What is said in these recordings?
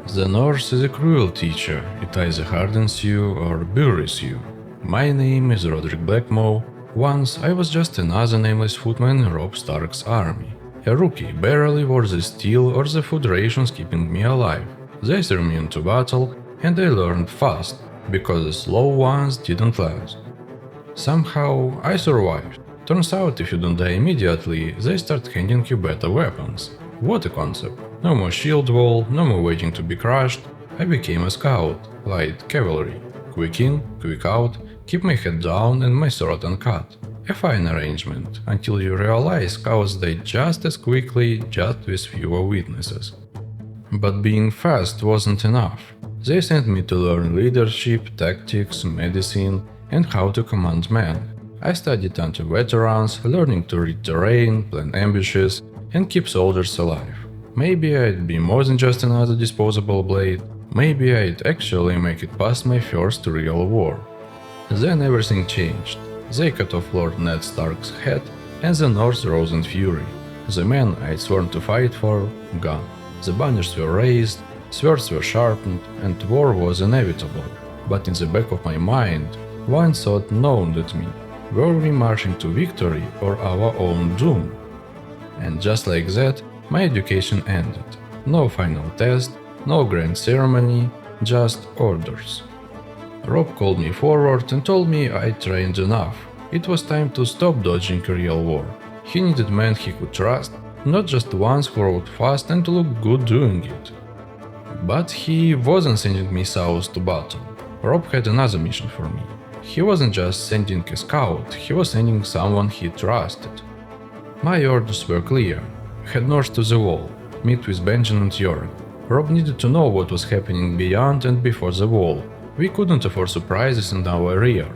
The Norse is a cruel teacher, it either hardens you or buries you. My name is Roderick Blackmow. Once I was just another nameless footman in Robb Stark's army. A rookie, barely worth the steel or the food rations keeping me alive. They threw me into battle, and I learned fast, because the slow ones didn't last. Somehow I survived. Turns out if you don't die immediately, they start handing you better weapons. What a concept. No more shield wall, no more waiting to be crushed. I became a scout, light cavalry. Quick in, quick out, keep my head down and my sword uncut. A fine arrangement, until you realize scouts die just as quickly, just with fewer witnesses. But being fast wasn't enough. They sent me to learn leadership, tactics, medicine, and how to command men. I studied until veterans, learning to read terrain, plan ambushes, and keep soldiers alive. Maybe I'd be more than just another disposable blade, maybe I'd actually make it past my first real war. Then everything changed. They cut off Lord Ned Stark's head, and the North rose in fury. The men I'd sworn to fight for, gone. The banners were raised, swords were sharpened, and war was inevitable. But in the back of my mind, one thought gnawed at me. Were we marching to victory or our own doom? And just like that, my education ended. No final test, no grand ceremony, just orders. Robb called me forward and told me I'd trained enough. It was time to stop dodging a real war. He needed men he could trust, not just ones who rode fast and looked good doing it. But he wasn't sending me south to battle. Robb had another mission for me. He wasn't just sending a scout, he was sending someone he trusted. My orders were clear. Head north to the wall, meet with Benjen and Jorn. Robb needed to know what was happening beyond and before the wall. We couldn't afford surprises in our rear.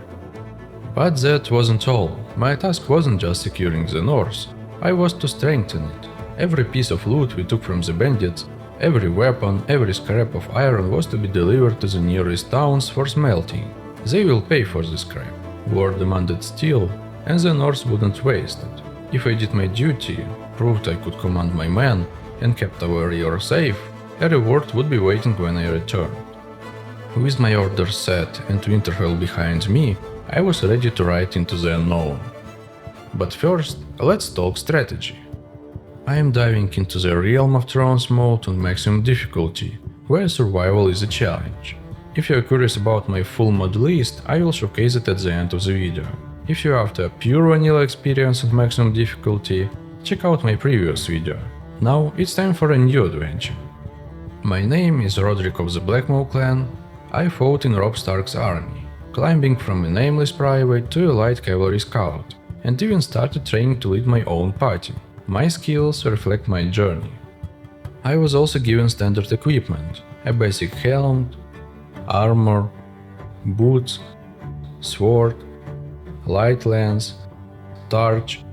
But that wasn't all. My task wasn't just securing the north, I was to strengthen it. Every piece of loot we took from the bandits, every weapon, every scrap of iron was to be delivered to the nearest towns for smelting. They will pay for the scrap. War demanded steel, and the North wouldn't waste it. If I did my duty, proved I could command my men, and kept our rear safe, a reward would be waiting when I returned. With my orders set and Winterfell behind me, I was ready to ride into the unknown. But first, let's talk strategy. I am diving into the Realm of Thrones mode on maximum difficulty, where survival is a challenge. If you are curious about my full mod list, I will showcase it at the end of the video. If you are after a pure vanilla experience on maximum difficulty, check out my previous video. Now it's time for a new adventure. My name is Roderick of the Blackmow clan. I fought in Robb Stark's army, climbing from a nameless private to a light cavalry scout, and even started training to lead my own party. My skills reflect my journey. I was also given standard equipment, a basic helm, armor, boots, sword, light lance, torch,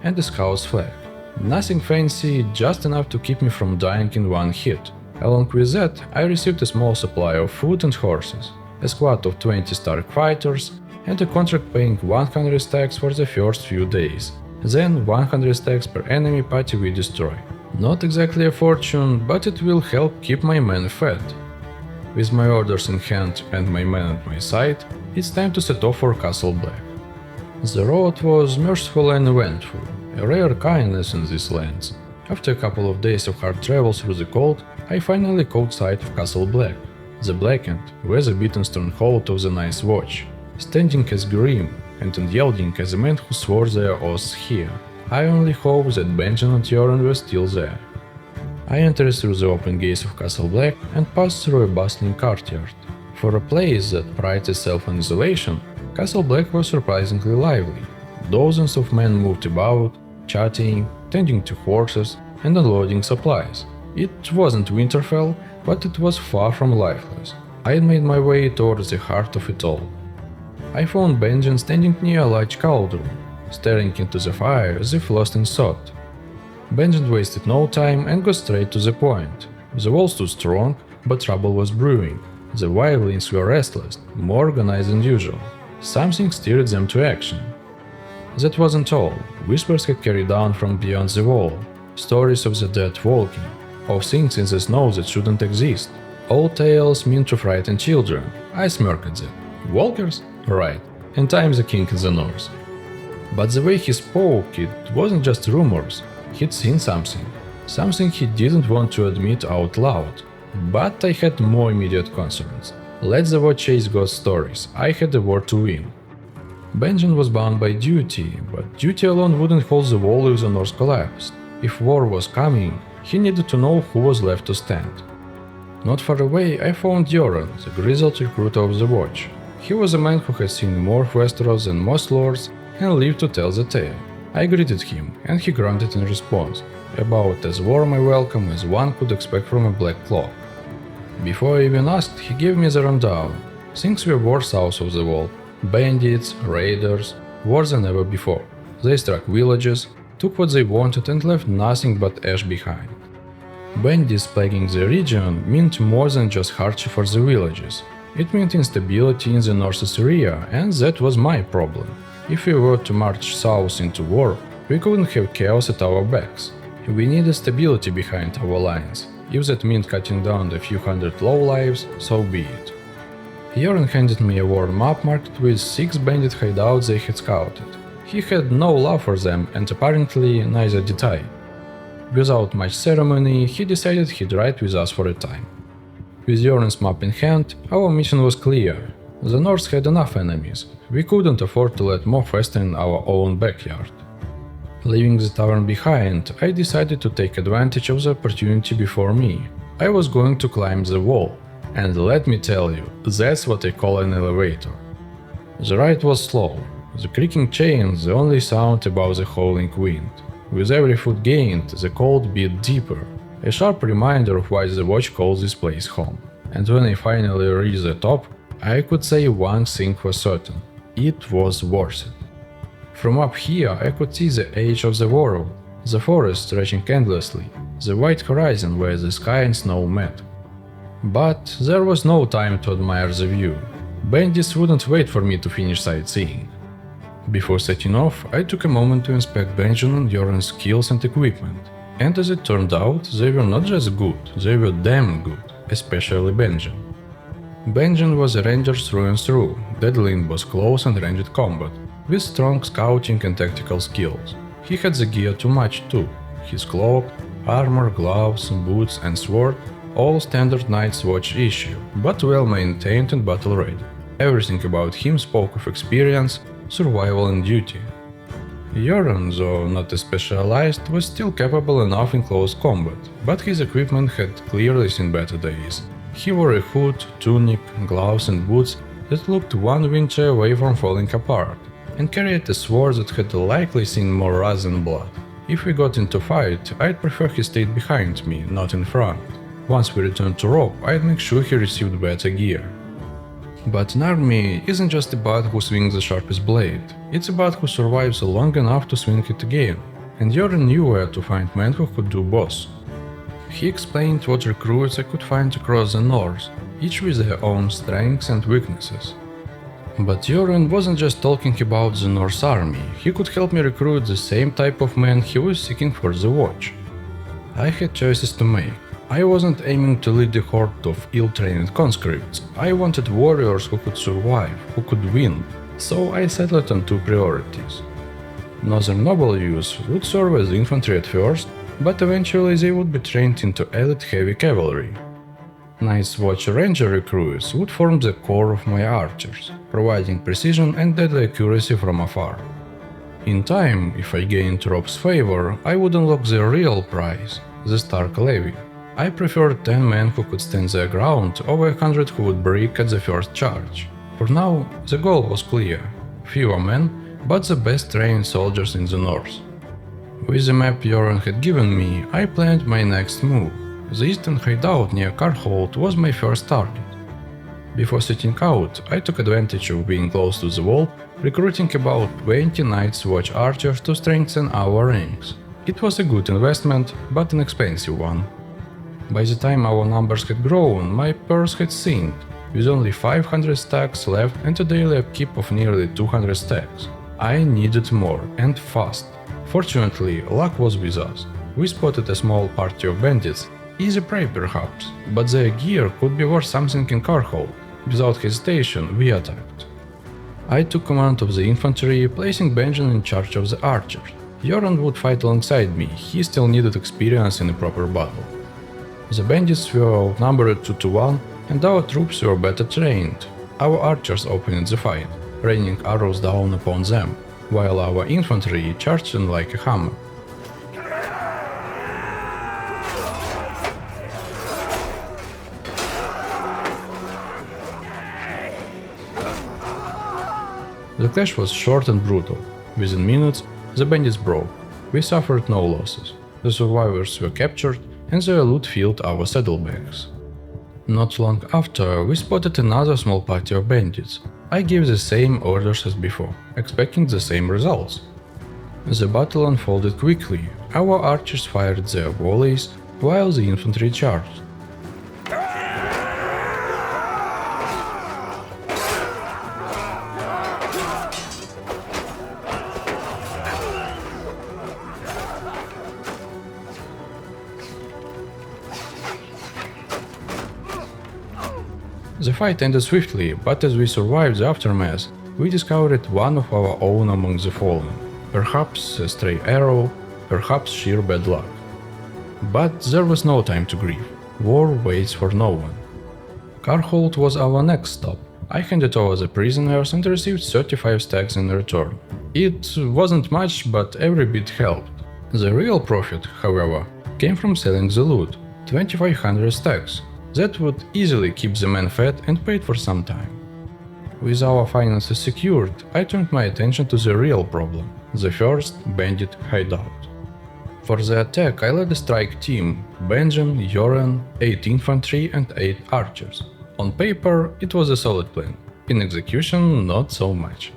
and a scout's flag. Nothing fancy, just enough to keep me from dying in one hit. Along with that, I received a small supply of food and horses, a squad of 20 Stark fighters, and a contract paying 100 stacks for the first few days, then 100 stacks per enemy party we destroy. Not exactly a fortune, but it will help keep my men fed. With my orders in hand and my men at my side, it's time to set off for Castle Black. The road was merciful and eventful, a rare kindness in these lands. After a couple of days of hard travel through the cold, I finally caught sight of Castle Black, the blackened, weather-beaten stronghold of the Night's Watch, standing as grim and unyielding as a man who swore their oaths here. I only hope that Benjen and Jorn were still there. I entered through the open gates of Castle Black and passed through a bustling courtyard. For a place that prides itself on isolation, Castle Black was surprisingly lively. Dozens of men moved about, chatting, tending to horses, and unloading supplies. It wasn't Winterfell, but it was far from lifeless. I had made my way towards the heart of it all. I found Benjen standing near a large cauldron, staring into the fire as if lost in thought. Benjen wasted no time and got straight to the point. The walls stood strong, but trouble was brewing. The wildlings were restless, more organized than usual. Something steered them to action. That wasn't all. Whispers had carried on from beyond the wall. Stories of the dead walking, of things in the snow that shouldn't exist. All tales mean to frighten children. I smirk at them. Walkers? Right. And I'm the king in the north. But the way he spoke, it wasn't just rumors. He'd seen something. Something he didn't want to admit out loud. But I had more immediate concerns. Let the war chase ghost stories. I had a war to win. Benjen was bound by duty, but duty alone wouldn't hold the wall if the north collapsed. If war was coming, he needed to know who was left to stand. Not far away, I found Yoren, the grizzled recruiter of the Watch. He was a man who had seen more of Westeros than most lords and lived to tell the tale. I greeted him, and he grunted in response, about as warm a welcome as one could expect from a Black Claw. Before I even asked, he gave me the rundown. Things were worse south of the wall. Bandits, raiders, worse than ever before. They struck villages, took what they wanted and left nothing but ash behind. Bandits plaguing the region meant more than just hardship for the villages. It meant instability in the northern area, and that was my problem. If we were to march south into war, we couldn't have chaos at our backs. We needed stability behind our lines. If that meant cutting down a few hundred lowlives, so be it. Yoren handed me a war map marked with 6 bandit hideouts they had scouted. He had no love for them, and apparently neither did I. Without much ceremony, he decided he'd ride with us for a time. With Yoren's map in hand, our mission was clear. The North had enough enemies. We couldn't afford to let more fester in our own backyard. Leaving the tavern behind, I decided to take advantage of the opportunity before me. I was going to climb the wall. And let me tell you, that's what I call an elevator. The ride was slow. The creaking chains the only sound above the howling wind. With every foot gained, the cold beat deeper, a sharp reminder of why the Watch calls this place home. And when I finally reached the top, I could say one thing for certain: it was worth it. From up here, I could see the edge of the world, the forest stretching endlessly, the white horizon where the sky and snow met. But there was no time to admire the view. Bandits wouldn't wait for me to finish sightseeing. Before setting off, I took a moment to inspect Benjen and Yoren's skills and equipment. And as it turned out, they were not just good, they were damn good, especially Benjen. Benjen was a ranger through and through, deadly in both close and ranged combat, with strong scouting and tactical skills. He had the gear to match too: his cloak, armor, gloves, boots and sword, all standard Night's Watch issue, but well maintained and battle ready. Everything about him spoke of experience, survival and duty. Yoren, though not as specialized, was still capable enough in close combat, but his equipment had clearly seen better days. He wore a hood, tunic, gloves and boots that looked one inch away from falling apart, and carried a sword that had likely seen more rust than blood. If we got into fight, I'd prefer he stayed behind me, not in front. Once we returned to Robb, I'd make sure he received better gear. But an army isn't just about who swings the sharpest blade, it's about who survives long enough to swing it again, and Yoren knew where to find men who could do both. He explained what recruits I could find across the north, each with their own strengths and weaknesses. But Yoren wasn't just talking about the North army, he could help me recruit the same type of men he was seeking for the Watch. I had choices to make. I wasn't aiming to lead a horde of ill-trained conscripts, I wanted warriors who could survive, who could win, so I settled on 2 priorities. Northern noble youths would serve as infantry at first, but eventually they would be trained into elite heavy cavalry. Night's Watch ranger recruits would form the core of my archers, providing precision and deadly accuracy from afar. In time, if I gained Robb's favor, I would unlock the real prize, the Stark levy. I preferred 10 men who could stand their ground over 100 who would break at the first charge. For now, the goal was clear: fewer men, but the best trained soldiers in the north. With the map Yoren had given me, I planned my next move. The eastern hideout near Carhold was my first target. Before setting out, I took advantage of being close to the wall, recruiting about 20 Night's Watch archers to strengthen our ranks. It was a good investment, but an expensive one. By the time our numbers had grown, my purse had sinked, with only 500 stacks left and a daily upkeep of nearly 200 stacks. I needed more, and fast. Fortunately, luck was with us. We spotted a small party of bandits easy prey perhaps, but their gear could be worth something in Carhold. Without hesitation, we attacked. I took command of the infantry, placing Benjamin in charge of the archers. Yoren would fight alongside me, he still needed experience in a proper battle. The bandits were outnumbered 2 to 1, and our troops were better trained. Our archers opened the fight, raining arrows down upon them, while our infantry charged in like a hammer. The clash was short and brutal. Within minutes, the bandits broke. We suffered no losses. The survivors were captured, and their loot filled our saddlebags. Not long after, we spotted another small party of bandits. I gave the same orders as before, expecting the same results. The battle unfolded quickly. Our archers fired their volleys, while the infantry charged. The fight ended swiftly, but as we survived the aftermath, we discovered one of our own among the fallen. Perhaps a stray arrow, perhaps sheer bad luck. But there was no time to grieve. War waits for no one. Carhold was our next stop. I handed over the prisoners and received 35 stacks in return. It wasn't much, but every bit helped. The real profit, however, came from selling the loot, 2500 stacks. That would easily keep the men fed and paid for some time. With our finances secured, I turned my attention to the real problem, the first bandit hideout. For the attack, I led a strike team, Benjamin, Yoren, 8 infantry and 8 archers. On paper, it was a solid plan. In execution, not so much.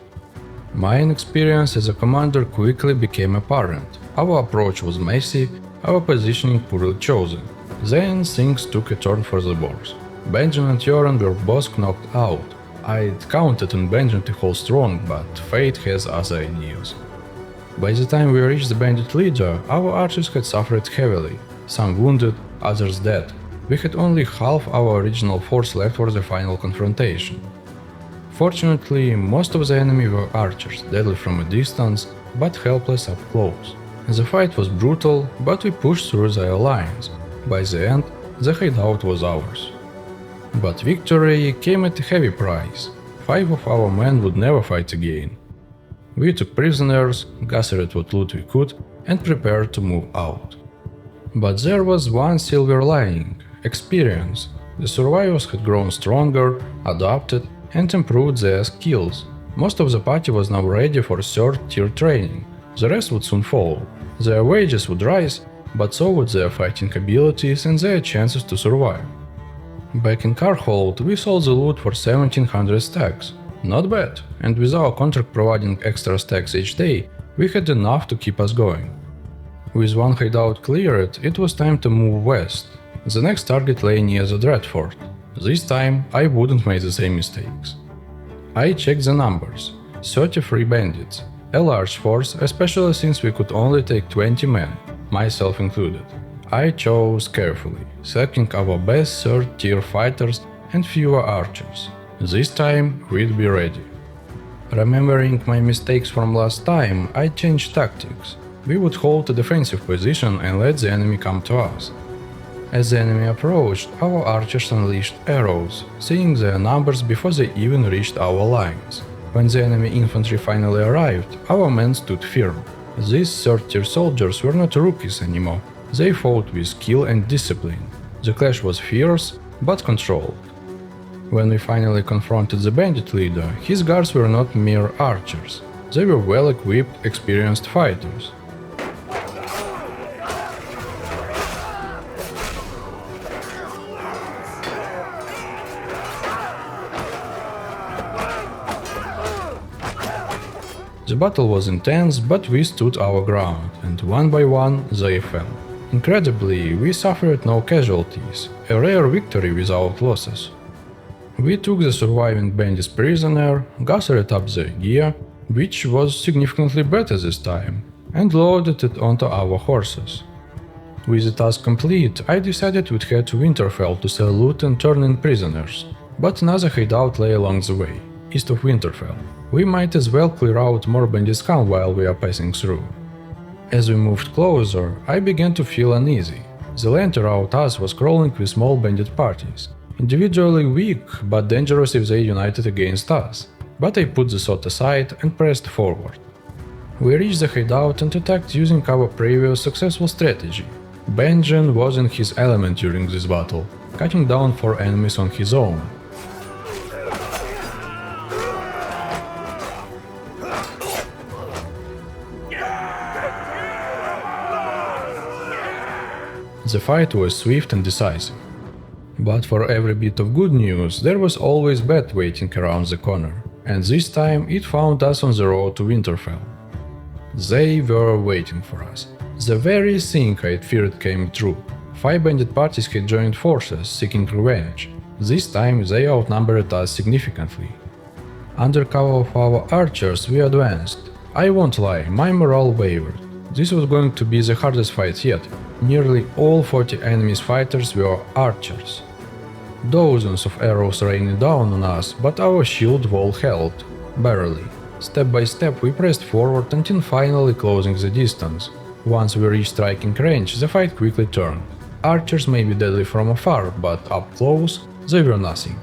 My inexperience as a commander quickly became apparent. Our approach was messy, our positioning poorly chosen. Then things took a turn for the worse. Benjamin and Yoren were both knocked out. I'd counted on Benjamin to hold strong, but fate has other ideas. By the time we reached the bandit leader, our archers had suffered heavily, some wounded, others dead. We had only half our original force left for the final confrontation. Fortunately, most of the enemy were archers, deadly from a distance, but helpless up close. The fight was brutal, but we pushed through their lines. By the end, the hideout was ours. But victory came at a heavy price. 5 of our men would never fight again. We took prisoners, gathered what loot we could, and prepared to move out. But there was one silver lining: experience. The survivors had grown stronger, adapted, and improved their skills. Most of the party was now ready for 3rd tier training. The rest would soon follow. Their wages would rise, but so would their fighting abilities and their chances to survive. Back in Carhold, we sold the loot for 1700 stacks. Not bad, and with our contract providing extra stacks each day, we had enough to keep us going. With one hideout cleared, it was time to move west. The next target lay near the Dreadfort. This time, I wouldn't make the same mistakes. I checked the numbers: 33 bandits, a large force, especially since we could only take 20 men, myself included. I chose carefully, selecting our best 3rd tier fighters and fewer archers. This time we'd be ready. Remembering my mistakes from last time, I changed tactics. We would hold a defensive position and let the enemy come to us. As the enemy approached, our archers unleashed arrows, seeing their numbers before they even reached our lines. When the enemy infantry finally arrived, our men stood firm. These 3rd tier soldiers were not rookies anymore. They fought with skill and discipline. The clash was fierce, but controlled. When we finally confronted the bandit leader, his guards were not mere archers. They were well-equipped, experienced fighters. The battle was intense, but we stood our ground, and one by one they fell. Incredibly, we suffered no casualties, a rare victory without losses. We took the surviving bandits prisoner, gathered up their gear, which was significantly better this time, and loaded it onto our horses. With the task complete, I decided we'd head to Winterfell to sell loot and turn in prisoners. But another hideout lay along the way, east of Winterfell. We might as well clear out more bandit scum while we are passing through. As we moved closer, I began to feel uneasy. The land around us was crawling with small bandit parties, individually weak but dangerous if they united against us. But I put the thought aside and pressed forward. We reached the hideout and attacked using our previous successful strategy. Benjen was in his element during this battle, cutting down 4 enemies on his own. The fight was swift and decisive. But for every bit of good news, there was always bad waiting around the corner, and this time it found us on the road to Winterfell. They were waiting for us. The very thing I'd feared came true. 5 bandit parties had joined forces, seeking revenge. This time they outnumbered us significantly. Under cover of our archers we advanced. I won't lie, my morale wavered. This was going to be the hardest fight yet. Nearly all 40 enemy's fighters were archers. Dozens of arrows rained down on us, but our shield wall held. Barely. Step by step we pressed forward until finally closing the distance. Once we reached striking range, the fight quickly turned. Archers may be deadly from afar, but up close, they were nothing.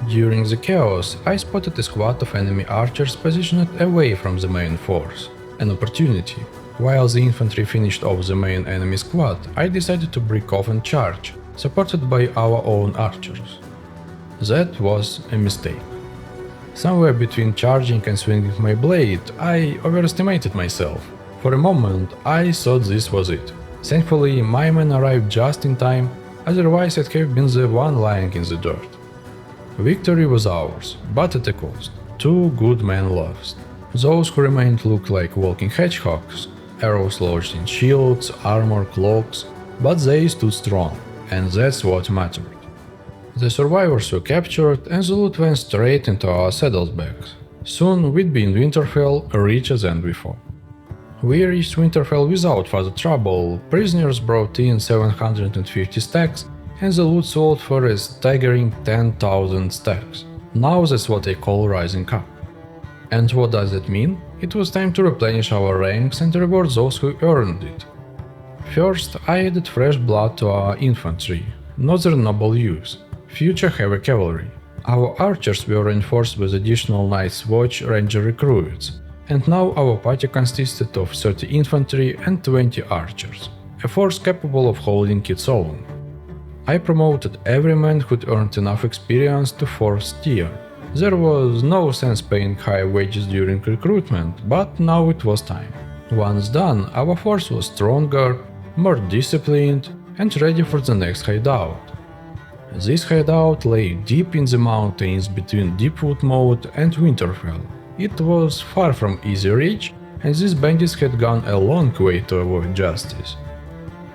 During the chaos, I spotted a squad of enemy archers positioned away from the main force. An opportunity. While the infantry finished off the main enemy squad, I decided to break off and charge, supported by our own archers. That was a mistake. Somewhere between charging and swinging my blade, I overestimated myself. For a moment, I thought this was it. Thankfully, my men arrived just in time, otherwise I'd have been the one lying in the dirt. Victory was ours, but at a cost. 2 good men lost. Those who remained looked like walking hedgehogs, arrows lodged in shields, armor, cloaks, but they stood strong, and that's what mattered. The survivors were captured and the loot went straight into our saddlebags. Soon we'd be in Winterfell, richer than before. We reached Winterfell without further trouble. Prisoners brought in 750 stacks, and the loot sold for a staggering 10,000 stacks. Now that's what I call rising up. And what does that mean? It was time to replenish our ranks and reward those who earned it. First, I added fresh blood to our infantry, not their noble use, future heavy cavalry. Our archers were reinforced with additional Night's Watch Ranger recruits, and now our party consisted of 30 infantry and 20 archers, a force capable of holding its own. I promoted every man who'd earned enough experience to 4th tier. There was no sense paying high wages during recruitment, but now it was time. Once done, our force was stronger, more disciplined, and ready for the next hideout. This hideout lay deep in the mountains between Deepwood Moat and Winterfell. It was far from easy reach, and these bandits had gone a long way to avoid justice.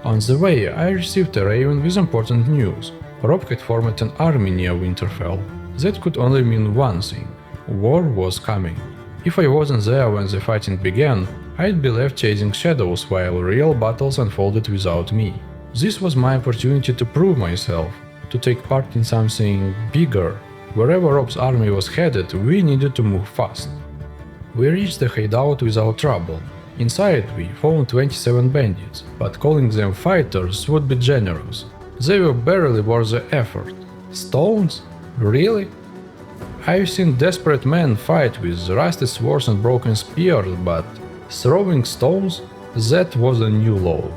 On the way, I received a raven with important news. Robb had formed an army near Winterfell. That could only mean one thing. War was coming. If I wasn't there when the fighting began, I'd be left chasing shadows while real battles unfolded without me. This was my opportunity to prove myself, to take part in something bigger. Wherever Robb's army was headed, we needed to move fast. We reached the hideout without trouble. Inside we found 27 bandits, but calling them fighters would be generous. They were barely worth the effort. Stones? Really? I've seen desperate men fight with rusted swords and broken spears, but throwing stones? That was a new low.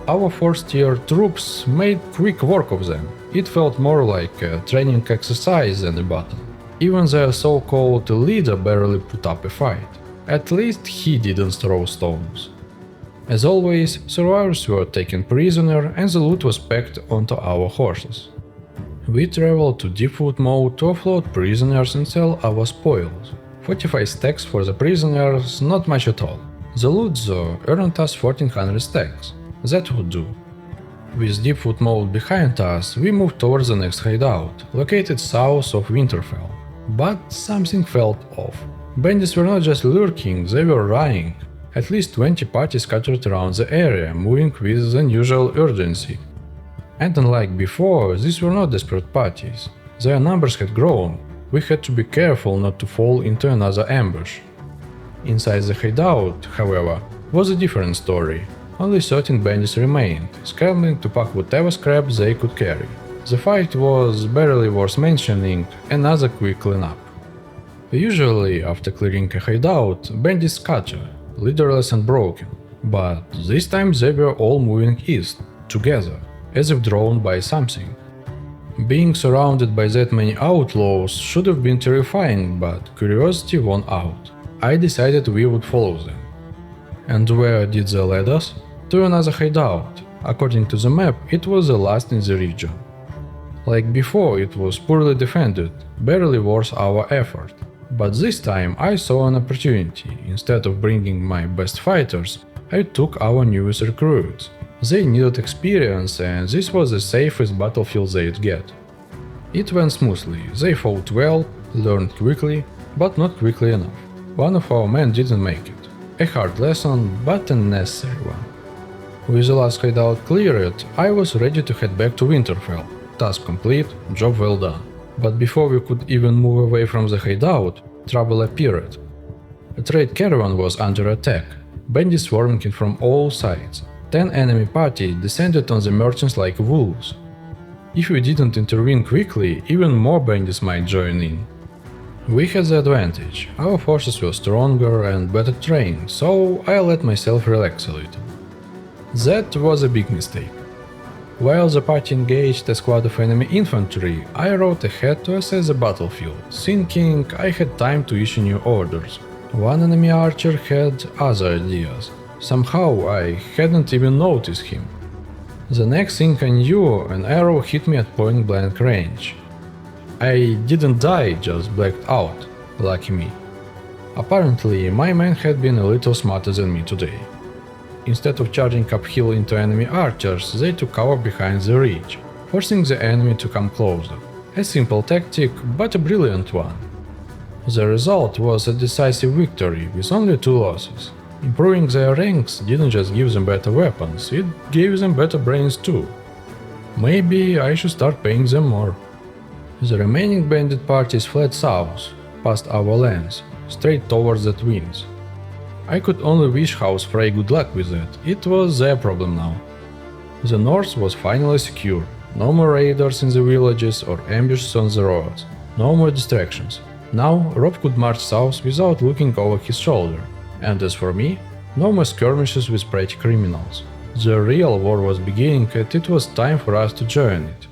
Our 4th tier troops made quick work of them. It felt more like a training exercise than a battle. Even their so-called leader barely put up a fight. At least he didn't throw stones. As always, survivors were taken prisoner and the loot was packed onto our horses. We traveled to Deepwood Moat to offload prisoners and sell our spoils. 45 stacks for the prisoners, not much at all. The loot though earned us 1400 stacks. That would do. With Deepwood Moat behind us, we moved towards the next hideout, located south of Winterfell. But something felt off. Bandits were not just lurking, they were running. At least 20 parties scattered around the area, moving with unusual urgency. And unlike before, these were not desperate parties. Their numbers had grown. We had to be careful not to fall into another ambush. Inside the hideout, however, was a different story. Only 13 bandits remained, scrambling to pack whatever scrap they could carry. The fight was barely worth mentioning, another quick cleanup. Usually, after clearing a hideout, bandits scatter, leaderless and broken, but this time they were all moving east, together, as if drawn by something. Being surrounded by that many outlaws should have been terrifying, but curiosity won out. I decided we would follow them. And where did they lead us? To another hideout. According to the map, it was the last in the region. Like before, it was poorly defended, barely worth our effort. But this time I saw an opportunity. Instead of bringing my best fighters, I took our newest recruits. They needed experience, and this was the safest battlefield they'd get. It went smoothly, they fought well, learned quickly, but not quickly enough. One of our men didn't make it. A hard lesson, but a necessary one. With the last hideout cleared, I was ready to head back to Winterfell. Task complete, job well done. But before we could even move away from the hideout, trouble appeared. A trade caravan was under attack, bandits swarming in from all sides. 10 enemy parties descended on the merchants like wolves. If we didn't intervene quickly, even more bandits might join in. We had the advantage, our forces were stronger and better trained, so I let myself relax a little. That was a big mistake. While the party engaged a squad of enemy infantry, I rode ahead to assess the battlefield, thinking I had time to issue new orders. One enemy archer had other ideas. Somehow I hadn't even noticed him. The next thing I knew, an arrow hit me at point blank range. I didn't die, just blacked out. Lucky me. Apparently, my men had been a little smarter than me today. Instead of charging uphill into enemy archers, they took cover behind the ridge, forcing the enemy to come closer. A simple tactic, but a brilliant one. The result was a decisive victory with only 2 losses. Improving their ranks didn't just give them better weapons, it gave them better brains too. Maybe I should start paying them more. The remaining bandit parties fled south, past our lands, straight towards the Twins. I could only wish House Frey good luck with that, it was their problem now. The north was finally secure, no more raiders in the villages or ambushes on the roads, no more distractions. Now Robb could march south without looking over his shoulder, and as for me, no more skirmishes with petty criminals. The real war was beginning and it was time for us to join it.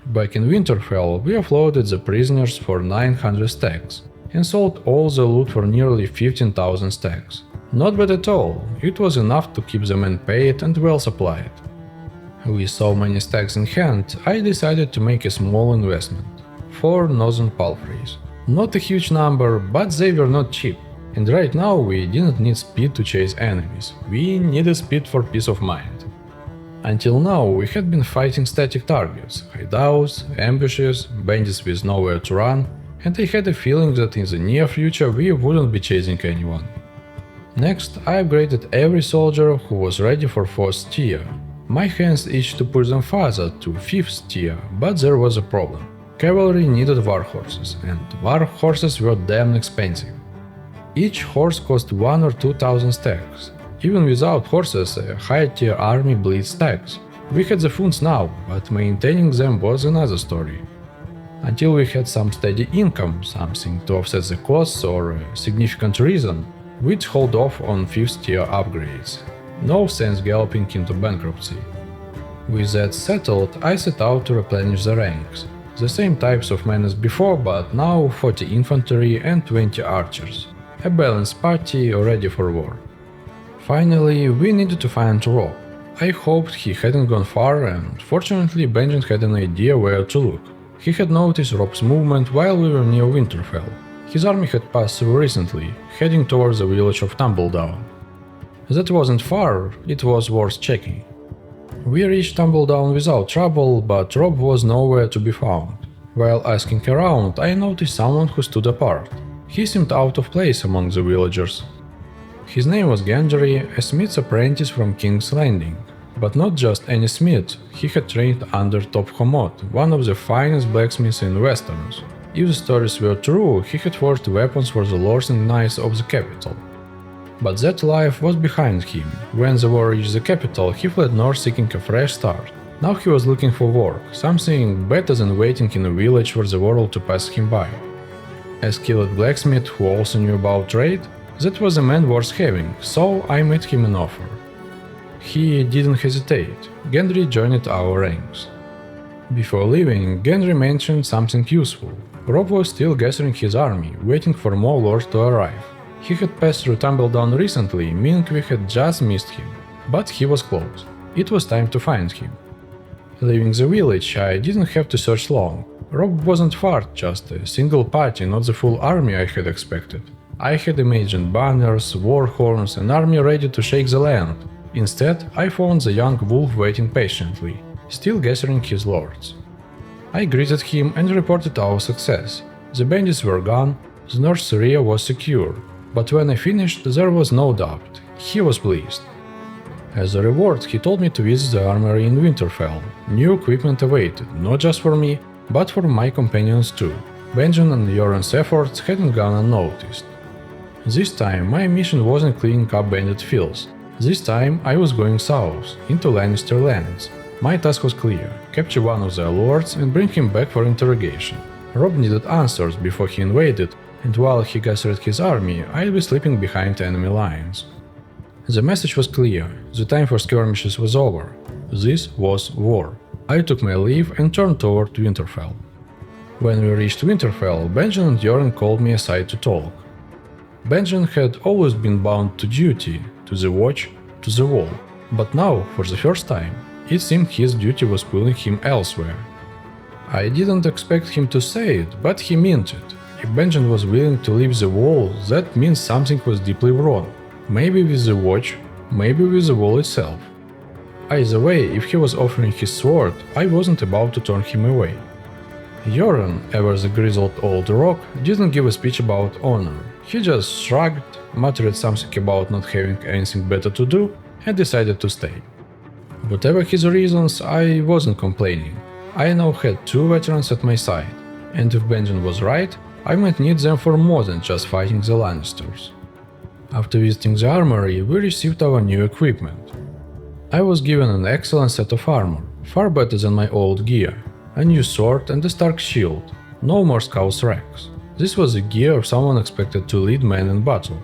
Back in Winterfell, we offloaded the prisoners for 900 stacks, and sold all the loot for nearly 15,000 stacks. Not bad at all, it was enough to keep the men paid and well supplied. With so many stacks in hand, I decided to make a small investment. 4 northern palfreys. Not a huge number, but they were not cheap. And right now we didn't need speed to chase enemies, we needed speed for peace of mind. Until now we had been fighting static targets, hideouts, ambushes, bandits with nowhere to run, and I had a feeling that in the near future we wouldn't be chasing anyone. Next, I upgraded every soldier who was ready for 4th tier. My hands itched to push them further to 5th tier, but there was a problem. Cavalry needed war horses, and war horses were damn expensive. Each horse cost 1 or 2,000 stacks. Even without horses, a high tier army bleeds stacks. We had the funds now, but maintaining them was another story. Until we had some steady income, something to offset the costs or a significant reason, we'd hold off on 5th tier upgrades. No sense galloping into bankruptcy. With that settled, I set out to replenish the ranks. The same types of men as before, but now 40 infantry and 20 archers. A balanced party ready for war. Finally, we needed to find Robb. I hoped he hadn't gone far, and fortunately Benjen had an idea where to look. He had noticed Robb's movement while we were near Winterfell. His army had passed through recently, heading towards the village of Tumbledown. That wasn't far, it was worth checking. We reached Tumbledown without trouble, but Robb was nowhere to be found. While asking around, I noticed someone who stood apart. He seemed out of place among the villagers. His name was Gendry, a smith's apprentice from King's Landing. But not just any smith, he had trained under Top Homod, one of the finest blacksmiths in Westeros. If the stories were true, he had forged weapons for the lords and knights of the capital. But that life was behind him. When the war reached the capital, he fled north seeking a fresh start. Now he was looking for work, something better than waiting in a village for the world to pass him by. A skilled blacksmith who also knew about trade, that was a man worth having, so I made him an offer. He didn't hesitate. Gendry joined our ranks. Before leaving, Gendry mentioned something useful. Robb was still gathering his army, waiting for more lords to arrive. He had passed through Tumbledown recently, meaning we had just missed him. But he was close. It was time to find him. Leaving the village, I didn't have to search long. Robb wasn't far, just a single party, not the full army I had expected. I had imagined banners, war horns, an army ready to shake the land. Instead, I found the young wolf waiting patiently, still gathering his lords. I greeted him and reported our success. The bandits were gone, the North area was secure, but when I finished, there was no doubt. He was pleased. As a reward, he told me to visit the armory in Winterfell. New equipment awaited, not just for me, but for my companions too. Benjen and Yoren's efforts hadn't gone unnoticed. This time, my mission wasn't cleaning up bandit fields. This time, I was going south, into Lannister lands. My task was clear: capture one of their lords and bring him back for interrogation. Robb needed answers before he invaded, and while he gathered his army, I'd be sleeping behind enemy lines. The message was clear: the time for skirmishes was over. This was war. I took my leave and turned toward Winterfell. When we reached Winterfell, Benjen and Yoren called me aside to talk. Benjen had always been bound to duty, to the watch, to the wall, but now, for the first time, it seemed his duty was pulling him elsewhere. I didn't expect him to say it, but he meant it. If Benjen was willing to leave the wall, that means something was deeply wrong. Maybe with the watch, maybe with the wall itself. Either way, if he was offering his sword, I wasn't about to turn him away. Yoren, ever the grizzled old rock, didn't give a speech about honor. He just shrugged, muttered something about not having anything better to do, and decided to stay. Whatever his reasons, I wasn't complaining. I now had two veterans at my side, and if Benjen was right, I might need them for more than just fighting the Lannisters. After visiting the armory, we received our new equipment. I was given an excellent set of armor, far better than my old gear, a new sword and a Stark shield, no more Scout's rags. This was the gear of someone expected to lead men in battle.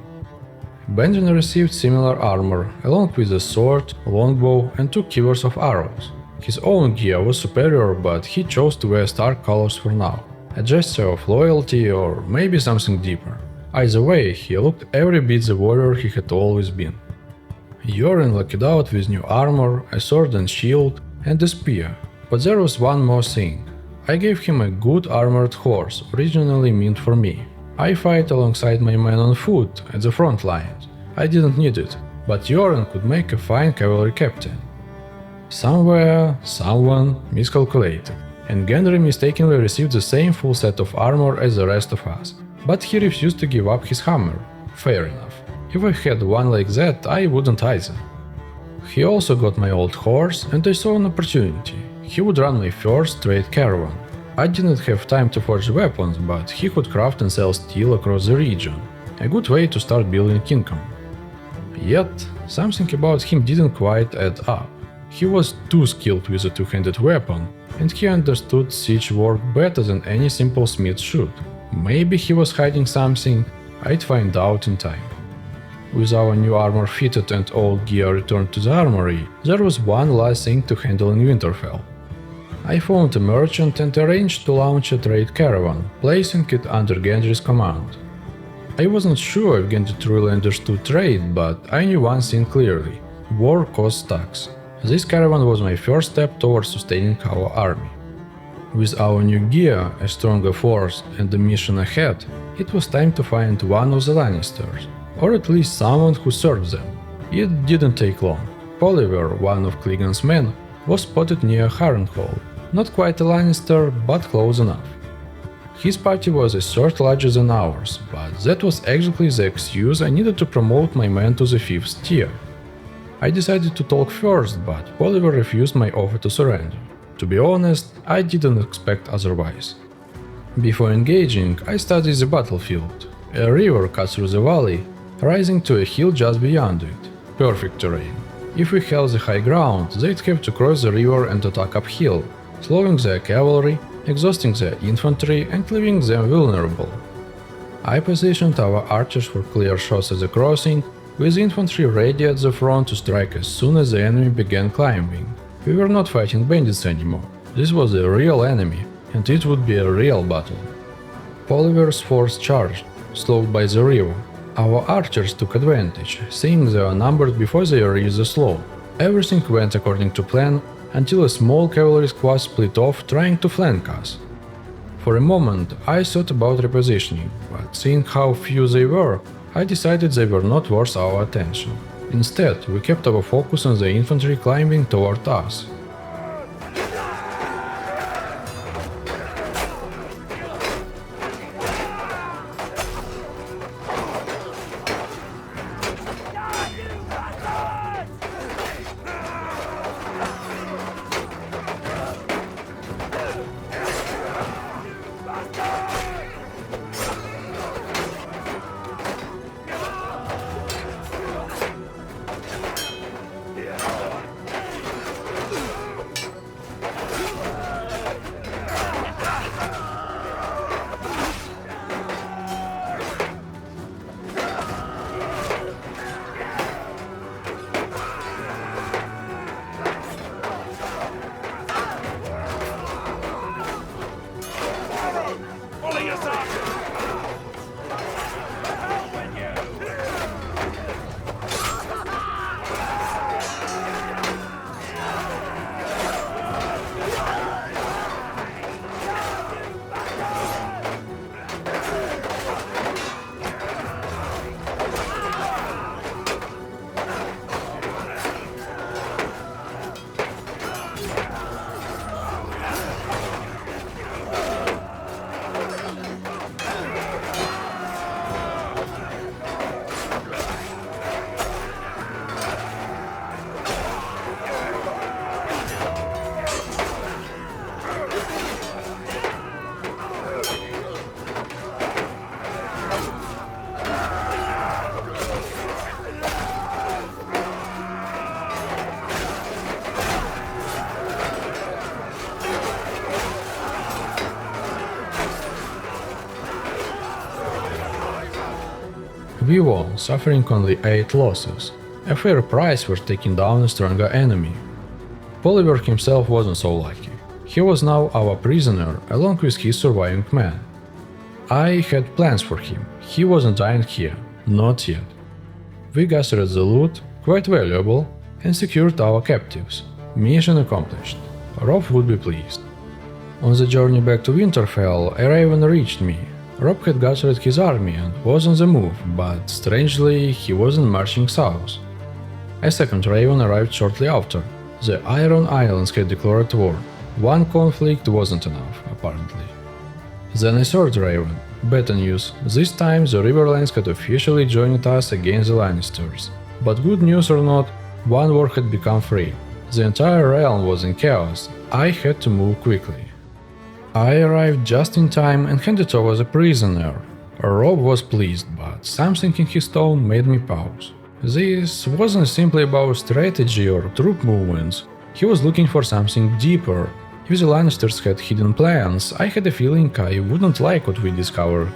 Benjen received similar armor, along with a sword, longbow and 2 quivers of arrows. His own gear was superior, but he chose to wear Stark colors for now, a gesture of loyalty or maybe something deeper. Either way, he looked every bit the warrior he had always been. Yoren lucked out with new armor, a sword and shield, and a spear, but there was one more thing. I gave him a good armored horse, originally meant for me. I fight alongside my men on foot at the front lines. I didn't need it, but Yoren could make a fine cavalry captain. Somewhere, someone miscalculated, and Gendry mistakenly received the same full set of armor as the rest of us, but he refused to give up his hammer. Fair enough. If I had one like that, I wouldn't either. He also got my old horse, and I saw an opportunity. He would run my first trade caravan. I didn't have time to forge weapons, but he could craft and sell steel across the region. A good way to start building income. Yet, something about him didn't quite add up. He was too skilled with a two-handed weapon, and he understood siege work better than any simple smith should. Maybe he was hiding something. I'd find out in time. With our new armor fitted and old gear returned to the armory, there was one last thing to handle in Winterfell. I found a merchant and arranged to launch a trade caravan, placing it under Gendry's command. I wasn't sure if Gendry truly understood trade, but I knew one thing clearly: war costs tax. This caravan was my first step towards sustaining our army. With our new gear, a stronger force, and the mission ahead, it was time to find one of the Lannisters, or at least someone who served them. It didn't take long. Oliver, one of Clegan's men, was spotted near Harrenhal. Not quite a Lannister, but close enough. His party was a third larger than ours, but that was exactly the excuse I needed to promote my men to the 5th tier. I decided to talk first, but Oliver refused my offer to surrender. To be honest, I didn't expect otherwise. Before engaging, I studied the battlefield. A river cuts through the valley, rising to a hill just beyond it. Perfect terrain. If we held the high ground, they'd have to cross the river and attack uphill, slowing their cavalry, exhausting their infantry, and leaving them vulnerable. I positioned our archers for clear shots at the crossing, with infantry ready at the front to strike as soon as the enemy began climbing. We were not fighting bandits anymore. This was a real enemy, and it would be a real battle. Oliver's force charged, slowed by the river. Our archers took advantage, seeing they were numbered before they reached the slope. Everything went according to plan, until a small cavalry squad split off trying to flank us. For a moment, I thought about repositioning, but seeing how few they were, I decided they were not worth our attention. Instead, we kept our focus on the infantry climbing toward us. We won, suffering only 8 losses, a fair price for taking down a stronger enemy. Oliver himself wasn't so lucky. He was now our prisoner, along with his surviving men. I had plans for him. He wasn't dying here, not yet. We gathered the loot, quite valuable, and secured our captives. Mission accomplished. Robb would be pleased. On the journey back to Winterfell, a raven reached me. Robb had gathered his army and was on the move, but strangely, he wasn't marching south. A second raven arrived shortly after. The Iron Islands had declared war. One conflict wasn't enough, apparently. Then a third raven. Better news. This time the Riverlands had officially joined us against the Lannisters. But good news or not, one war had become free. The entire realm was in chaos. I had to move quickly. I arrived just in time and handed over the prisoner. Robb was pleased, but something in his tone made me pause. This wasn't simply about strategy or troop movements. He was looking for something deeper. If the Lannisters had hidden plans, I had a feeling I wouldn't like what we discovered.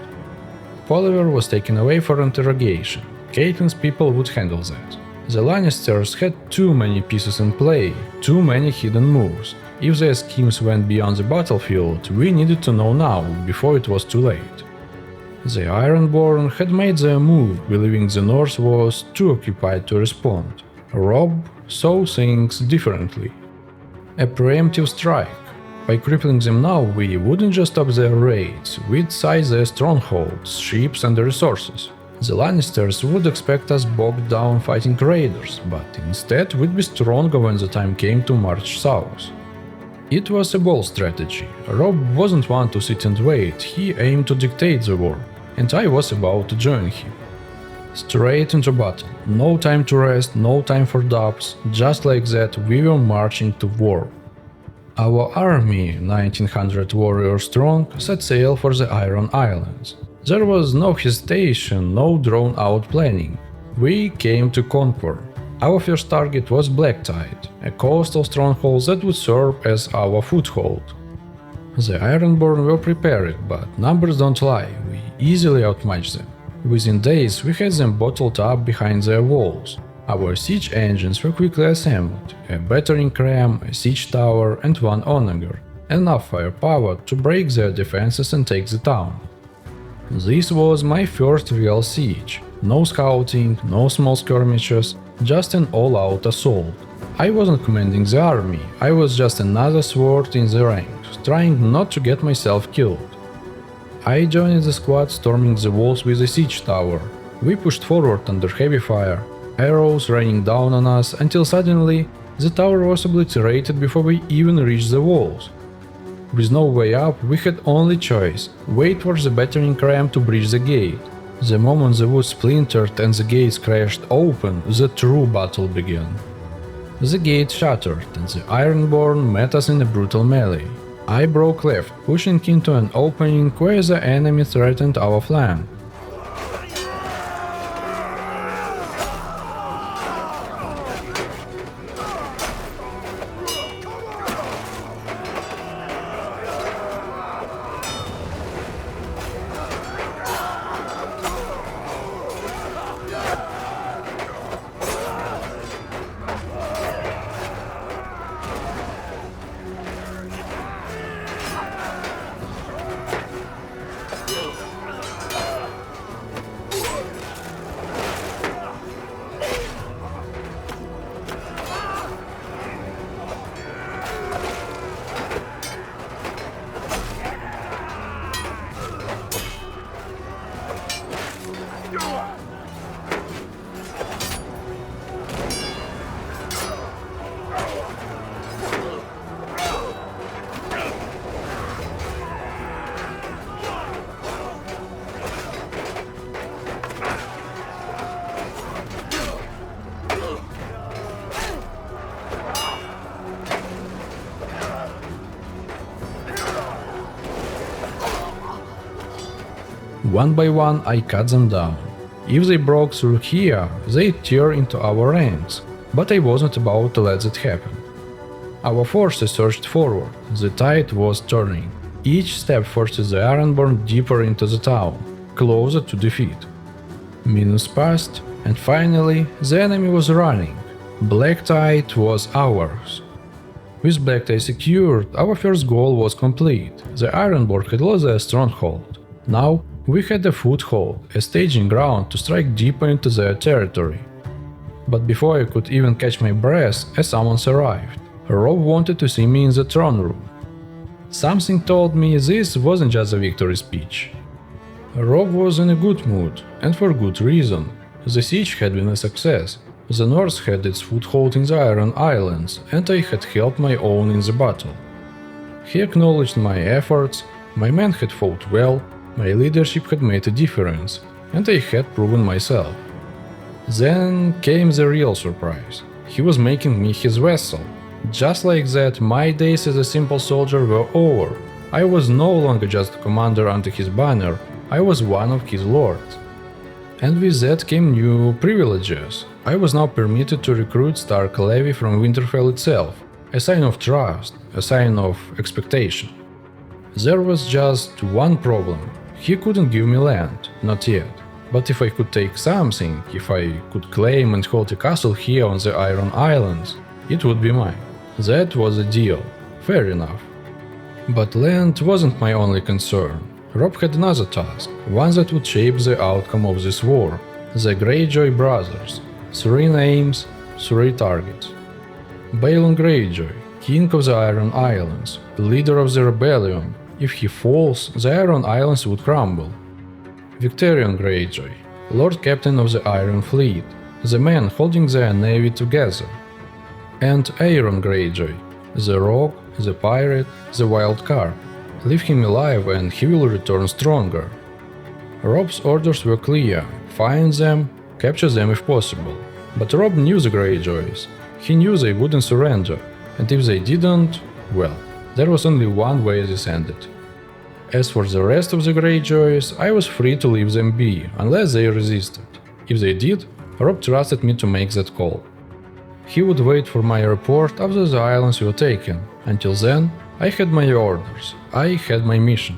Oliver was taken away for interrogation. Catelyn's people would handle that. The Lannisters had too many pieces in play, too many hidden moves. If their schemes went beyond the battlefield, we needed to know now, before it was too late. The Ironborn had made their move, believing the North was too occupied to respond. Robb saw things differently. A preemptive strike. By crippling them now, we wouldn't just stop their raids, we'd size their strongholds, ships and resources. The Lannisters would expect us bogged down fighting raiders, but instead we'd be stronger when the time came to march south. It was a bold strategy. Robb wasn't one to sit and wait, he aimed to dictate the war, and I was about to join him. Straight into battle, no time to rest, no time for doubts, just like that we were marching to war. Our army, 1900 warriors strong, set sail for the Iron Islands. There was no hesitation, no drawn-out planning. We came to conquer. Our first target was Blacktide, a coastal stronghold that would serve as our foothold. The Ironborn were prepared, but numbers don't lie, we easily outmatched them. Within days we had them bottled up behind their walls. Our siege engines were quickly assembled, a battering ram, a siege tower and one onager, enough firepower to break their defenses and take the town. This was my first real siege. No scouting, no small skirmishes, just an all-out assault. I wasn't commanding the army, I was just another sword in the ranks, trying not to get myself killed. I joined the squad storming the walls with a siege tower. We pushed forward under heavy fire, arrows raining down on us until suddenly the tower was obliterated before we even reached the walls. With no way up, we had only choice: wait for the battering ram to breach the gate. The moment the wood splintered and the gates crashed open, the true battle began. The gate shattered and the Ironborn met us in a brutal melee. I broke left, pushing into an opening where the enemy threatened our flank. One by one I cut them down. If they broke through here, they'd tear into our ranks, but I wasn't about to let that happen. Our forces surged forward, the tide was turning. Each step forced the Ironborn deeper into the town, closer to defeat. Minutes passed, and finally the enemy was running. Blacktide was ours. With Blacktide secured, our first goal was complete. The Ironborn had lost their stronghold. Now we had a foothold, a staging ground to strike deeper into their territory. But before I could even catch my breath, a summons arrived. Robb wanted to see me in the throne room. Something told me this wasn't just a victory speech. Robb was in a good mood, and for good reason. The siege had been a success. The North had its foothold in the Iron Islands, and I had helped my own in the battle. He acknowledged my efforts, my men had fought well, my leadership had made a difference, and I had proven myself. Then came the real surprise. He was making me his vassal. Just like that, my days as a simple soldier were over. I was no longer just a commander under his banner, I was one of his lords. And with that came new privileges. I was now permitted to recruit Stark levy from Winterfell itself, a sign of trust, a sign of expectation. There was just one problem. He couldn't give me land, not yet. But if I could take something, if I could claim and hold a castle here on the Iron Islands, it would be mine. That was a deal. Fair enough. But land wasn't my only concern. Robb had another task, one that would shape the outcome of this war. The Greyjoy brothers. 3 names, 3 targets. Balon Greyjoy, King of the Iron Islands, leader of the rebellion. If he falls, the Iron Islands would crumble. Victorian Greyjoy, Lord Captain of the Iron Fleet, the man holding their navy together. And Aeron Greyjoy, the rogue, the pirate, the wild card. Leave him alive and he will return stronger. Robb's orders were clear: find them, capture them if possible. But Robb knew the Greyjoys. He knew they wouldn't surrender, and if they didn't, well, there was only one way this ended. As for the rest of the Greyjoys, I was free to leave them be, unless they resisted. If they did, Robb trusted me to make that call. He would wait for my report after the islands were taken. Until then, I had my orders, I had my mission.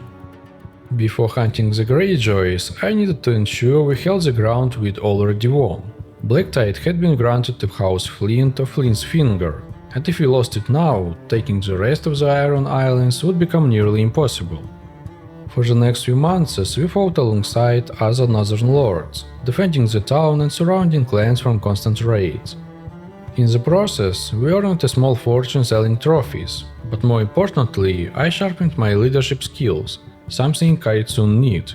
Before hunting the Greyjoys, I needed to ensure we held the ground we'd already won. Black Tide had been granted to House Flint of Flint's Finger, and if we lost it now, taking the rest of the Iron Islands would become nearly impossible. For the next few months, we fought alongside other northern lords, defending the town and surrounding lands from constant raids. In the process, we earned a small fortune selling trophies, but more importantly, I sharpened my leadership skills, something I'd soon need.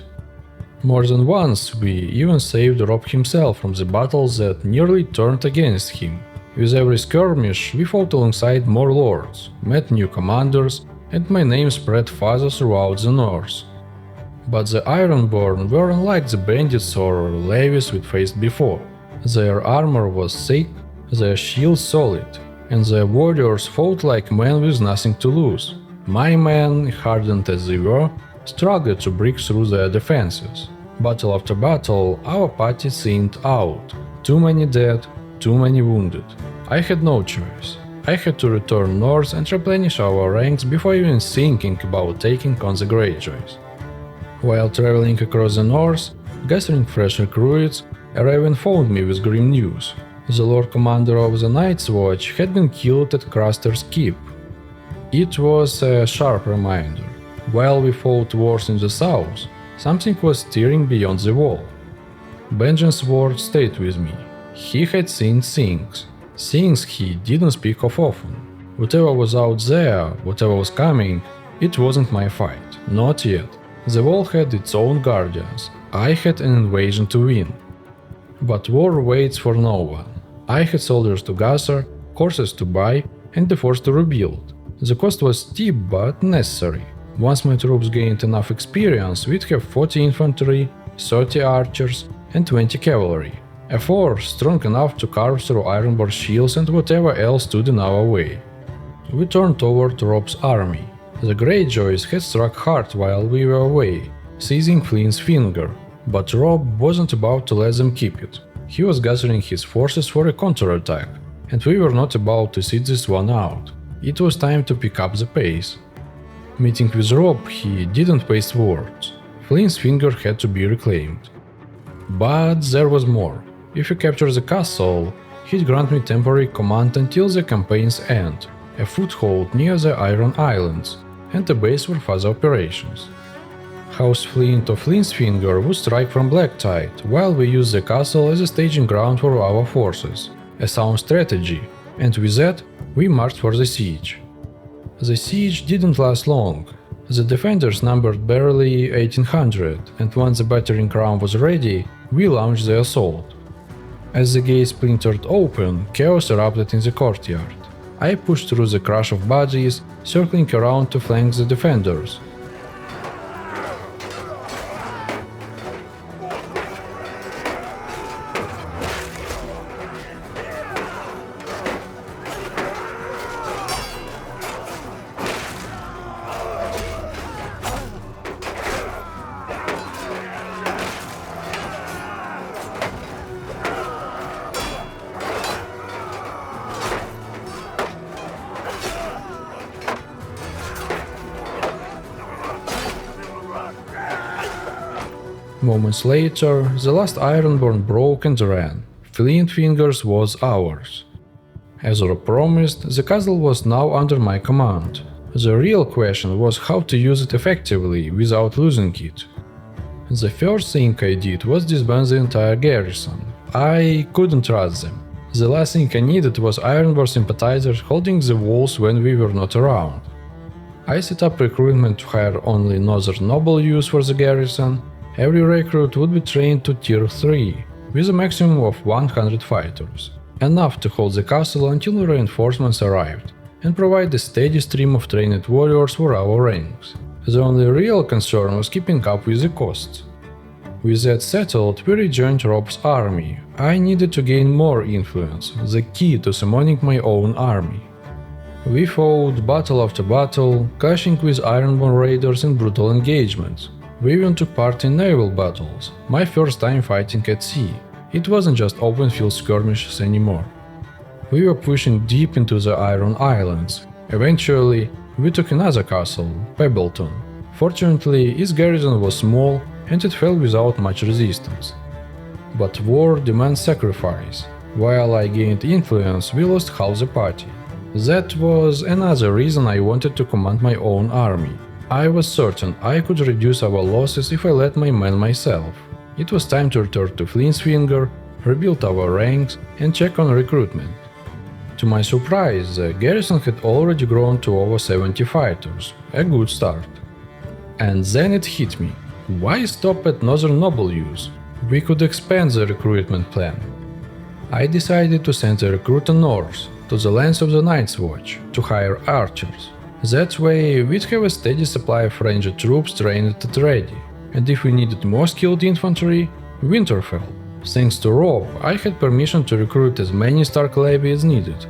More than once, we even saved Robb himself from the battles that nearly turned against him. With every skirmish, we fought alongside more lords, met new commanders, and my name spread farther throughout the north. But the Ironborn were unlike the bandits or levies we'd faced before. Their armor was thick, their shields solid, and their warriors fought like men with nothing to lose. My men, hardened as they were, struggled to break through their defenses. Battle after battle, our party thinned out. Too many dead, too many wounded. I had no choice. I had to return north and replenish our ranks before even thinking about taking on the Greyjoys. While traveling across the north, gathering fresh recruits, a raven phoned me with grim news. The Lord Commander of the Night's Watch had been killed at Craster's Keep. It was a sharp reminder. While we fought wars in the south, something was stirring beyond the wall. Benjen's word stayed with me. He had seen things he didn't speak of often. Whatever was out there, whatever was coming, it wasn't my fight, not yet. The wall had its own guardians. I had an invasion to win. But war waits for no one. I had soldiers to gather, horses to buy, and the force to rebuild. The cost was steep but necessary. Once my troops gained enough experience, we'd have 40 infantry, 30 archers, and 20 cavalry. A force strong enough to carve through Ironborn shields and whatever else stood in our way. We turned toward Robb's army. The Greyjoys had struck hard while we were away, seizing Flint's Finger, but Robb wasn't about to let them keep it. He was gathering his forces for a counterattack, and we were not about to sit this one out. It was time to pick up the pace. Meeting with Robb, he didn't waste words. Flint's Finger had to be reclaimed. But there was more. If we capture the castle, he'd grant me temporary command until the campaign's end, a foothold near the Iron Islands, and a base for further operations. House Flint of Flint's Finger would strike from Black Tide, while we used the castle as a staging ground for our forces. A sound strategy, and with that, we marched for the siege. The siege didn't last long. The defenders numbered barely 1800, and once the battering ram was ready, we launched the assault. As the gates splintered open, chaos erupted in the courtyard. I pushed through the crush of bodies, circling around to flank the defenders. Moments later, the last Ironborn broke and ran. Flint Fingers was ours. As Robb promised, the castle was now under my command. The real question was how to use it effectively without losing it. The first thing I did was disband the entire garrison. I couldn't trust them. The last thing I needed was Ironborn sympathizers holding the walls when we were not around. I set up recruitment to hire only northern noble youths for the garrison. Every recruit would be trained to tier 3, with a maximum of 100 fighters, enough to hold the castle until reinforcements arrived, and provide a steady stream of trained warriors for our ranks. The only real concern was keeping up with the costs. With that settled, we rejoined Robb's army. I needed to gain more influence, the key to summoning my own army. We fought battle after battle, clashing with Ironborn raiders in brutal engagements. We even took part in naval battles, my first time fighting at sea. It wasn't just open field skirmishes anymore. We were pushing deep into the Iron Islands. Eventually, we took another castle, Pebbleton. Fortunately, its garrison was small and it fell without much resistance. But war demands sacrifice. While I gained influence, we lost half the party. That was another reason I wanted to command my own army. I was certain I could reduce our losses if I led my men myself. It was time to return to Flint's Finger, rebuild our ranks, and check on recruitment. To my surprise, the garrison had already grown to over 70 fighters, a good start. And then it hit me. Why stop at northern noble youth? We could expand the recruitment plan. I decided to send a recruiter north, to the lands of the Night's Watch, to hire archers. That way, we'd have a steady supply of ranged troops trained and ready, and if we needed more skilled infantry, Winterfell. Thanks to Robb, I had permission to recruit as many Stark levy as needed.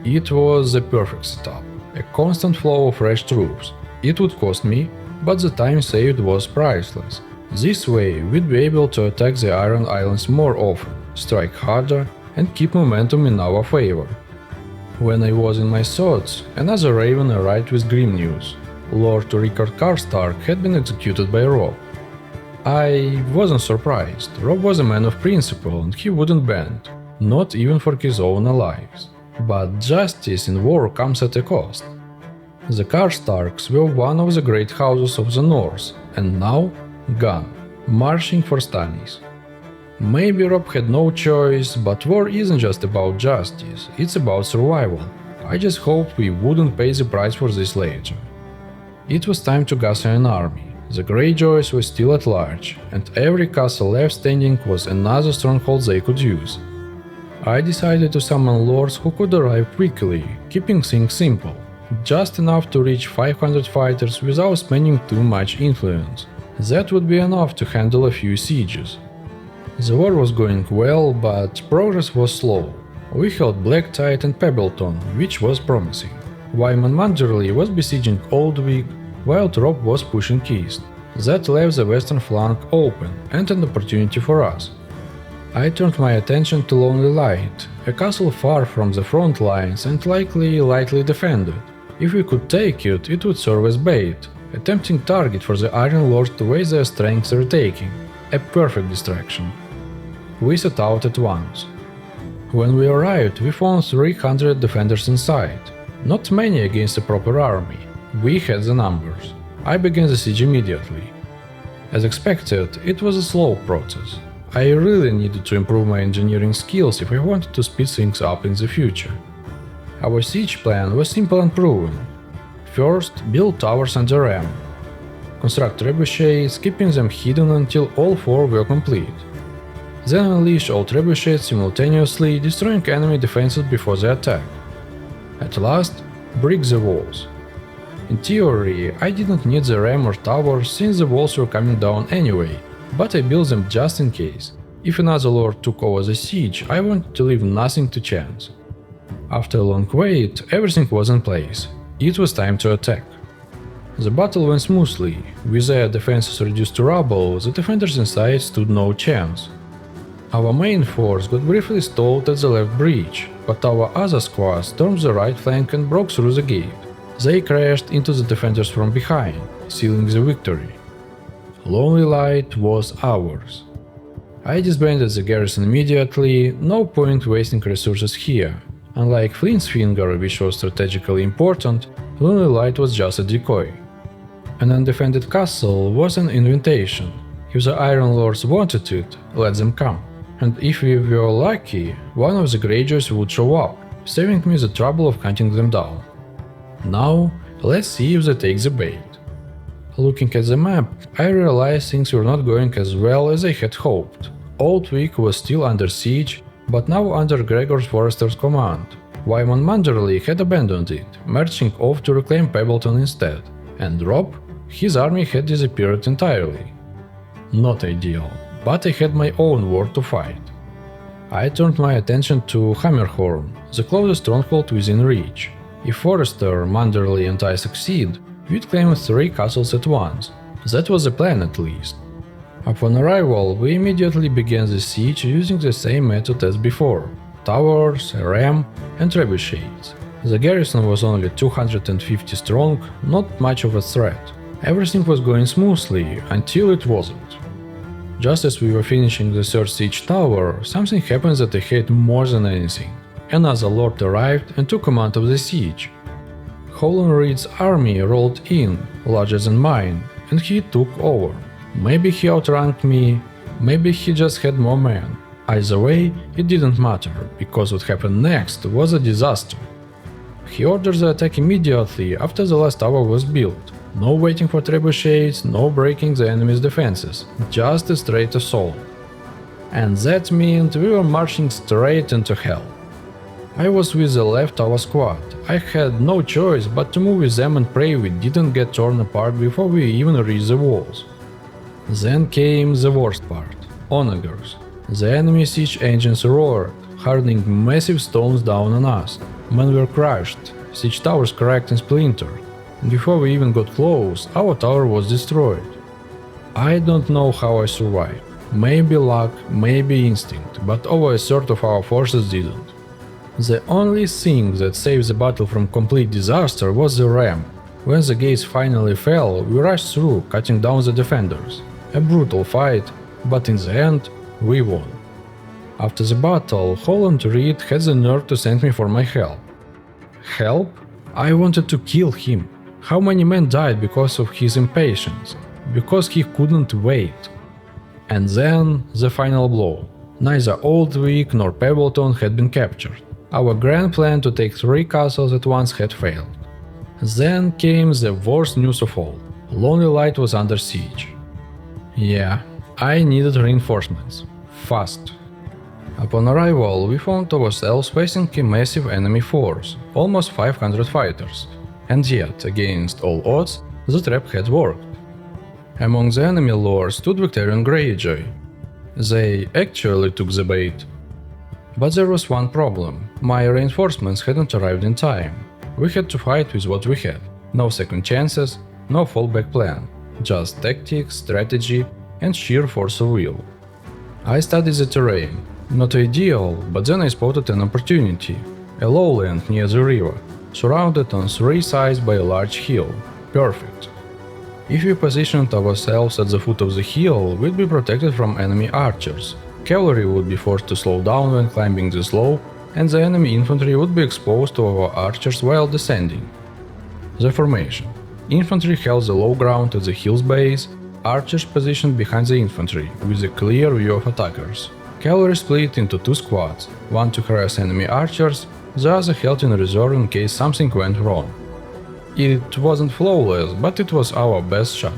It was the perfect setup, a constant flow of fresh troops. It would cost me, but the time saved was priceless. This way, we'd be able to attack the Iron Islands more often, strike harder, and keep momentum in our favor. When I was in my thoughts, another raven arrived with grim news. Lord Rickard Stark had been executed by Robb. I wasn't surprised. Robb was a man of principle and he wouldn't bend, not even for his own lives. But justice in war comes at a cost. The Karstarks were one of the great houses of the North, and now gone, marching for Stannis. Maybe Robb had no choice, but war isn't just about justice, it's about survival. I just hope we wouldn't pay the price for this later. It was time to gather an army. The Greyjoys were still at large, and every castle left standing was another stronghold they could use. I decided to summon lords who could arrive quickly, keeping things simple, just enough to reach 500 fighters without spending too much influence. That would be enough to handle a few sieges. The war was going well, but progress was slow. We held Blacktide and Pebbleton, which was promising. Wyman Manderley was besieging Oldwick, while Robb was pushing east. That left the western flank open and an opportunity for us. I turned my attention to Lonely Light, a castle far from the front lines and likely lightly defended. If we could take it, it would serve as bait, a tempting target for the Iron Lords to waste their strength retaking. A perfect distraction. We set out at once. When we arrived, we found 300 defenders inside. Not many against a proper army. We had the numbers. I began the siege immediately. As expected, it was a slow process. I really needed to improve my engineering skills if I wanted to speed things up in the future. Our siege plan was simple and proven. First, build towers under ram. Construct trebuchets, keeping them hidden until all 4 were complete. Then unleash all trebuchets simultaneously, destroying enemy defenses before the attack. At last, brick the walls. In theory, I didn't need the ram or towers since the walls were coming down anyway, but I built them just in case. If another lord took over the siege, I wanted to leave nothing to chance. After a long wait, everything was in place. It was time to attack. The battle went smoothly. With their defenses reduced to rubble, the defenders inside stood no chance. Our main force got briefly stalled at the left breach, but our other squad stormed the right flank and broke through the gate. They crashed into the defenders from behind, sealing the victory. Lonely Light was ours. I disbanded the garrison immediately, no point wasting resources here. Unlike Flint's Finger, which was strategically important, Lonely Light was just a decoy. An undefended castle was an invitation. If the Iron Lords wanted it, let them come. And if we were lucky, one of the Greyjoys would show up, saving me the trouble of hunting them down. Now, let's see if they take the bait. Looking at the map, I realized things were not going as well as I had hoped. Old Wick was still under siege, but now under Gregor Forester's command. Wyman Manderley had abandoned it, marching off to reclaim Pebbleton instead, and Robb, his army had disappeared entirely. Not ideal, but I had my own war to fight. I turned my attention to Hammerhorn, the closest stronghold within reach. If Forrester, Manderley and I succeed, we'd claim 3 castles at once. That was the plan at least. Upon arrival, we immediately began the siege using the same method as before: towers, a ram, and trebuchets. The garrison was only 250 strong, not much of a threat. Everything was going smoothly until it wasn't. Just as we were finishing the third siege tower, something happened that I hate more than anything. Another lord arrived and took command of the siege. Holland Reed's army rolled in, larger than mine, and he took over. Maybe he outranked me, maybe he just had more men. Either way, it didn't matter, because what happened next was a disaster. He ordered the attack immediately after the last tower was built. No waiting for trebuchets, no breaking the enemy's defenses, just a straight assault. And that meant we were marching straight into hell. I was with the left tower squad. I had no choice but to move with them and pray we didn't get torn apart before we even reached the walls. Then came the worst part: onagers. The enemy siege engines roared, hurling massive stones down on us. Men were crushed, siege towers cracked and splintered. Before we even got close, our tower was destroyed. I don't know how I survived. Maybe luck, maybe instinct, but over a third of our forces didn't. The only thing that saved the battle from complete disaster was the ram. When the gates finally fell, we rushed through, cutting down the defenders. A brutal fight, but in the end, we won. After the battle, Holland Reed had the nerve to send me for my help. Help? I wanted to kill him. How many men died because of his impatience? Because he couldn't wait. And then, the final blow. Neither Old Wick nor Pebbleton had been captured. Our grand plan to take 3 castles at once had failed. Then came the worst news of all. Lonely Light was under siege. Yeah, I needed reinforcements. Fast. Upon arrival, we found ourselves facing a massive enemy force, almost 500 fighters. And yet, against all odds, the trap had worked. Among the enemy lords stood Victorian Greyjoy. They actually took the bait. But there was one problem: my reinforcements hadn't arrived in time. We had to fight with what we had. No second chances, no fallback plan. Just tactics, strategy, and sheer force of will. I studied the terrain. Not ideal, but then I spotted an opportunity. A lowland near the river, surrounded on 3 sides by a large hill. Perfect. If we positioned ourselves at the foot of the hill, we'd be protected from enemy archers. Cavalry would be forced to slow down when climbing the slope, and the enemy infantry would be exposed to our archers while descending. The formation. Infantry held the low ground at the hill's base, archers positioned behind the infantry, with a clear view of attackers. Cavalry split into 2 squads, one to harass enemy archers, the other held in reserve in case something went wrong. It wasn't flawless, but it was our best shot.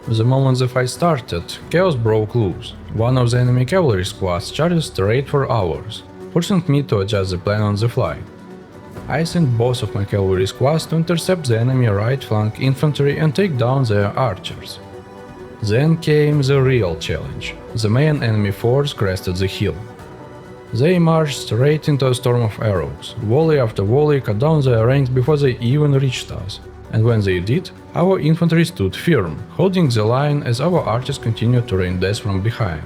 The moment the fight started, chaos broke loose. One of the enemy cavalry squads charged straight for ours, forcing me to adjust the plan on the fly. I sent both of my cavalry squads to intercept the enemy right flank infantry and take down their archers. Then came the real challenge. The main enemy force crested the hill. They marched straight into a storm of arrows. Volley after volley cut down their ranks before they even reached us. And when they did, our infantry stood firm, holding the line as our archers continued to rain death from behind.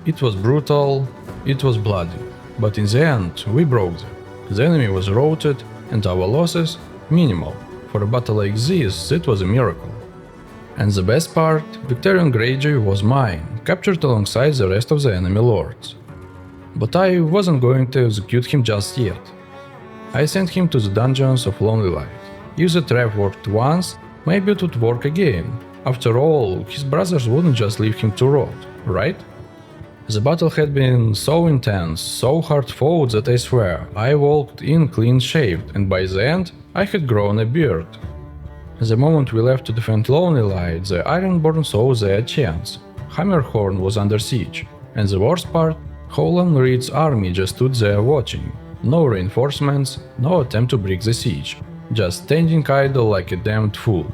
It was brutal, it was bloody, but in the end we broke them. The enemy was routed and our losses minimal. For a battle like this, it was a miracle. And the best part, Victorian Greyjoy was mine, captured alongside the rest of the enemy lords. But I wasn't going to execute him just yet. I sent him to the dungeons of Lonely Light. If the trap worked once, maybe it would work again. After all, his brothers wouldn't just leave him to rot, right? The battle had been so intense, so hard fought that I swear I walked in clean shaved, and by the end I had grown a beard. The moment we left to defend Lonely Light, the Ironborn saw their chance. Hammerhorn was under siege, and the worst part, Howland Reed's army just stood there watching. No reinforcements, no attempt to break the siege, just standing idle like a damned fool.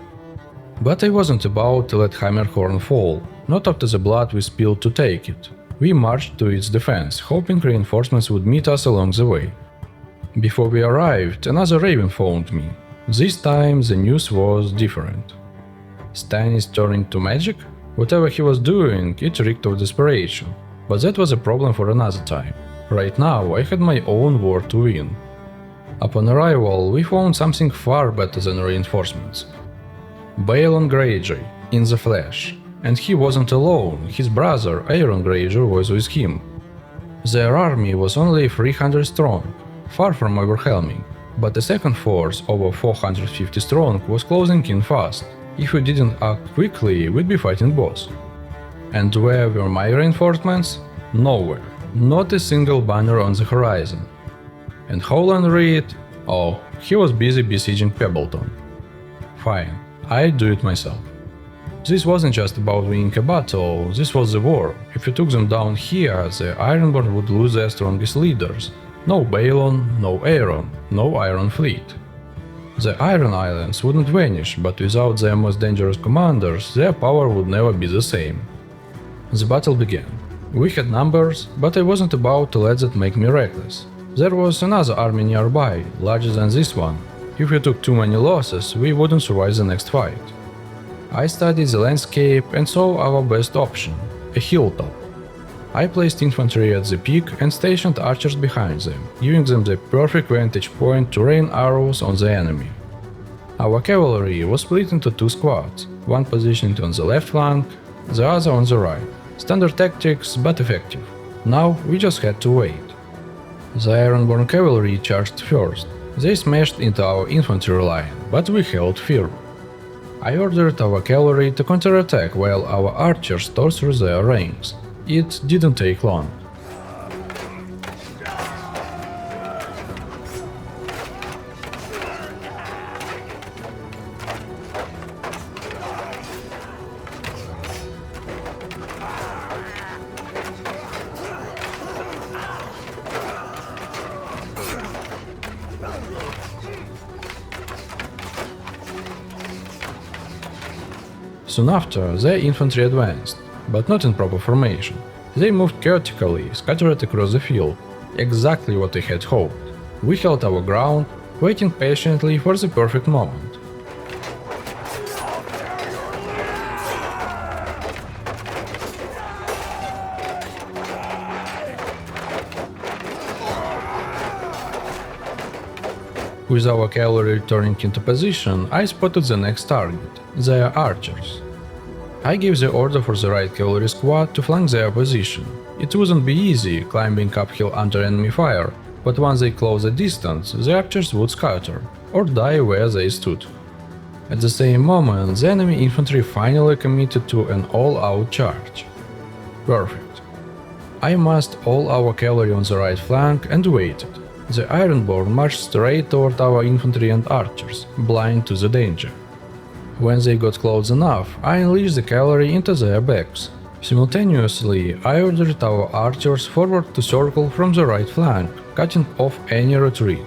But I wasn't about to let Hammerhorn fall, not after the blood we spilled to take it. We marched to its defense, hoping reinforcements would meet us along the way. Before we arrived, another raven found me. This time the news was different. Stannis turning to magic? Whatever he was doing, it reeked of desperation. But that was a problem for another time. Right now I had my own war to win. Upon arrival, we found something far better than reinforcements. Balon Greyjoy, in the flesh. And he wasn't alone, his brother Aeron Greyjoy was with him. Their army was only 300 strong, far from overwhelming, but the second force, over 450 strong, was closing in fast. If we didn't act quickly, we'd be fighting boss. And where were my reinforcements? Nowhere. Not a single banner on the horizon. And Howland Reed? Oh, he was busy besieging Pebbleton. Fine, I'd do it myself. This wasn't just about winning a battle, this was the war. If you took them down here, the Ironborn would lose their strongest leaders. No Balon, no Aeron, no Iron Fleet. The Iron Islands wouldn't vanish, but without their most dangerous commanders, their power would never be the same. The battle began. We had numbers, but I wasn't about to let that make me reckless. There was another army nearby, larger than this one. If we took too many losses, we wouldn't survive the next fight. I studied the landscape and saw our best option, a hilltop. I placed infantry at the peak and stationed archers behind them, giving them the perfect vantage point to rain arrows on the enemy. Our cavalry was split into two squads, one positioned on the left flank, the other on the right. Standard tactics, but effective. Now we just had to wait. The Ironborn cavalry charged first. They smashed into our infantry line, but we held firm. I ordered our cavalry to counterattack while our archers tore through their ranks. It didn't take long. Soon after, their infantry advanced, but not in proper formation. They moved chaotically, scattered across the field, exactly what I had hoped. We held our ground, waiting patiently for the perfect moment. With our cavalry turning into position, I spotted the next target, their archers. I gave the order for the right cavalry squad to flank their position. It wouldn't be easy climbing uphill under enemy fire, but once they closed the distance, the archers would scatter, or die where they stood. At the same moment, the enemy infantry finally committed to an all-out charge. Perfect. I massed all our cavalry on the right flank and waited. The Ironborn marched straight toward our infantry and archers, blind to the danger. When they got close enough, I unleashed the cavalry into their backs. Simultaneously, I ordered our archers forward to circle from the right flank, cutting off any retreat.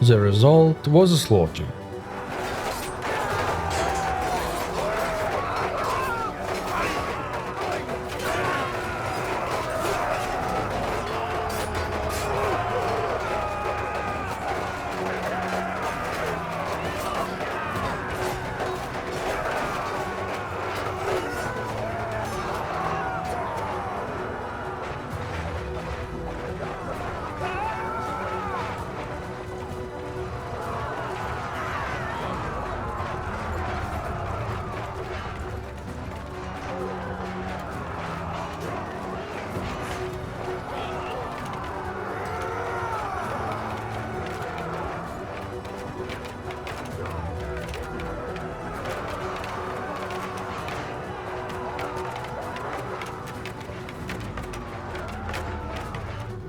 The result was a slaughter.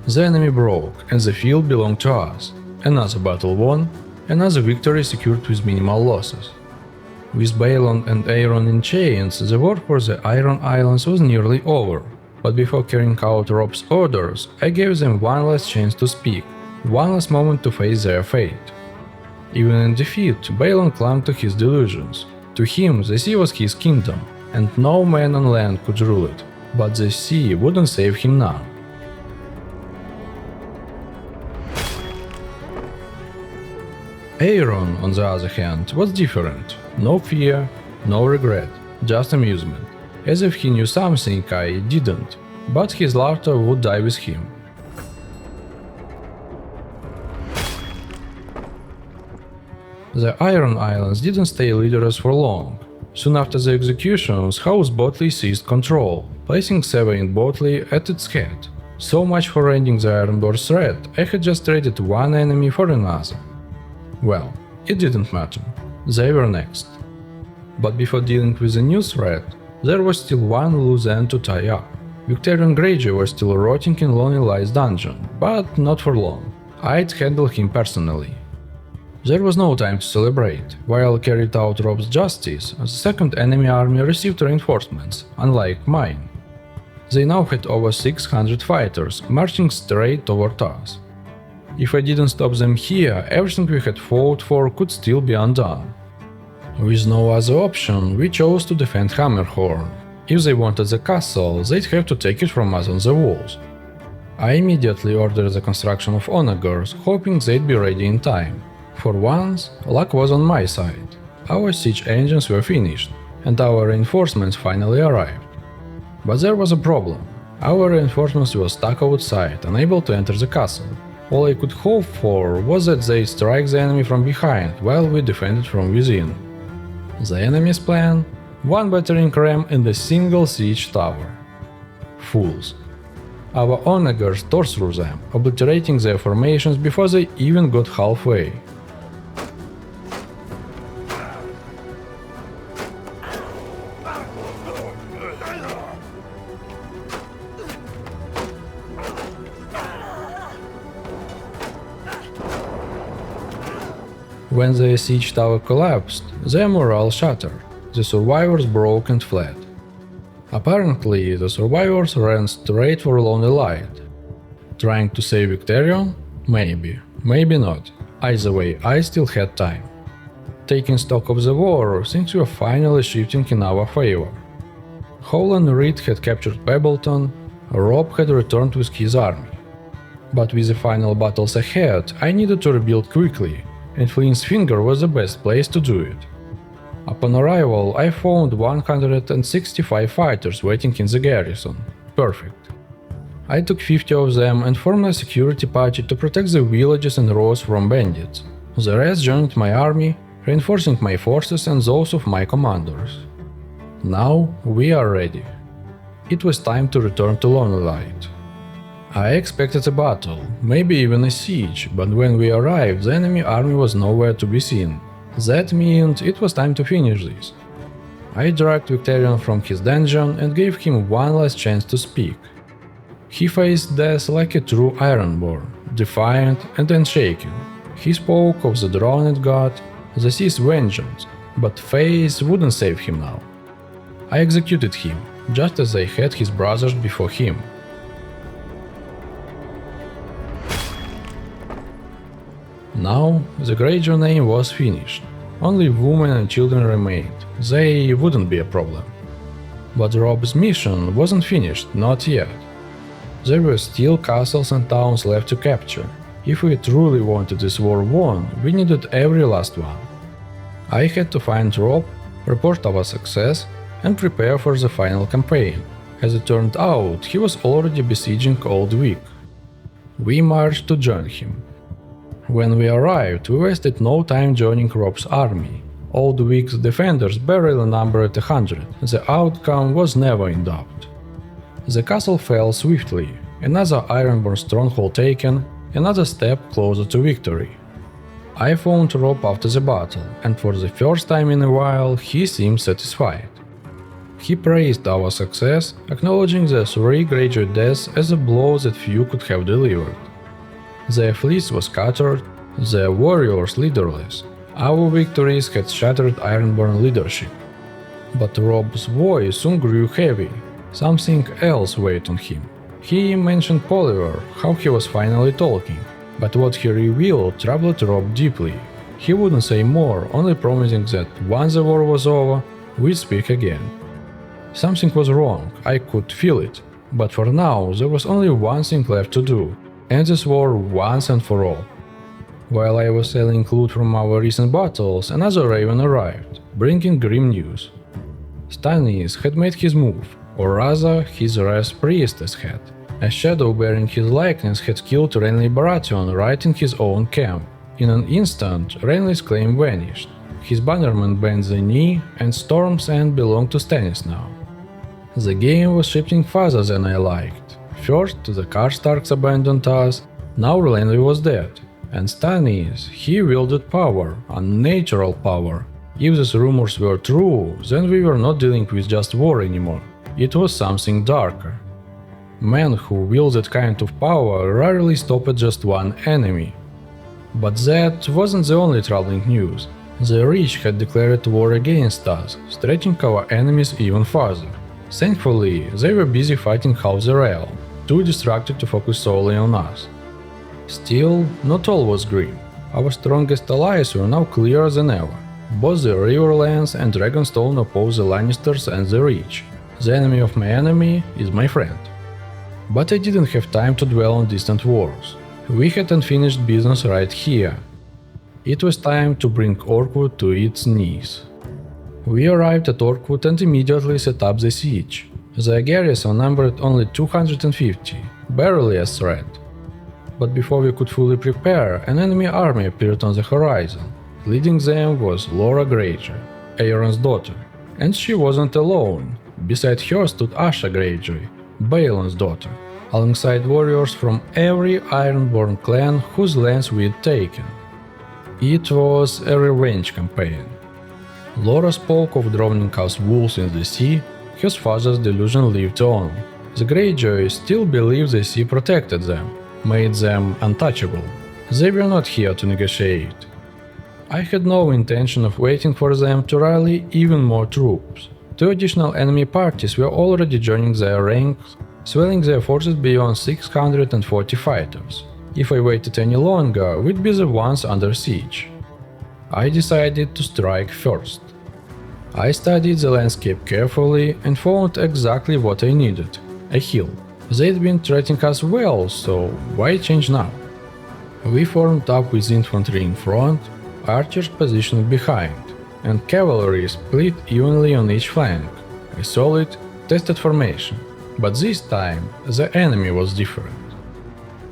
The enemy broke, and the field belonged to us. Another battle won, another victory secured with minimal losses. With Balon and Aeron in chains, the war for the Iron Islands was nearly over. But before carrying out Robb's orders, I gave them one last chance to speak, one last moment to face their fate. Even in defeat, Balon clung to his delusions. To him, the sea was his kingdom, and no man on land could rule it. But the sea wouldn't save him now. Aeron, on the other hand, was different. No fear, no regret, just amusement. As if he knew something I didn't, but his laughter would die with him. The Iron Islands didn't stay leaderless for long. Soon after the executions, House Botley seized control, placing Severin Botley at its head. So much for ending the Iron Door's threat, I had just traded one enemy for another. Well, it didn't matter. They were next. But before dealing with the new threat, there was still one loose end to tie up. Victorian Greyjoy was still rotting in Lonely Light's dungeon, but not for long. I'd handle him personally. There was no time to celebrate. While carried out Robb's justice, the second enemy army received reinforcements, unlike mine. They now had over 600 fighters, marching straight toward us. If I didn't stop them here, everything we had fought for could still be undone. With no other option, we chose to defend Hammerhorn. If they wanted the castle, they'd have to take it from us on the walls. I immediately ordered the construction of onagers, hoping they'd be ready in time. For once, luck was on my side. Our siege engines were finished, and our reinforcements finally arrived. But there was a problem. Our reinforcements were stuck outside, unable to enter the castle. All I could hope for was that they strike the enemy from behind while we defended from within. The enemy's plan? One battering ram and a single siege tower. Fools. Our onagers tore through them, obliterating their formations before they even got halfway. When the siege tower collapsed, their morale shattered. The survivors broke and fled. Apparently, the survivors ran straight for Lonely Light. Trying to save Victorian? Maybe, maybe not. Either way, I still had time. Taking stock of the war, things were finally shifting in our favor. Howland Reed had captured Pebbleton, Robb had returned with his army. But with the final battles ahead, I needed to rebuild quickly, and Flint's Finger was the best place to do it. Upon arrival, I found 165 fighters waiting in the garrison. Perfect. I took 50 of them and formed a security party to protect the villages and roads from bandits. The rest joined my army, reinforcing my forces and those of my commanders. Now we are ready. It was time to return to Lonely Light. I expected a battle, maybe even a siege, but when we arrived, the enemy army was nowhere to be seen. That meant it was time to finish this. I dragged Victorian from his dungeon and gave him one last chance to speak. He faced death like a true Ironborn, defiant and unshaken. He spoke of the drowned god, the sea's vengeance, but Faith wouldn't save him now. I executed him, just as I had his brothers before him. Now, the Greyjoy name was finished. Only women and children remained. They wouldn't be a problem. But Robb's mission wasn't finished, not yet. There were still castles and towns left to capture. If we truly wanted this war won, we needed every last one. I had to find Robb, report our success, and prepare for the final campaign. As it turned out, he was already besieging Old Wick. We marched to join him. When we arrived, we wasted no time joining Robb's army. Old Wick's defenders barely numbered 100. The outcome was never in doubt. The castle fell swiftly, another Ironborn stronghold taken, another step closer to victory. I found Robb after the battle, and for the first time in a while he seemed satisfied. He praised our success, acknowledging the 3 Greyjoy deaths as a blow that few could have delivered. Their fleets were scattered, their warriors leaderless. Our victories had shattered Ironborn leadership. But Robb's voice soon grew heavy. Something else weighed on him. He mentioned Polyver, how he was finally talking. But what he revealed troubled Robb deeply. He wouldn't say more, only promising that once the war was over, we'd speak again. Something was wrong, I could feel it. But for now, there was only one thing left to do. End this war once and for all. While I was selling loot from our recent battles, another raven arrived, bringing grim news. Stannis had made his move, or rather, his Wrath Priestess had. A shadow bearing his likeness had killed Renly Baratheon right in his own camp. In an instant, Renly's claim vanished. His bannermen bent the knee, and Storm's End belonged to Stannis now. The game was shifting faster than I liked. First, the Starks abandoned us, now Renly was dead. And Stannis, he wielded power, unnatural power. If these rumors were true, then we were not dealing with just war anymore. It was something darker. Men who wield that kind of power rarely stop at just one enemy. But that wasn't the only troubling news. The rich had declared war against us, stretching our enemies even further. Thankfully, they were busy fighting half the realm, too distracted to focus solely on us. Still, not all was grim. Our strongest allies were now clearer than ever. Both the Riverlands and Dragonstone oppose the Lannisters and the rich. The enemy of my enemy is my friend. But I didn't have time to dwell on distant wars. We had unfinished business right here. It was time to bring Orkwood to its knees. We arrived at Orkwood and immediately set up the siege. The garrison numbered only 250, barely a threat. But before we could fully prepare, an enemy army appeared on the horizon. Leading them was Laura Greyjoy, Aeron's daughter. And she wasn't alone. Beside her stood Asha Greyjoy, Balon's daughter, alongside warriors from every Ironborn clan whose lands we'd taken. It was a revenge campaign. Laura spoke of drowning us wolves in the sea. Her father's delusion lived on. The Greyjoys still believed the sea protected them, made them untouchable. They were not here to negotiate. I had no intention of waiting for them to rally even more troops. 2 additional enemy parties were already joining their ranks, swelling their forces beyond 640 fighters. If I waited any longer, we'd be the ones under siege. I decided to strike first. I studied the landscape carefully and found exactly what I needed – a hill. They'd been treating us well, so why change now? We formed up with infantry in front, archers positioned behind, and cavalry split evenly on each flank. A solid, tested formation. But this time, the enemy was different.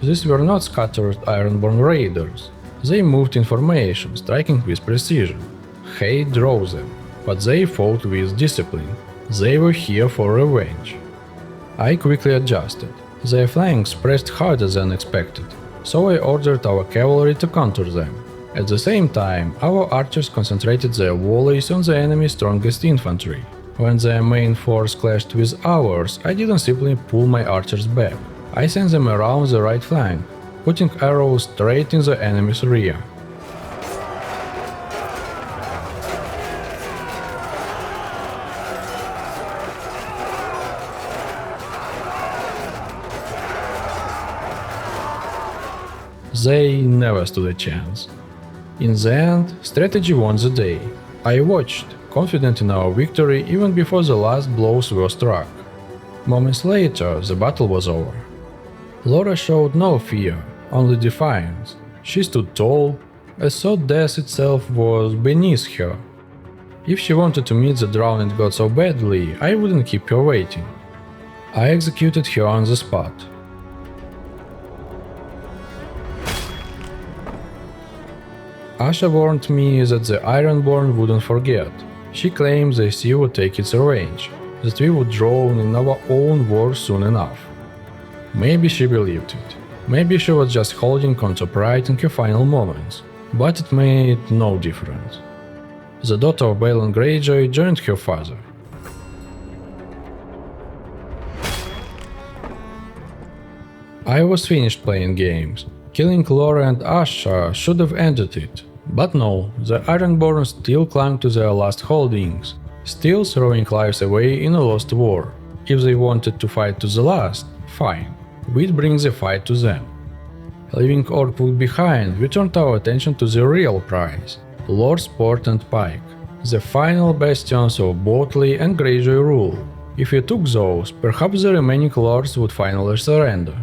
These were not scattered Ironborn raiders. They moved in formation, striking with precision. Hate drove them, but they fought with discipline. They were here for revenge. I quickly adjusted. Their flanks pressed harder than expected, so I ordered our cavalry to counter them. At the same time, our archers concentrated their volleys on the enemy's strongest infantry. When their main force clashed with ours, I didn't simply pull my archers back. I sent them around the right flank, putting arrows straight in the enemy's rear. They never stood a chance. In the end, strategy won the day. I watched, confident in our victory even before the last blows were struck. Moments later, the battle was over. Laura showed no fear, only defiance. She stood tall, as though death itself was beneath her. If she wanted to meet the drowned god so badly, I wouldn't keep her waiting. I executed her on the spot. Asha warned me that the Ironborn wouldn't forget. She claimed the sea would take its revenge, that we would drown in our own war soon enough. Maybe she believed it. Maybe she was just holding on to pride in her final moments, but it made no difference. The daughter of Balon Greyjoy joined her father. I was finished playing games. Killing Laura and Asha should have ended it. But no, the Ironborn still clung to their last holdings, still throwing lives away in a lost war. If they wanted to fight to the last, fine, we'd bring the fight to them. Leaving Orkwood behind, we turned our attention to the real prize, Lord Sport and Pike, the final bastions of Botley and Greyjoy rule. If we took those, perhaps the remaining lords would finally surrender.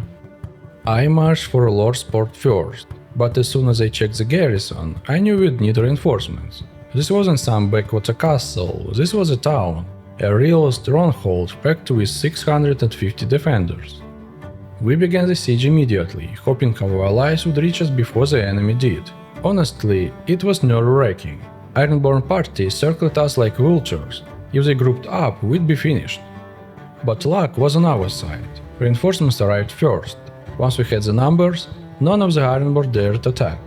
I marched for Lord Sport first, but as soon as I checked the garrison, I knew we'd need reinforcements. This wasn't some backwater castle, this was a town, a real stronghold packed with 650 defenders. We began the siege immediately, hoping our allies would reach us before the enemy did. Honestly, it was nerve-wracking. Ironborn parties circled us like vultures. If they grouped up, we'd be finished. But luck was on our side. Reinforcements arrived first. Once we had the numbers, none of the Ironborn dared attack.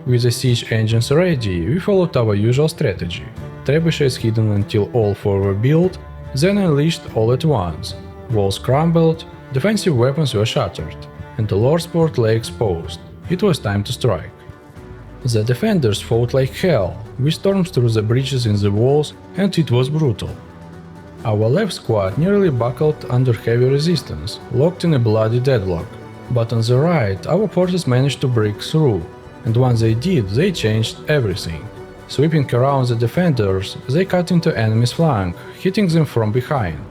With the siege engines ready, we followed our usual strategy. Trebuchets hidden until all four were built, then unleashed all at once. Walls crumbled, defensive weapons were shattered, and the Lord Sport lay exposed. It was time to strike. The defenders fought like hell. We stormed through the breaches in the walls, and it was brutal. Our left squad nearly buckled under heavy resistance, locked in a bloody deadlock. But on the right, our forces managed to break through, and once they did, they changed everything. Sweeping around the defenders, they cut into enemy's flank, hitting them from behind.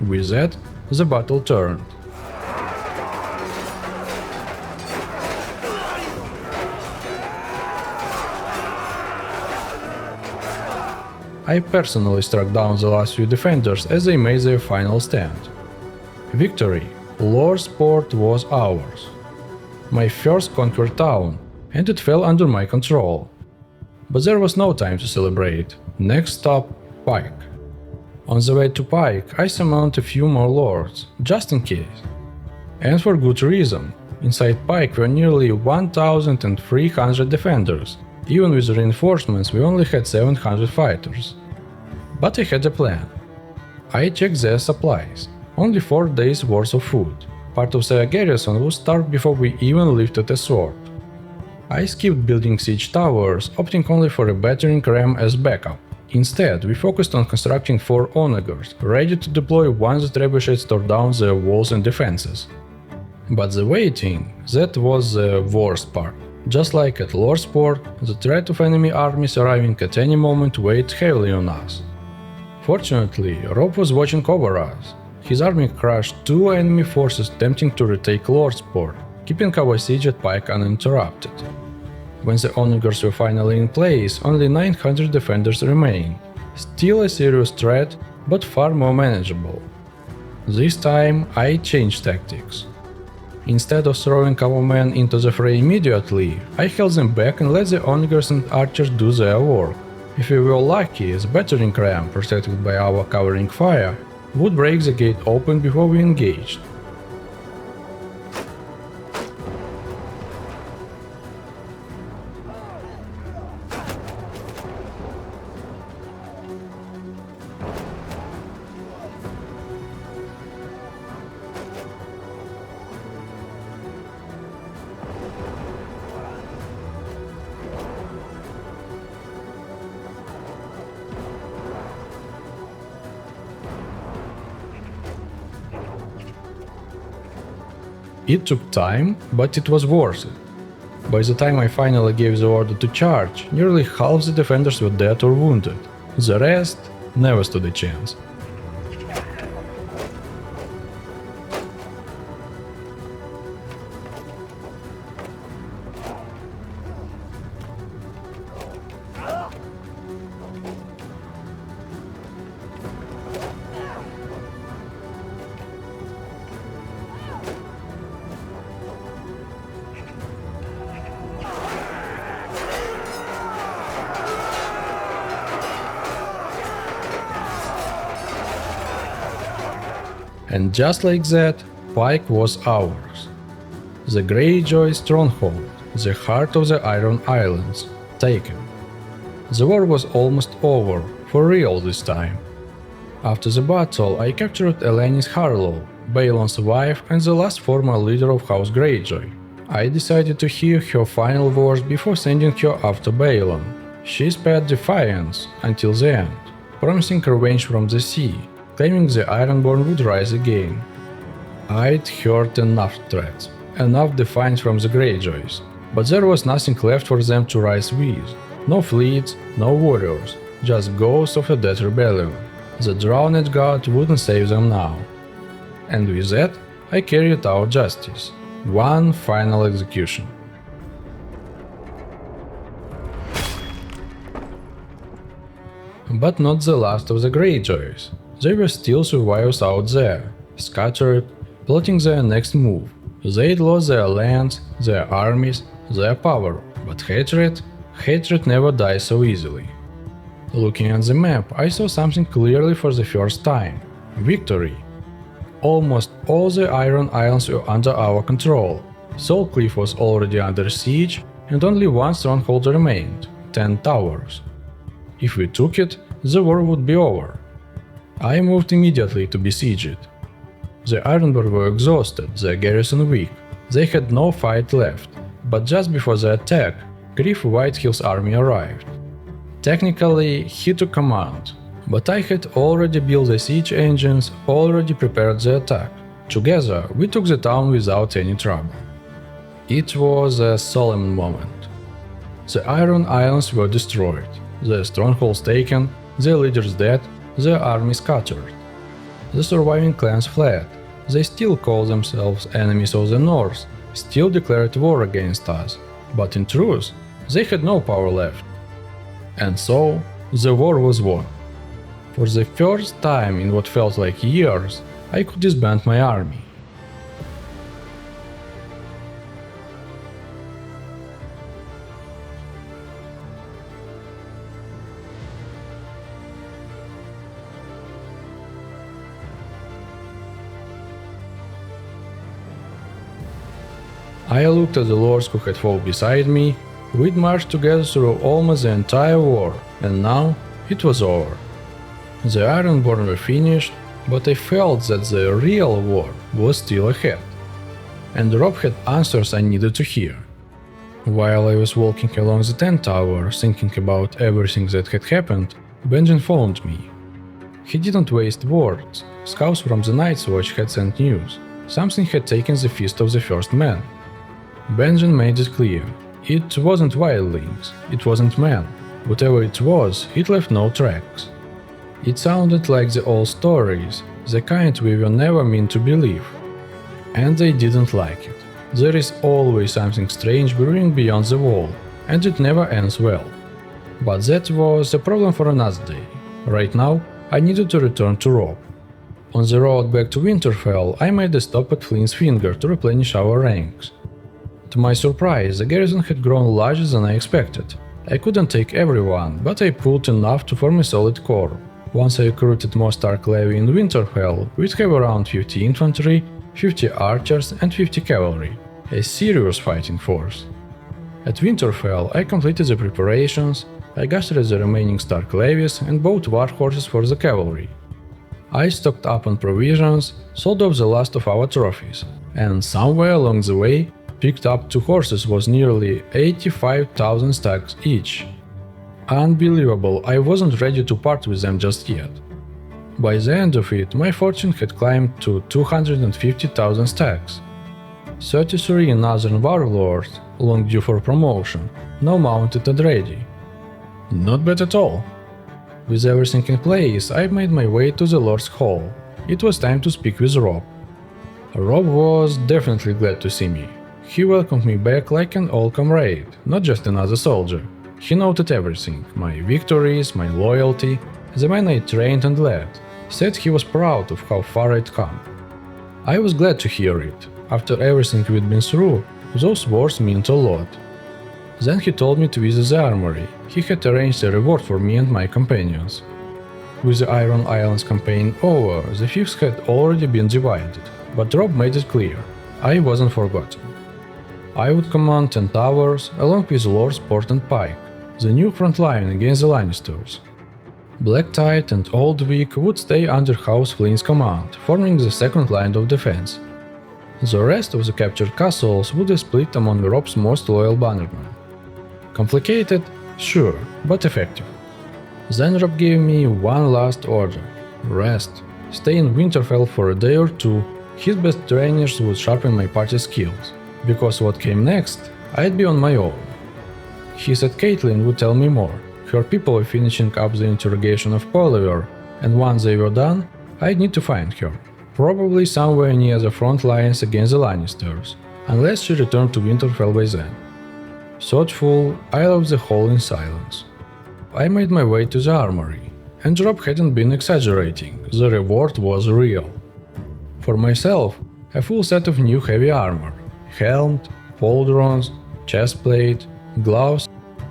With that, the battle turned. I personally struck down the last few defenders as they made their final stand. Victory, Lord Sport was ours. My first conquered town, and it fell under my control. But there was no time to celebrate. Next stop, Pike. On the way to Pike, I summoned a few more lords, just in case. And for good reason. Inside Pike were nearly 1,300 defenders. Even with reinforcements, we only had 700 fighters. But I had a plan. I checked their supplies. Only 4 days worth of food. Part of their garrison would starve before we even lifted a sword. I skipped building siege towers, opting only for a battering ram as backup. Instead, we focused on constructing 4 onagers, ready to deploy once the trebuchets tore down their walls and defenses. But the waiting, that was the worst part. Just like at Lord Sport, the threat of enemy armies arriving at any moment weighed heavily on us. Fortunately, Robb was watching over us. His army crushed 2 enemy forces attempting to retake Lord Sport, keeping our siege at Pike uninterrupted. When the onagers were finally in place, only 900 defenders remained. Still a serious threat, but far more manageable. This time, I changed tactics. Instead of throwing our men into the fray immediately, I held them back and let the onagers and archers do their work. If we were lucky, the battering ram, protected by our covering fire, would break the gate open before we engaged. It took time, but it was worth it. By the time I finally gave the order to charge, nearly half the defenders were dead or wounded. The rest never stood a chance. And just like that, Pike was ours. The Greyjoy stronghold, the heart of the Iron Islands, taken. The war was almost over, for real this time. After the battle, I captured Elaine's Harlow, Balon's wife and the last former leader of House Greyjoy. I decided to hear her final words before sending her after Balon. She spat defiance until the end, promising revenge from the sea, claiming the Ironborn would rise again. I'd heard enough threats, enough defiance from the Greyjoys, but there was nothing left for them to rise with. No fleets, no warriors, just ghosts of a dead rebellion. The drowned god wouldn't save them now. And with that, I carried out justice. One final execution. But not the last of the Greyjoys. There were still survivors out there, scattered, plotting their next move. They'd lost their lands, their armies, their power, but hatred never dies so easily. Looking at the map, I saw something clearly for the first time. Victory. Almost all the Iron Islands were under our control. Salt Cliff was already under siege, and only one stronghold remained, 10 towers. If we took it, the war would be over. I moved immediately to besiege it. The Ironborn were exhausted, their garrison weak. They had no fight left, but just before the attack, Griff Whitehill's army arrived. Technically, he took command, but I had already built the siege engines, already prepared the attack. Together, we took the town without any trouble. It was a solemn moment. The Iron Islands were destroyed, their strongholds taken, their leaders dead, their armies scattered. The surviving clans fled. They still call themselves enemies of the North, still declared war against us, but in truth, they had no power left. And so, the war was won. For the first time in what felt like years, I could disband my army. I looked at the lords who had fought beside me. We'd marched together through almost the entire war, and now it was over. The Ironborn were finished, but I felt that the real war was still ahead. And Robb had answers I needed to hear. While I was walking along the 10th tower, thinking about everything that had happened, Benjen phoned me. He didn't waste words. Scouts from the Night's Watch had sent news. Something had taken the Feast of the First Man. Benjen made it clear. It wasn't wildlings, it wasn't men. Whatever it was, it left no tracks. It sounded like the old stories, the kind we were never meant to believe. And they didn't like it. There is always something strange brewing beyond the wall, and it never ends well. But that was a problem for another day. Right now, I needed to return to Robb. On the road back to Winterfell, I made a stop at Flint's Finger to replenish our ranks. To my surprise, the garrison had grown larger than I expected. I couldn't take everyone, but I pulled enough to form a solid core. Once I recruited more Stark levy in Winterfell, we'd have around 50 infantry, 50 archers and 50 cavalry. A serious fighting force. At Winterfell, I completed the preparations, I gathered the remaining Stark levies and bought war horses for the cavalry. I stocked up on provisions, sold off the last of our trophies, and somewhere along the way, picked up 2 horses worth nearly 85,000 stacks each. Unbelievable, I wasn't ready to part with them just yet. By the end of it, my fortune had climbed to 250,000 stacks. 33 Northern Warlords, long due for promotion, now mounted and ready. Not bad at all. With everything in place, I made my way to the Lord's Hall. It was time to speak with Robb. Robb was definitely glad to see me. He welcomed me back like an old comrade, not just another soldier. He noted everything, my victories, my loyalty, the men I trained and led, said he was proud of how far I'd come. I was glad to hear it. After everything we'd been through, those words meant a lot. Then he told me to visit the armory. He had arranged a reward for me and my companions. With the Iron Islands campaign over, the fiefs had already been divided, but Robb made it clear, I wasn't forgotten. I would command 10 towers, along with Lords Port and Pike, the new front line against the Lannisters. Black Tide and Old Vic would stay under House Flint's command, forming the second line of defense. The rest of the captured castles would be split among Robb's most loyal bannermen. Complicated? Sure, but effective. Then Robb gave me one last order: rest. Stay in Winterfell for a day or two. His best trainers would sharpen my party skills, because what came next, I'd be on my own. He said Catelyn would tell me more. Her people were finishing up the interrogation of Polyver, and once they were done, I'd need to find her. Probably somewhere near the front lines against the Lannisters, unless she returned to Winterfell by then. Thoughtful, I left the hall in silence. I made my way to the armory, and Robb hadn't been exaggerating, the reward was real. For myself, a full set of new heavy armor, helmet, pauldrons, chestplate, gloves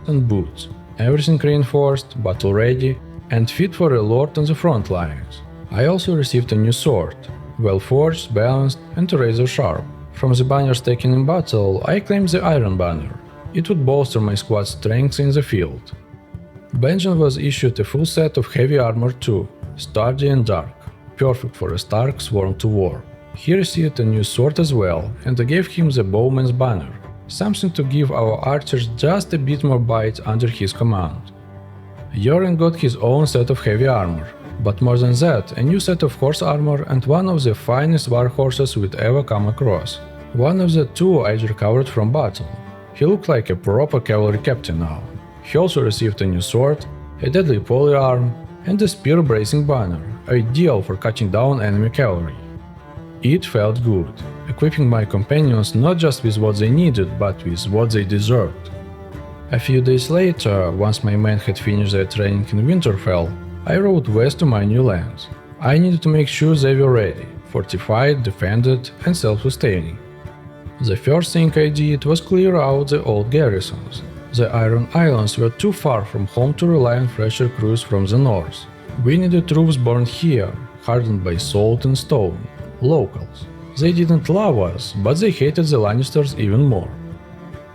and boots, everything reinforced, battle-ready, and fit for a lord on the front lines. I also received a new sword, well-forged, balanced, and razor-sharp. From the banners taken in battle, I claimed the Iron Banner. It would bolster my squad's strength in the field. Benjen was issued a full set of heavy armor too, sturdy and dark, perfect for a Stark sworn to war. He received a new sword as well, and I gave him the Bowman's Banner, something to give our archers just a bit more bite under his command. Yoren got his own set of heavy armor, but more than that, a new set of horse armor and one of the finest war horses we'd ever come across. One of the two I'd recovered from battle. He looked like a proper cavalry captain now. He also received a new sword, a deadly polearm, and a spear-bracing banner, ideal for cutting down enemy cavalry. It felt good, equipping my companions not just with what they needed, but with what they deserved. A few days later, once my men had finished their training in Winterfell, I rode west to my new lands. I needed to make sure they were ready, fortified, defended, and self-sustaining. The first thing I did was clear out the old garrisons. The Iron Islands were too far from home to rely on fresher crews from the north. We needed troops born here, hardened by salt and stone, locals. They didn't love us, but they hated the Lannisters even more.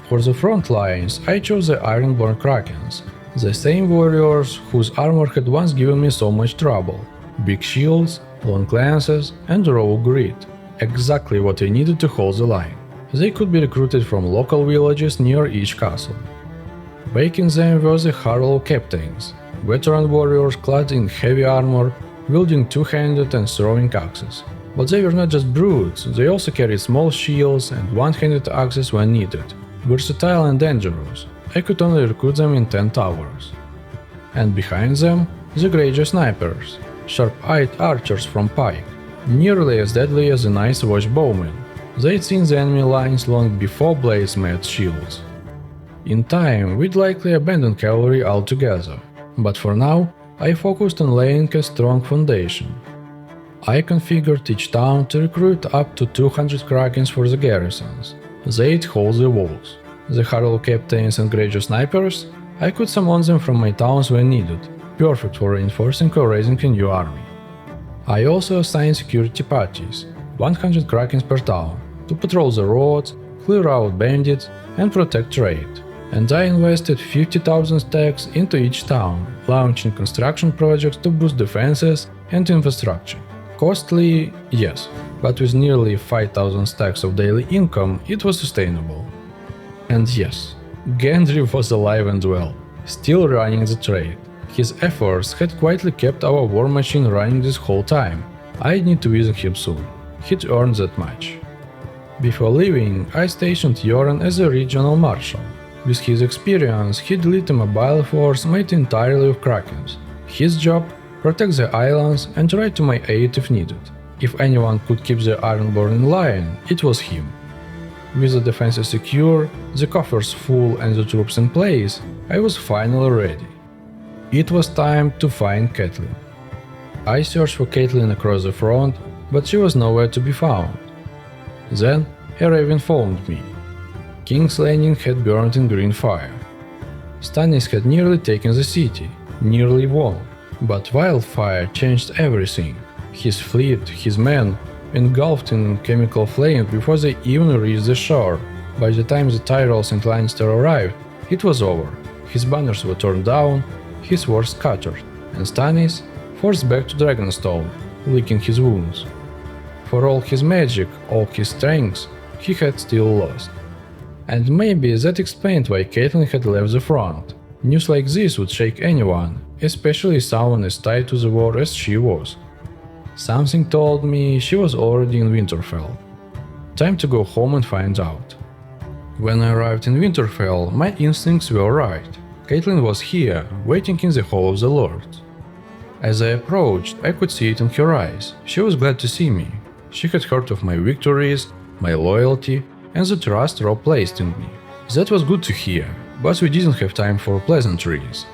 For the front lines, I chose the Ironborn Krakens, the same warriors whose armor had once given me so much trouble. Big shields, long lances, and raw grit. Exactly what I needed to hold the line. They could be recruited from local villages near each castle. Backing them were the Harlow Captains, veteran warriors clad in heavy armor, wielding two-handed and throwing axes. But they were not just brutes, they also carried small shields and one-handed axes when needed. Versatile and dangerous. I could only recruit them in 10 towers. And behind them, the Greyjoy snipers, sharp-eyed archers from Pike, nearly as deadly as the Night's Watch bowmen. They'd seen the enemy lines long before blades met shields. In time, we'd likely abandon cavalry altogether, but for now, I focused on laying a strong foundation. I configured each town to recruit up to 200 Krakens for the garrisons. They'd hold the walls. The Harlow Captains and Greyjoy snipers, I could summon them from my towns when needed, perfect for reinforcing or raising a new army. I also assigned security parties, 100 Krakens per town, to patrol the roads, clear out bandits, and protect trade. And I invested 50,000 stacks into each town, launching construction projects to boost defenses and infrastructure. Costly, yes, but with nearly 5,000 stacks of daily income, it was sustainable. And yes, Gendry was alive and well, still running the trade. His efforts had quietly kept our war machine running this whole time. I'd need to visit him soon. He'd earned that much. Before leaving, I stationed Yoren as a regional marshal. With his experience, he'd lead a mobile force made entirely of Krakens. His job? Protect the islands and ride to my aid if needed. If anyone could keep the Ironborn in line, it was him. With the defenses secure, the coffers full and the troops in place, I was finally ready. It was time to find Catelyn. I searched for Catelyn across the front, but she was nowhere to be found. Then a raven found me. King's Landing had burned in green fire. Stannis had nearly taken the city, nearly won, but wildfire changed everything. His fleet, his men, engulfed in chemical flames before they even reached the shore. By the time the Tyrells and Lannister arrived, it was over. His banners were torn down, his wars scattered, and Stannis forced back to Dragonstone, licking his wounds. For all his magic, all his strength, he had still lost. And maybe that explained why Catelyn had left the front. News like this would shake anyone, especially someone as tied to the war as she was. Something told me she was already in Winterfell. Time to go home and find out. When I arrived in Winterfell, my instincts were right. Catelyn was here, waiting in the Hall of the Lords. As I approached, I could see it in her eyes. She was glad to see me. She had heard of my victories, my loyalty, and the trust Robb placed in me. That was good to hear, but we didn't have time for pleasantries.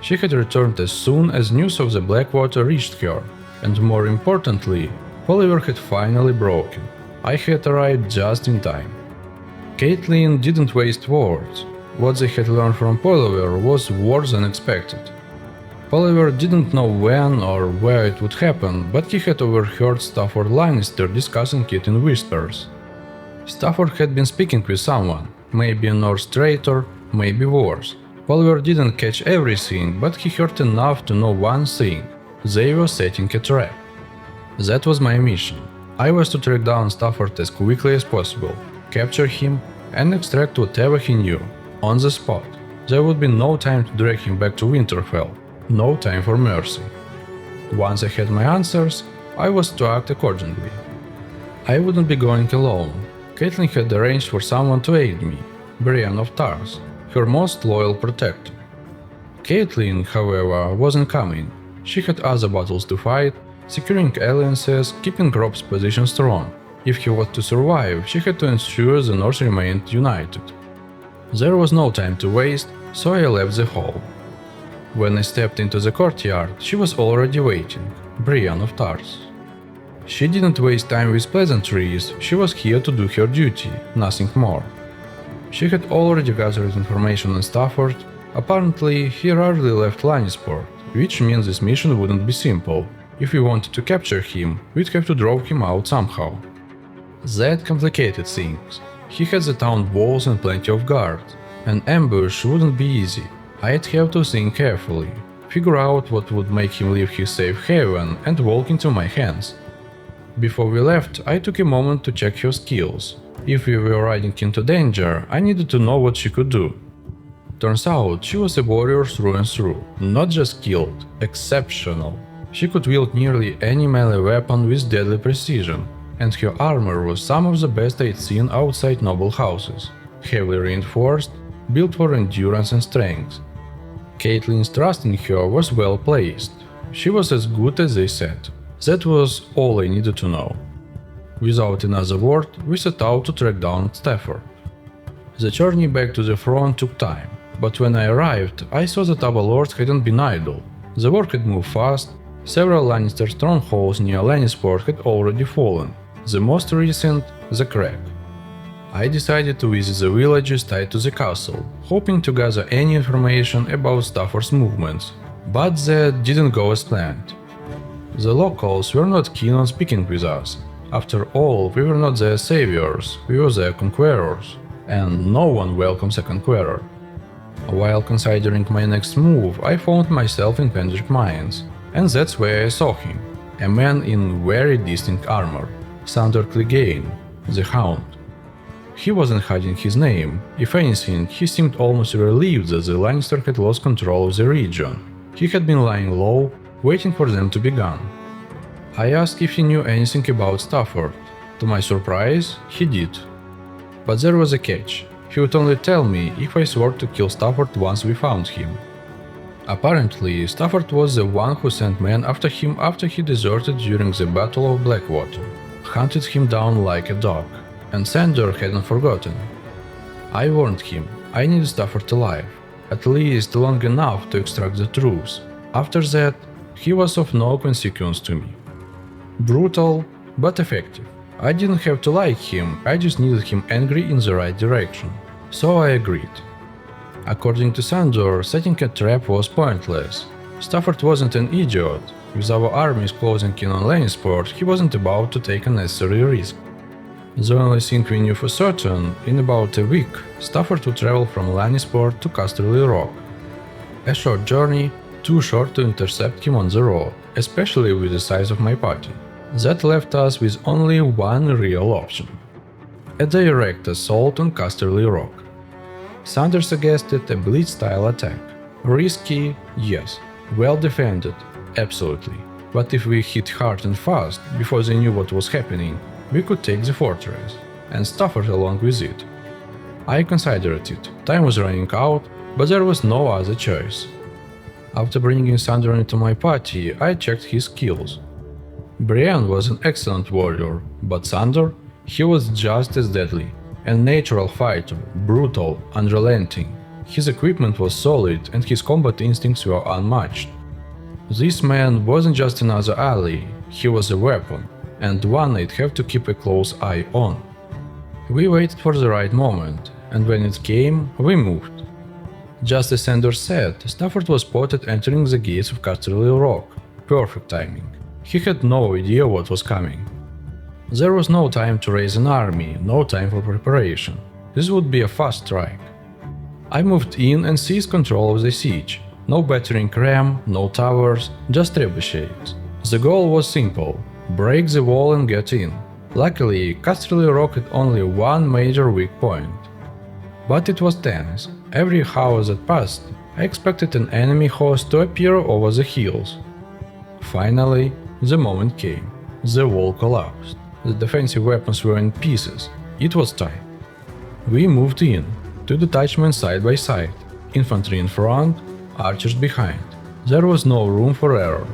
She had returned as soon as news of the Blackwater reached her, and more importantly, Polliver had finally broken. I had arrived just in time. Catelyn didn't waste words. What they had learned from Polliver was worse than expected. Polliver didn't know when or where it would happen, but he had overheard Stafford Lannister discussing it in whispers. Stafford had been speaking with someone, maybe a Norse traitor, maybe worse. Polliver didn't catch everything, but he heard enough to know one thing: they were setting a trap. That was my mission. I was to track down Stafford as quickly as possible, capture him, and extract whatever he knew, on the spot. There would be no time to drag him back to Winterfell, no time for mercy. Once I had my answers, I was to act accordingly. I wouldn't be going alone. Catelyn had arranged for someone to aid me, Brienne of Tarth, her most loyal protector. Catelyn, however, wasn't coming. She had other battles to fight, securing alliances, keeping Robb's position strong. If he was to survive, she had to ensure the North remained united. There was no time to waste, so I left the hall. When I stepped into the courtyard, she was already waiting, Brienne of Tarth. She didn't waste time with pleasantries, she was here to do her duty, nothing more. She had already gathered information on Stafford. Apparently, he rarely left Lannisport, which means this mission wouldn't be simple. If we wanted to capture him, we'd have to draw him out somehow. That complicated things. He had the town walls and plenty of guards. An ambush wouldn't be easy. I'd have to think carefully, figure out what would make him leave his safe haven and walk into my hands. Before we left, I took a moment to check her skills. If we were riding into danger, I needed to know what she could do. Turns out, she was a warrior through and through, not just skilled, exceptional. She could wield nearly any melee weapon with deadly precision, and her armor was some of the best I'd seen outside noble houses, heavily reinforced, built for endurance and strength. Catelyn's trust in her was well placed. She was as good as they said. That was all I needed to know. Without another word, we set out to track down Stafford. The journey back to the front took time, but when I arrived, I saw that our lords hadn't been idle. The war had moved fast. Several Lannister strongholds near Lannisport had already fallen, the most recent, the Crack. I decided to visit the villages tied to the castle, hoping to gather any information about Stafford's movements, but that didn't go as planned. The locals were not keen on speaking with us. After all, we were not their saviors, we were their conquerors, and no one welcomes a conqueror. While considering my next move, I found myself in Pendrick Mines, and that's where I saw him, a man in very distinct armor, Sandor Clegane, the Hound. He wasn't hiding his name. If anything, he seemed almost relieved that the Lannister had lost control of the region. He had been lying low, waiting for them to be gone. I asked if he knew anything about Stafford. To my surprise, he did. But there was a catch. He would only tell me if I swore to kill Stafford once we found him. Apparently, Stafford was the one who sent men after him after he deserted during the Battle of Blackwater, hunted him down like a dog, and Sandor hadn't forgotten. I warned him, I needed Stafford alive, at least long enough to extract the truth. After that, he was of no consequence to me. Brutal, but effective. I didn't have to like him, I just needed him angry in the right direction. So I agreed. According to Sandor, setting a trap was pointless. Stafford wasn't an idiot. With our armies closing in on Lannisport, he wasn't about to take unnecessary risk. The only thing we knew for certain, in about a week, Stafford would travel from Lannisport to Casterly Rock. A short journey, too short to intercept him on the road, especially with the size of my party. That left us with only one real option: a direct assault on Casterly Rock. Sander suggested a blitz-style attack. Risky, yes. Well defended, absolutely. But if we hit hard and fast, before they knew what was happening, we could take the fortress, and Stafford along with it. I considered it. Time was running out, but there was no other choice. After bringing Sander into my party, I checked his skills. Brienne was an excellent warrior, but Sander, he was just as deadly. A natural fighter, brutal, unrelenting. His equipment was solid and his combat instincts were unmatched. This man wasn't just another ally, he was a weapon, and one I'd have to keep a close eye on. We waited for the right moment, and when it came, we moved. Just as Sander said, Stafford was spotted entering the gates of Casterly Rock. Perfect timing. He had no idea what was coming. There was no time to raise an army, no time for preparation. This would be a fast strike. I moved in and seized control of the siege. No battering ram, no towers, just trebuchets. The goal was simple: break the wall and get in. Luckily, Casterly Rock had only one major weak point. But it was tense. Every hour that passed, I expected an enemy host to appear over the hills. Finally, the moment came. The wall collapsed. The defensive weapons were in pieces. It was time. We moved in, two detachments side by side, infantry in front, archers behind. There was no room for error.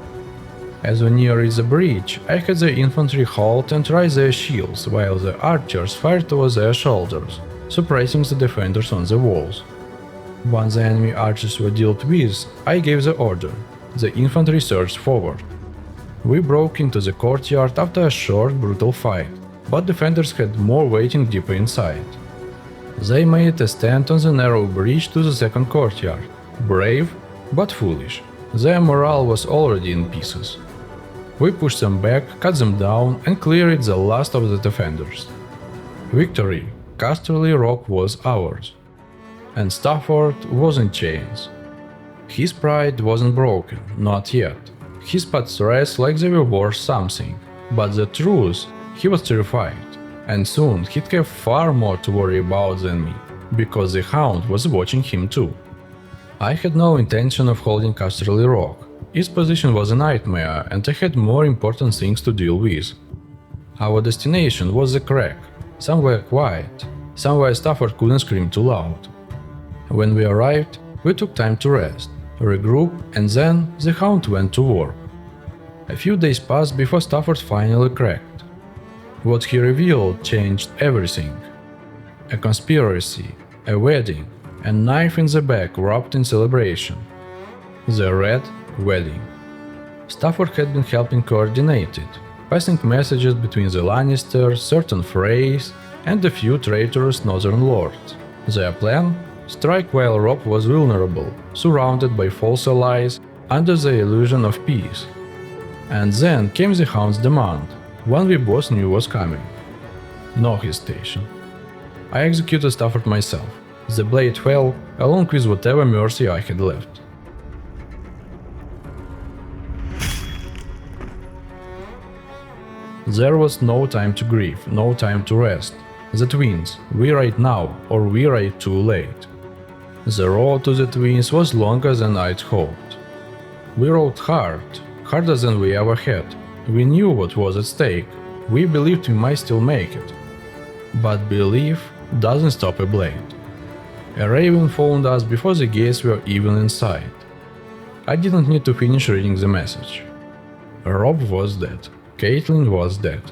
As we neared the breach, I had the infantry halt and raise their shields, while the archers fired over their shoulders, suppressing the defenders on the walls. Once the enemy archers were dealt with, I gave the order. The infantry surged forward. We broke into the courtyard after a short, brutal fight, but defenders had more waiting deeper inside. They made a stand on the narrow breach to the second courtyard. Brave, but foolish. Their morale was already in pieces. We pushed them back, cut them down, and cleared the last of the defenders. Victory! Casterly Rock was ours. And Stafford was in chains. His pride wasn't broken, not yet. He spat threats like they were worth something. But the truth, he was terrified. And soon he'd have far more to worry about than me, because the Hound was watching him too. I had no intention of holding Casterly Rock. Its position was a nightmare, and I had more important things to deal with. Our destination was the crack, somewhere quiet, somewhere Stafford couldn't scream too loud. When we arrived, we took time to rest, regroup, and then the Hound went to work. A few days passed before Stafford finally cracked. What he revealed changed everything. A conspiracy, a wedding, a knife in the back wrapped in celebration. The Red Wedding. Stafford had been helping coordinate it, passing messages between the Lannisters, certain Freys, and a few traitorous northern lords. Their plan? Strike while Robb was vulnerable, surrounded by false allies, under the illusion of peace. And then came the Hound's demand, one we both knew was coming. No hesitation. I executed Stafford myself. The blade fell, along with whatever mercy I had left. There was no time to grieve, no time to rest. The twins, we right now, or we right too late. The road to the twins was longer than I'd hoped. We rode hard, harder than we ever had. We knew what was at stake. We believed we might still make it. But belief doesn't stop a blade. A raven found us before the gates were even in sight. I didn't need to finish reading the message. Robb was dead. Catelyn was dead.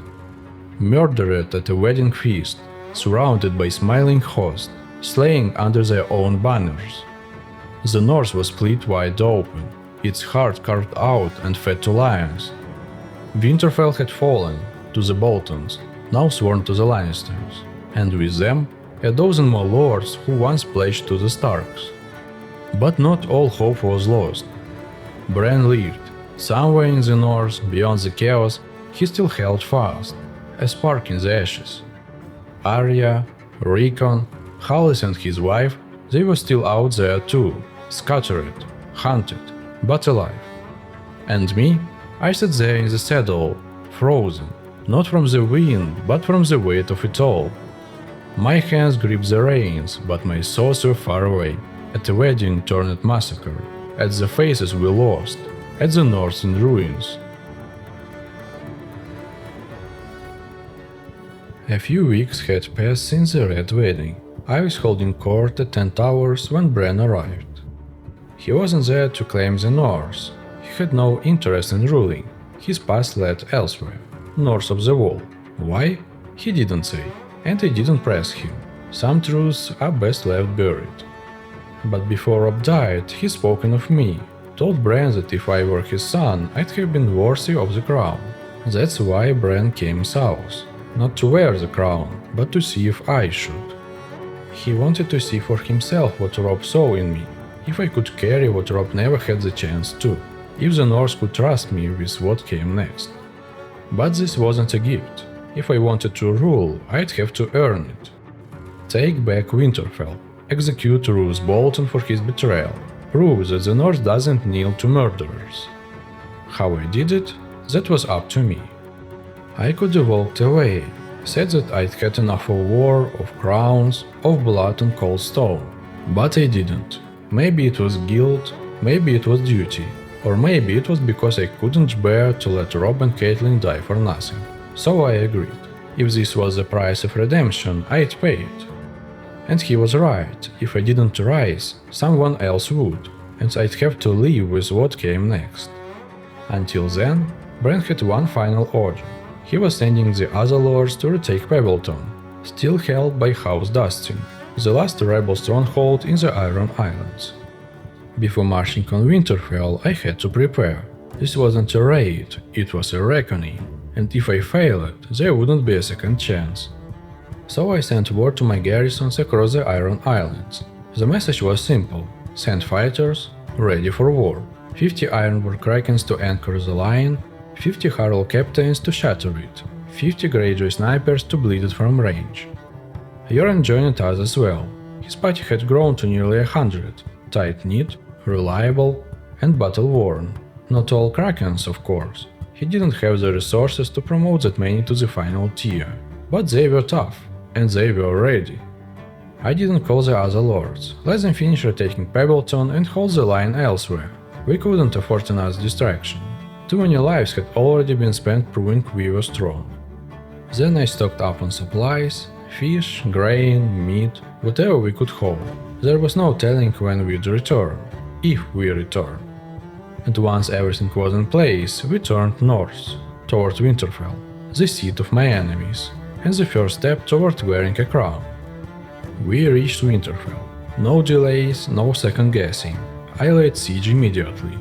Murdered at a wedding feast, surrounded by smiling hosts, slaying under their own banners. The north was split wide open, its heart carved out and fed to lions. Winterfell had fallen to the Boltons, now sworn to the Lannisters, and with them a dozen more lords who once pledged to the Starks. But not all hope was lost. Bran lived. Somewhere in the north, beyond the chaos, he still held fast, a spark in the ashes. Arya, Rickon, Hallis and his wife, they were still out there too, scattered, hunted, but alive. And me? I sat there in the saddle, frozen, not from the wind, but from the weight of it all. My hands gripped the reins, but my thoughts were far away, at a wedding turned massacre, at the faces we lost, at the north in ruins. A few weeks had passed since the Red Wedding. I was holding court at 10 Towers when Bran arrived. He wasn't there to claim the North. He had no interest in ruling. His path led elsewhere, north of the Wall. Why? He didn't say, and I didn't press him. Some truths are best left buried. But before Robb died, he spoken of me, told Bran that if I were his son, I'd have been worthy of the crown. That's why Bran came south. Not to wear the crown, but to see if I should. He wanted to see for himself what Robb saw in me, if I could carry what Robb never had the chance to, if the North could trust me with what came next. But this wasn't a gift. If I wanted to rule, I'd have to earn it. Take back Winterfell, execute Roose Bolton for his betrayal, prove that the North doesn't kneel to murderers. How I did it? That was up to me. I could have walked away, said that I'd had enough of war, of crowns, of blood and cold stone. But I didn't. Maybe it was guilt, maybe it was duty, or maybe it was because I couldn't bear to let Robb and Catelyn die for nothing. So I agreed. If this was the price of redemption, I'd pay it. And he was right. If I didn't rise, someone else would, and I'd have to live with what came next. Until then, Bran had one final order. He was sending the other lords to retake Pebbleton, still held by House Dustin, the last rebel stronghold in the Iron Islands. Before marching on Winterfell, I had to prepare. This wasn't a raid, it was a reckoning, and if I failed, there wouldn't be a second chance. So I sent word to my garrisons across the Iron Islands. The message was simple: send fighters, ready for war, 50 Ironborn Krakens to anchor the line, 50 Harrow captains to shatter it, 50 Greyjoy snipers to bleed it from range. Yoren joined us as well. His party had grown to nearly 100, tight-knit, reliable, and battle-worn. Not all Krakens, of course. He didn't have the resources to promote that many to the final tier, but they were tough, and they were ready. I didn't call the other lords. Let them finish retaking Pebbleton and hold the line elsewhere. We couldn't afford another distraction. Too many lives had already been spent proving we were strong. Then I stocked up on supplies, fish, grain, meat, whatever we could hold. There was no telling when we'd return, if we returned. And once everything was in place, we turned north, toward Winterfell, the seat of my enemies, and the first step toward wearing a crown. We reached Winterfell. No delays, no second guessing. I laid siege immediately.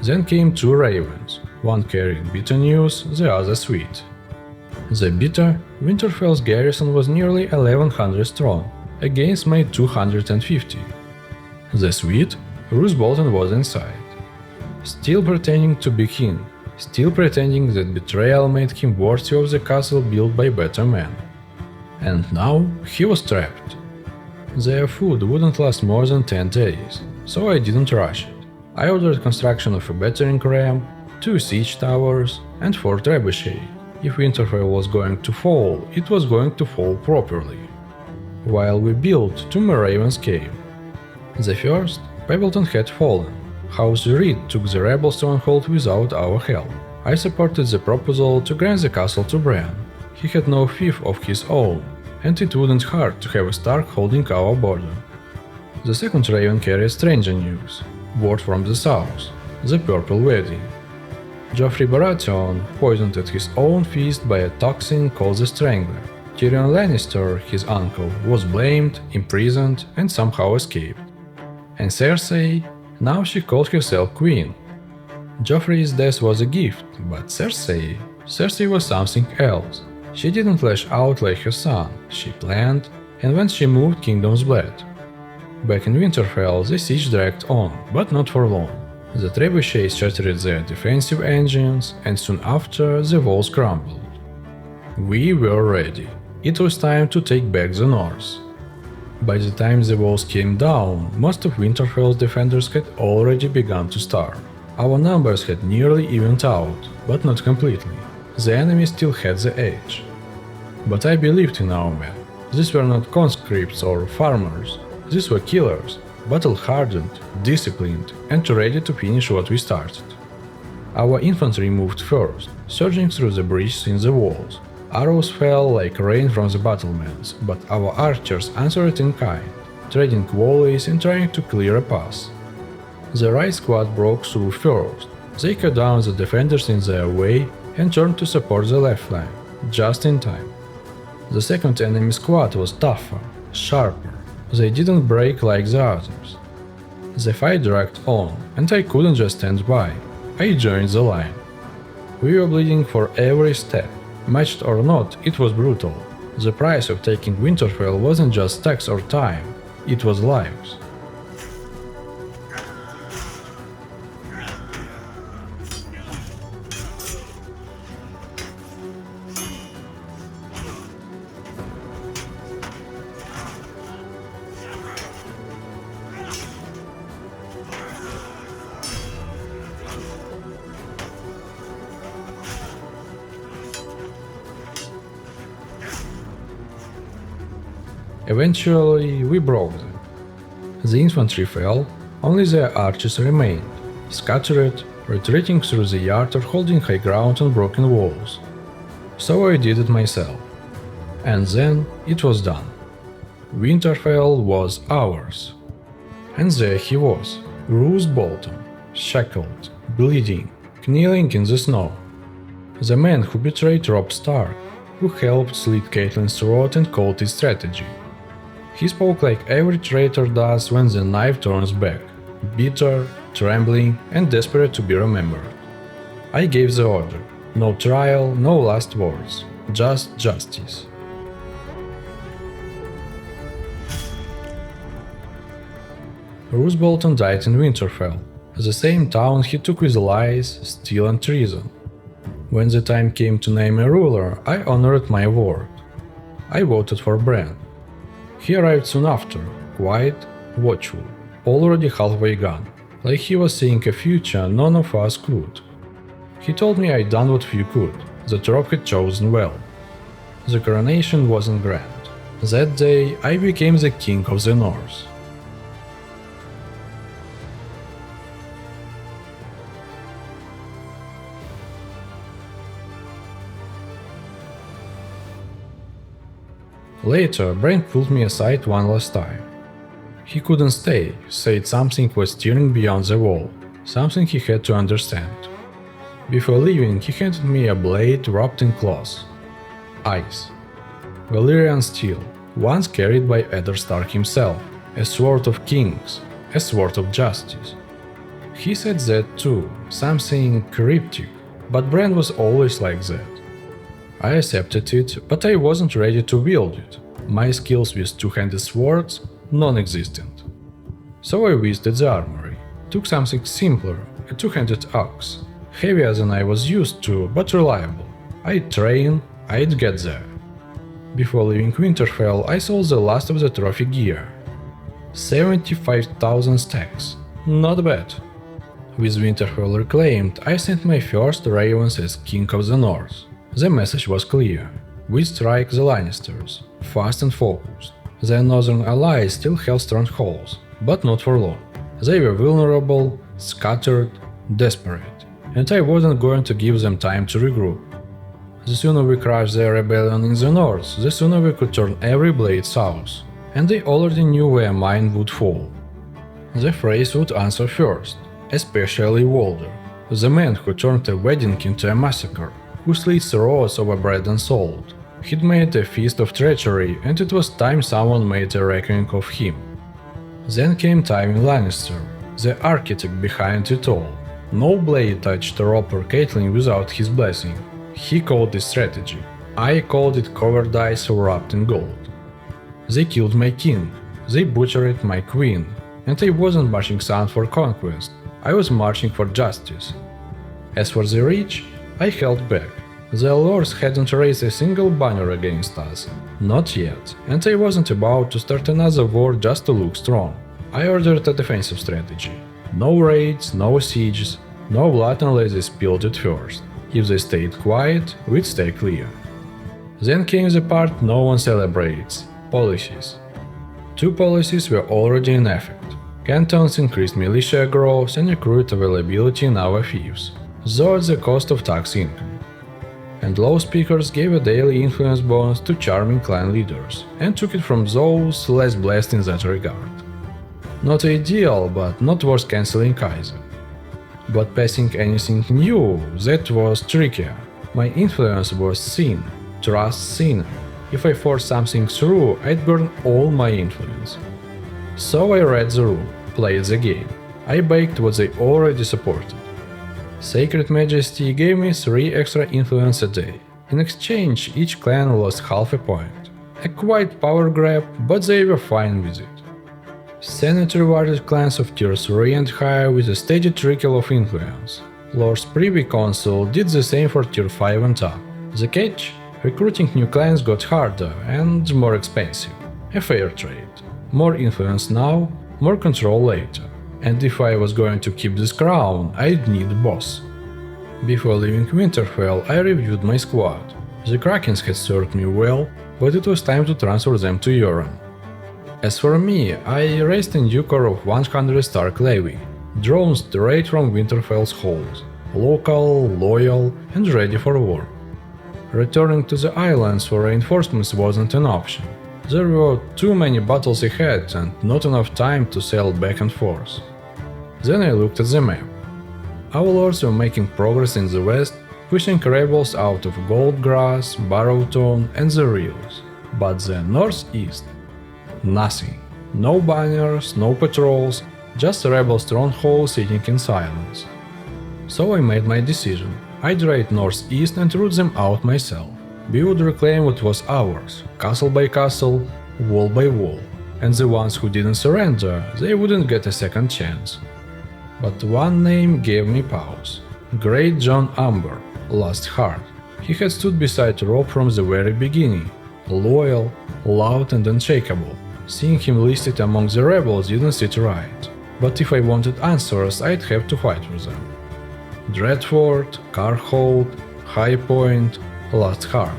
Then came two ravens, one carrying bitter news, the other sweet. The bitter, Winterfell's garrison was nearly 1100 strong, against my 250. The sweet, Roose Bolton was inside. Still pretending to be king, still pretending that betrayal made him worthy of the castle built by better men. And now he was trapped. Their food wouldn't last more than 10 days, so I didn't rush it. I ordered construction of a battering ram, 2 siege towers, and 4 trebuchet. If Winterfell was going to fall, it was going to fall properly. While we built, 2 more ravens came. The first, Pebbleton had fallen. House Reed took the rebel stronghold without our help. I supported the proposal to grant the castle to Bran. He had no fief of his own, and it wouldn't hurt to have a Stark holding our border. The second raven carried stranger news. Word from the south, the Purple Wedding. Joffrey Baratheon, poisoned at his own feast by a toxin called the Strangler. Tyrion Lannister, his uncle, was blamed, imprisoned, and somehow escaped. And Cersei, now she called herself queen. Joffrey's death was a gift, but Cersei was something else. She didn't lash out like her son, she planned, and when she moved, kingdoms bled. Back in Winterfell, the siege dragged on, but not for long. The trebuchets shattered their defensive engines, and soon after the walls crumbled. We were ready. It was time to take back the north. By the time the walls came down, most of Winterfell's defenders had already begun to starve. Our numbers had nearly evened out, but not completely. The enemy still had the edge. But I believed in our men. These were not conscripts or farmers. These were killers, battle-hardened, disciplined, and ready to finish what we started. Our infantry moved first, surging through the breaches in the walls. Arrows fell like rain from the battlements, but our archers answered in kind, trading volleys and trying to clear a path. The right squad broke through first. They cut down the defenders in their way and turned to support the left flank, just in time. The second enemy squad was tougher, sharper. They didn't break like the others. The fight dragged on, and I couldn't just stand by. I joined the line. We were bleeding for every step. Matched or not, it was brutal. The price of taking Winterfell wasn't just stacks or time, it was lives. Eventually, we broke them. The infantry fell, only their archers remained, scattered, retreating through the yard or holding high ground on broken walls. So I did it myself. And then it was done. Winterfell was ours. And there he was, Roose Bolton, shackled, bleeding, kneeling in the snow. The man who betrayed Robb Stark, who helped slit Catelyn's throat and called his strategy. He spoke like every traitor does when the knife turns back, bitter, trembling, and desperate to be remembered. I gave the order. No trial, no last words, just justice. Roose Bolton died in Winterfell, the same town he took with lies, steal and treason. When the time came to name a ruler, I honored my word. I voted for Bran. He arrived soon after, quiet, watchful, already halfway gone, like he was seeing a future none of us could. He told me I'd done what few could, that Robb had chosen well. The coronation wasn't grand. That day I became the king of the North. Later, Bran pulled me aside one last time. He couldn't stay, said something was stirring beyond the wall, something he had to understand. Before leaving, he handed me a blade wrapped in cloth. Ice. Valyrian steel, once carried by Eddard Stark himself, a sword of kings, a sword of justice. He said that too, something cryptic, but Bran was always like that. I accepted it, but I wasn't ready to wield it. My skills with two-handed swords, non-existent. So I visited the armory, took something simpler, a two-handed axe, heavier than I was used to, but reliable. I'd train, I'd get there. Before leaving Winterfell, I sold the last of the trophy gear. 75,000 stacks, not bad. With Winterfell reclaimed, I sent my first ravens as King of the North. The message was clear. We strike the Lannisters, fast and focused. Their northern allies still held strongholds, but not for long. They were vulnerable, scattered, desperate, and I wasn't going to give them time to regroup. The sooner we crushed their rebellion in the north, the sooner we could turn every blade south, and they already knew where mine would fall. The phrase would answer first, especially Walder, the man who turned a wedding into a massacre, who slit throats over bread and salt. He'd made a feast of treachery, and it was time someone made a reckoning of him. Then came Tywin Lannister, the architect behind it all. No blade touched Robb or Catelyn without his blessing. He called it strategy. I called it covered eyes wrapped in gold. They killed my king. They butchered my queen. And I wasn't marching south for conquest. I was marching for justice. As for the rich, I held back. The lords hadn't raised a single banner against us. Not yet, and I wasn't about to start another war just to look strong. I ordered a defensive strategy. No raids, no sieges, no blood unless they spilled it first. If they stayed quiet, we'd stay clear. Then came the part no one celebrates – policies. Two policies were already in effect. Cantons increased militia growth and recruit availability in our fiefs, though at the cost of tax income. And law speakers gave a daily influence bonus to charming clan leaders, and took it from those less blessed in that regard. Not ideal, but not worth cancelling either. But passing anything new, that was trickier. My influence was thin, trust thin. If I forced something through, I'd burn all my influence. So I read the room, played the game. I baked what they already supported. Sacred Majesty gave me 3 extra influence a day. In exchange, each clan lost half a point. A quiet power grab, but they were fine with it. Senate rewarded clans of tier 3 and higher with a steady trickle of influence. Lord's Privy Council did the same for tier 5 and up. The catch? Recruiting new clans got harder and more expensive. A fair trade. More influence now, more control later. And if I was going to keep this crown, I'd need a boss. Before leaving Winterfell, I reviewed my squad. The Krakens had served me well, but it was time to transfer them to Euron. As for me, I raised a new core of 100 Stark Levy, drawn straight from Winterfell's halls, local, loyal, and ready for war. Returning to the islands for reinforcements wasn't an option. There were too many battles ahead and not enough time to sail back and forth. Then I looked at the map. Our lords were making progress in the west, pushing rebels out of Goldgrass, Barrowtown and the Reels. But the northeast? Nothing. No banners, no patrols, just rebel strongholds sitting in silence. So I made my decision. I'd raid northeast and root them out myself. We would reclaim what was ours, castle by castle, wall by wall, and the ones who didn't surrender, they wouldn't get a second chance. But one name gave me pause. Great John Umber, Last Heart. He had stood beside Robb from the very beginning, loyal, loud and unshakable. Seeing him listed among the rebels didn't sit right, but if I wanted answers, I'd have to fight for them. Dreadfort, Carhold, High Point, Last Heart.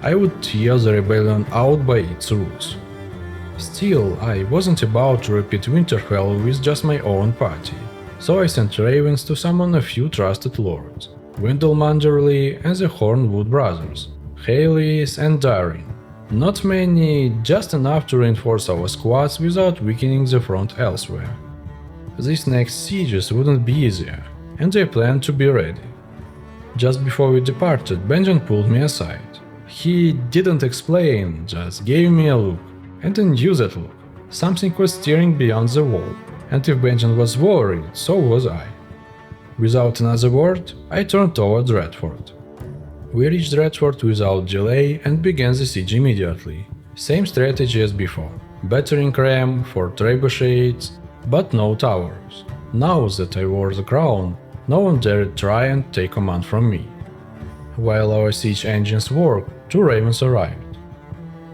I would tear the rebellion out by its roots. Still, I wasn't about to repeat Winterfell with just my own party, so I sent ravens to summon a few trusted lords, Wendell Manderly and the Hornwood brothers, Halys and Darin. Not many, just enough to reinforce our squads without weakening the front elsewhere. These next sieges wouldn't be easier, and I planned to be ready. Just before we departed, Benjen pulled me aside. He didn't explain, just gave me a look, and I knew that look. Something was steering beyond the wall, and if Benjen was worried, so was I. Without another word, I turned toward Dreadfort. We reached Dreadfort without delay and began the siege immediately. Same strategy as before. Battering ram, 4 trebuchets, but no towers. Now that I wore the crown, no one dared try and take command from me. While our siege engines worked, 2 ravens arrived.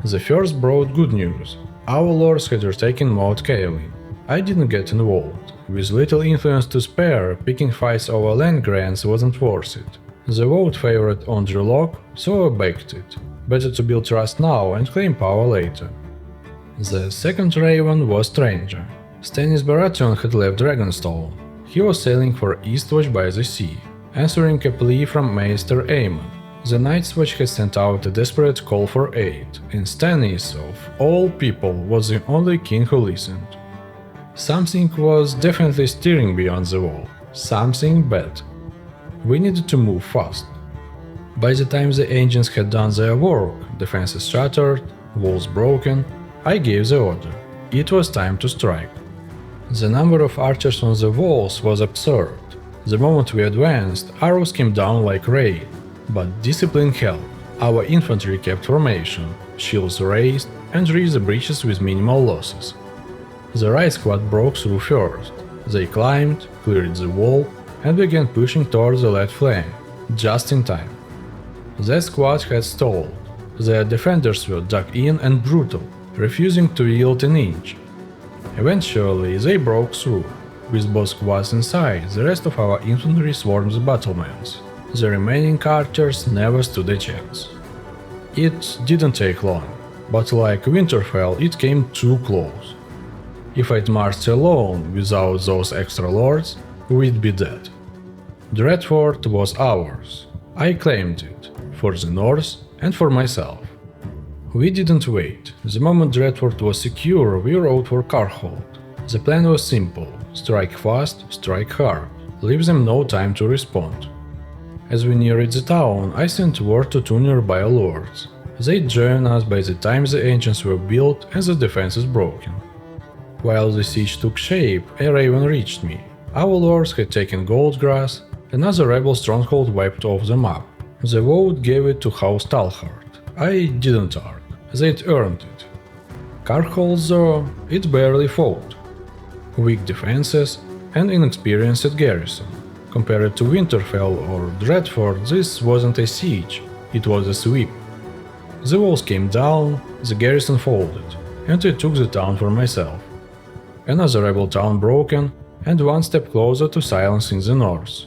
The first brought good news. Our lords had retaken Mount Catelyn. I didn't get involved. With little influence to spare, picking fights over land grants wasn't worth it. The vote favored Andrew Locke, so I backed it. Better to build trust now and claim power later. The second raven was Stranger. Stannis Baratheon had left Dragonstone. He was sailing for Eastwatch by the sea, answering a plea from Maester Aemon. The Night's Watch had sent out a desperate call for aid, and Stannis, of all people, was the only king who listened. Something was definitely steering beyond the wall. Something bad. We needed to move fast. By the time the engines had done their work, defenses shattered, walls broken, I gave the order. It was time to strike. The number of archers on the walls was absurd. The moment we advanced, arrows came down like rain. But discipline held. Our infantry kept formation, shields raised, and reached the breaches with minimal losses. The right squad broke through first. They climbed, cleared the wall, and began pushing towards the left flank, just in time. The squad had stalled. Their defenders were dug in and brutal, refusing to yield an inch. Eventually, they broke through. With both squads inside, the rest of our infantry swarmed the battlements. The remaining archers never stood a chance. It didn't take long, but like Winterfell, it came too close. If I'd marched alone without those extra lords, we'd be dead. Dreadfort was ours. I claimed it, for the North and for myself. We didn't wait. The moment Dreadfort was secure, we rode for Carhold. The plan was simple: strike fast, strike hard, leave them no time to respond. As we neared the town, I sent word to two nearby lords. They'd join us by the time the engines were built and the defenses broken. While the siege took shape, a raven reached me. Our lords had taken Goldgrass, another rebel stronghold wiped off the map. The vote gave it to House Talhart. I didn't argue. They'd earned it. Carhold, though, it barely fought. Weak defenses and inexperienced garrison. Compared to Winterfell or Dreadfort, this wasn't a siege, it was a sweep. The walls came down, the garrison folded, and I took the town for myself. Another rebel town broken, and one step closer to silence in the north.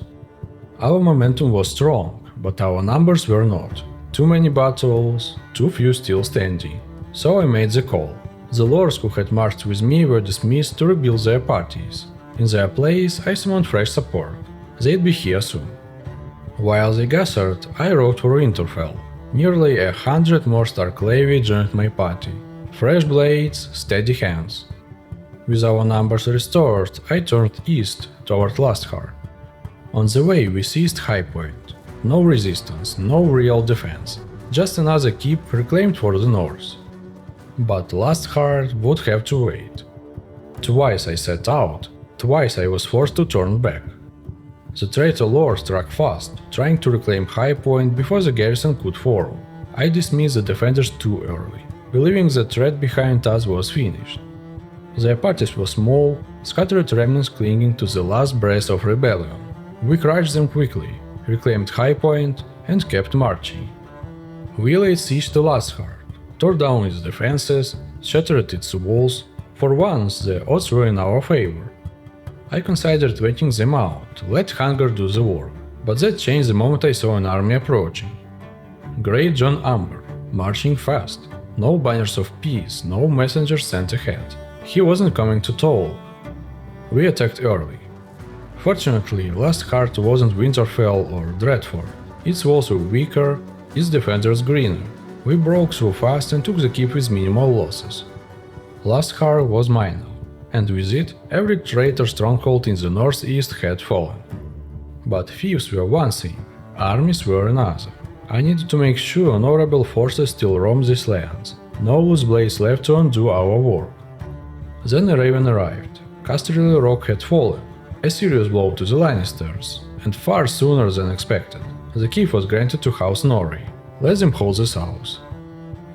Our momentum was strong, but our numbers were not. Too many battles, too few still standing. So I made the call. The lords who had marched with me were dismissed to rebuild their parties. In their place, I summoned fresh support. They'd be here soon. While they gathered, I rode for Winterfell. Nearly 100 more Stark Levy joined my party. Fresh blades, steady hands. With our numbers restored, I turned east toward Lasthark. On the way, we seized High Point. No resistance, no real defense. Just another keep reclaimed for the north. But Lasthark would have to wait. Twice I set out, twice I was forced to turn back. The traitor lord struck fast, trying to reclaim High Point before the garrison could form. I dismissed the defenders too early, believing the threat behind us was finished. Their parties were small, scattered remnants clinging to the last breath of rebellion. We crushed them quickly, reclaimed High Point, and kept marching. We laid siege to Lasthark, tore down its defenses, shattered its walls. For once, the odds were in our favor. I considered waiting them out, let hunger do the work, but that changed the moment I saw an army approaching. Grey John Amber, marching fast, no banners of peace, no messengers sent ahead. He wasn't coming to talk. We attacked early. Fortunately, Lasthark wasn't Winterfell or Dreadfort. Its walls were weaker, its defenders greener. We broke through fast and took the keep with minimal losses. Lasthark was mine now, and with it, every traitor stronghold in the northeast had fallen. But thieves were one thing, armies were another. I needed to make sure no rebel forces still roam these lands, no loose blades left to undo our work. Then a raven arrived. Casterly Rock had fallen, a serious blow to the Lannisters, and far sooner than expected. The keep was granted to House Norrie. Let them hold this house.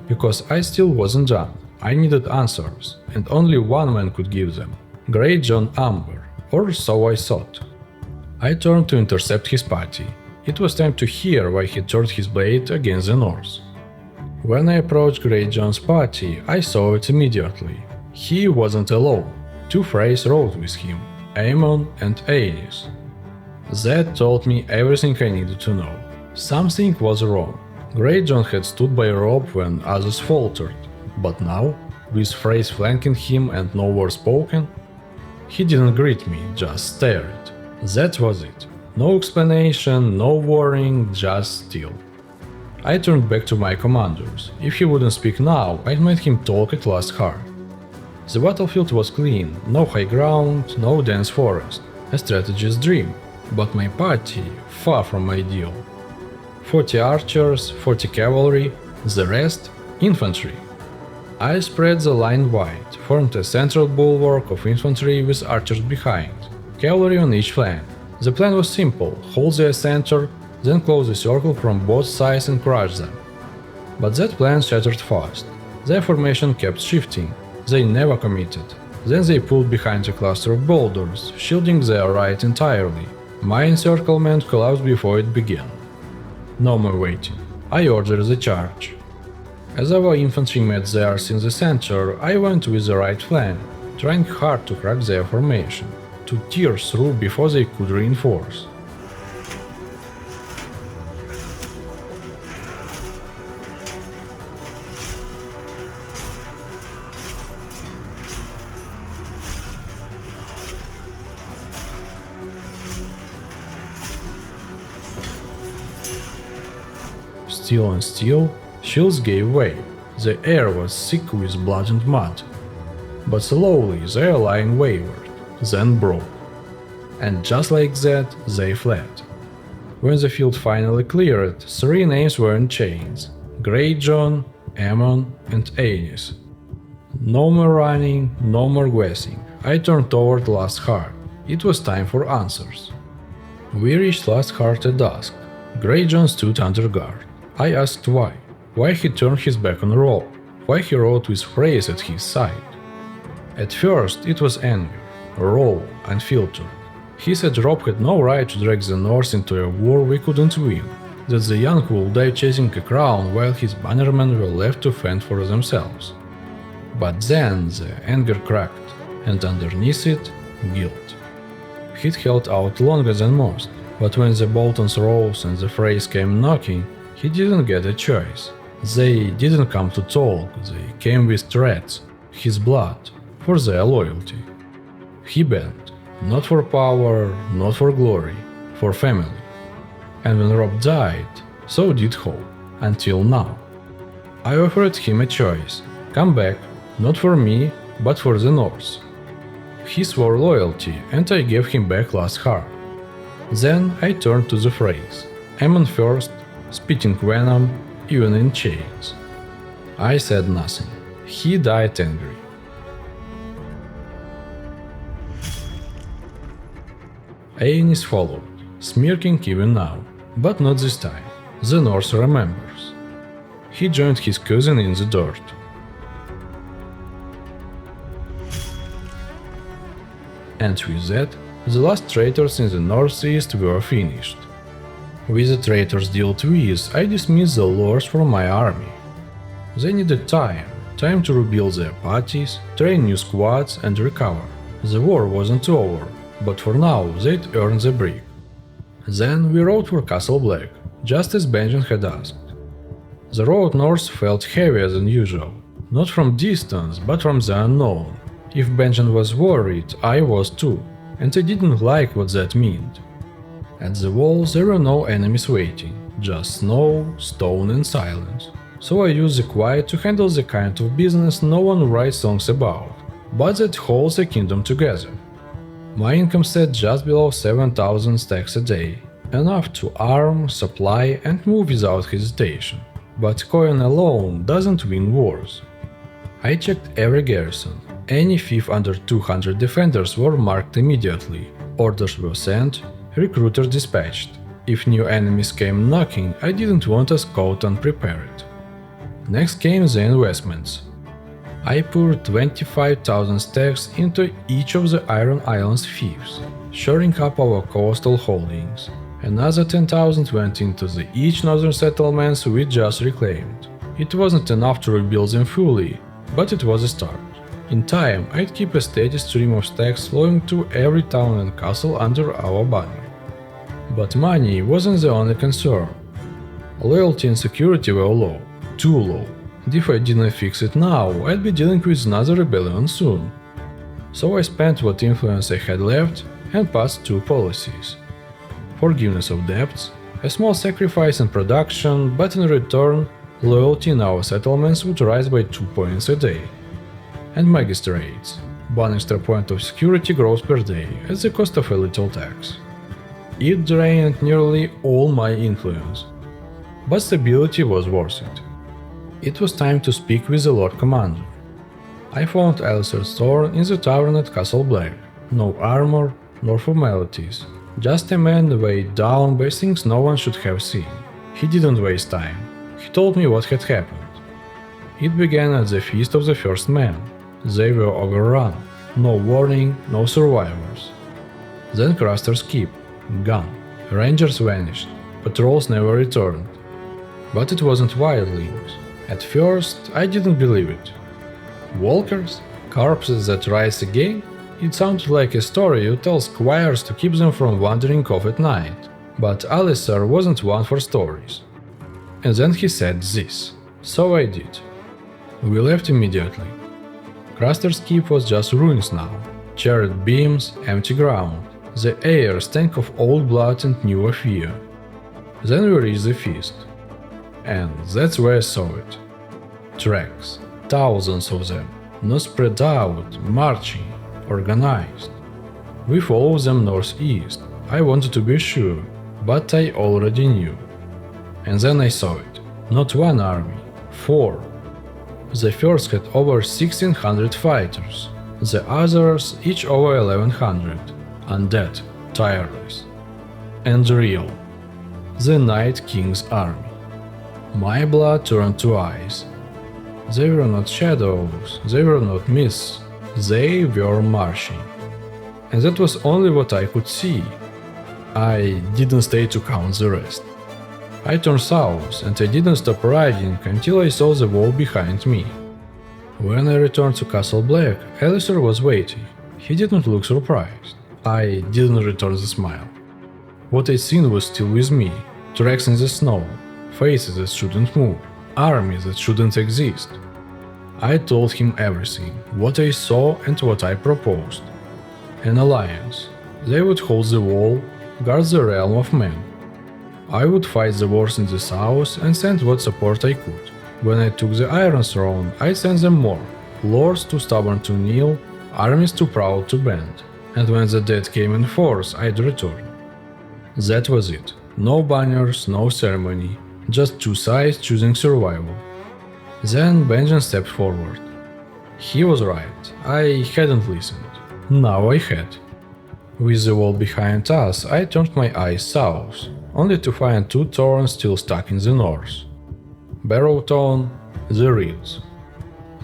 Because I still wasn't done. I needed answers, and only one man could give them. Grey John Amber, or so I thought. I turned to intercept his party. It was time to hear why he turned his blade against the north. When I approached Grey John's party, I saw it immediately. He wasn't alone. Two Freys rode with him, Aemon and Aenys. That told me everything I needed to know. Something was wrong. Grey John had stood by Robb when others faltered, but now, with Freys flanking him and no word spoken, he didn't greet me, just stared. That was it. No explanation, no warning, just still. I turned back to my commanders. If he wouldn't speak now, I'd make him talk at Lasthark. The battlefield was clean, no high ground, no dense forest. A strategist's dream, but my party far from ideal. 40 archers, 40 cavalry, the rest infantry. I spread the line wide, formed a central bulwark of infantry with archers behind, cavalry on each flank. The plan was simple: hold their center, then close the circle from both sides and crush them. But that plan shattered fast. Their formation kept shifting. They never committed. Then they pulled behind a cluster of boulders, shielding their right entirely. My encirclement collapsed before it began. No more waiting. I ordered the charge. As our infantry met theirs in the center, I went with the right flank, trying hard to crack their formation, to tear through before they could reinforce. Still and still, shields gave way. The air was thick with blood and mud. But slowly their line wavered, then broke. And just like that, they fled. When the field finally cleared, three names were in chains: Greyjoy, Aemon, and Aenys. No more running, no more guessing. I turned toward Last Heart. It was time for answers. We reached Last Heart at dusk. Greyjoy stood under guard. I asked why he turned his back on Robb, why he rode with Freys at his side. At first it was anger, raw, unfiltered. He said Robb had no right to drag the North into a war we couldn't win, that the young would die chasing a crown while his bannermen were left to fend for themselves. But then the anger cracked, and underneath it, guilt. He'd held out longer than most, but when the Boltons rose and the Freys came knocking, he didn't get a choice. They didn't come to talk, they came with threats, his blood, for their loyalty. He bent, not for power, not for glory, for family. And when Robb died, so did hope, until now. I offered him a choice: come back, not for me, but for the North. He swore loyalty, and I gave him back Last Heart. Then I turned to the Freys. Aemon first, spitting venom, even in chains. I said nothing. He died angry. Aenys followed, smirking even now, but not this time. The North remembers. He joined his cousin in the dirt. And with that, the last traitors in the northeast were finished. With the traitors dealt with, I dismissed the lords from my army. They needed time to rebuild their parties, train new squads and recover. The war wasn't over, but for now they'd earned the brick. Then we rode for Castle Black, just as Benjen had asked. The road north felt heavier than usual, not from distance, but from the unknown. If Benjen was worried, I was too, and I didn't like what that meant. At the walls there were no enemies waiting, just snow, stone and silence. So I used the quiet to handle the kind of business no one writes songs about, but that holds the kingdom together. My income sat just below 7,000 stacks a day, enough to arm, supply and move without hesitation. But coin alone doesn't win wars. I checked every garrison. Any fief under 200 defenders were marked immediately, orders were sent, recruiters dispatched. If new enemies came knocking, I didn't want us caught unprepared. Next came the investments. I poured 25,000 stacks into each of the Iron Islands fiefs, shoring up our coastal holdings. Another 10,000 went into the each northern settlements we just reclaimed. It wasn't enough to rebuild them fully, but it was a start. In time, I'd keep a steady stream of stacks flowing to every town and castle under our banner. But money wasn't the only concern. Loyalty and security were low, too low, and if I didn't fix it now, I'd be dealing with another rebellion soon. So I spent what influence I had left and passed two policies. Forgiveness of debts, a small sacrifice in production, but in return, loyalty in our settlements would rise by 2 points a day. And magistrates, 1 extra point of security growth per day at the cost of a little tax. It drained nearly all my influence, but stability was worth it. It was time to speak with the Lord Commander. I found Alistair's Thorn in the tavern at Castle Black. No armor, nor formalities, just a man weighed down by things no one should have seen. He didn't waste time. He told me what had happened. It began at the Feast of the First Man. They were overrun, no warning, no survivors. Then Craster's Keep, gone. Rangers vanished, patrols never returned. But it wasn't wildlings. At first, I didn't believe it. Walkers? Corpses that rise again? It sounded like a story you tell squires to keep them from wandering off at night. But Alistair wasn't one for stories. And then he said this. So I did. We left immediately. Craster's keep was just ruins now. Charred beams, empty ground. The air stank of old blood and new fear. Then we reached the feast. And that's where I saw it. Tracks. Thousands of them. Not spread out, marching, organized. We followed them northeast. I wanted to be sure, but I already knew. And then I saw it. Not one army, 4. The first had over 1,600 fighters. The others each over 1,100. Undead, tireless. And real. The Night King's army. My blood turned to ice. They were not shadows, they were not mists, they were marching. And that was only what I could see. I didn't stay to count the rest. I turned south and I didn't stop riding until I saw the wall behind me. When I returned to Castle Black, Alistair was waiting. He didn't look surprised. I didn't return the smile. What I'd seen was still with me. Tracks in the snow, faces that shouldn't move. Armies that shouldn't exist. I told him everything, what I saw and what I proposed. An alliance. They would hold the wall, guard the realm of men. I would fight the wars in the south and send what support I could. When I took the Iron Throne, I'd send them more. Lords too stubborn to kneel, armies too proud to bend. And when the dead came in force, I'd return. That was it. No banners, no ceremony. Just two sides choosing survival. Then Benjamin stepped forward. He was right. I hadn't listened. Now I had. With the wall behind us, I turned my eyes south, only to find 2 thorns still stuck in the north. Barrowtown, the Reeds.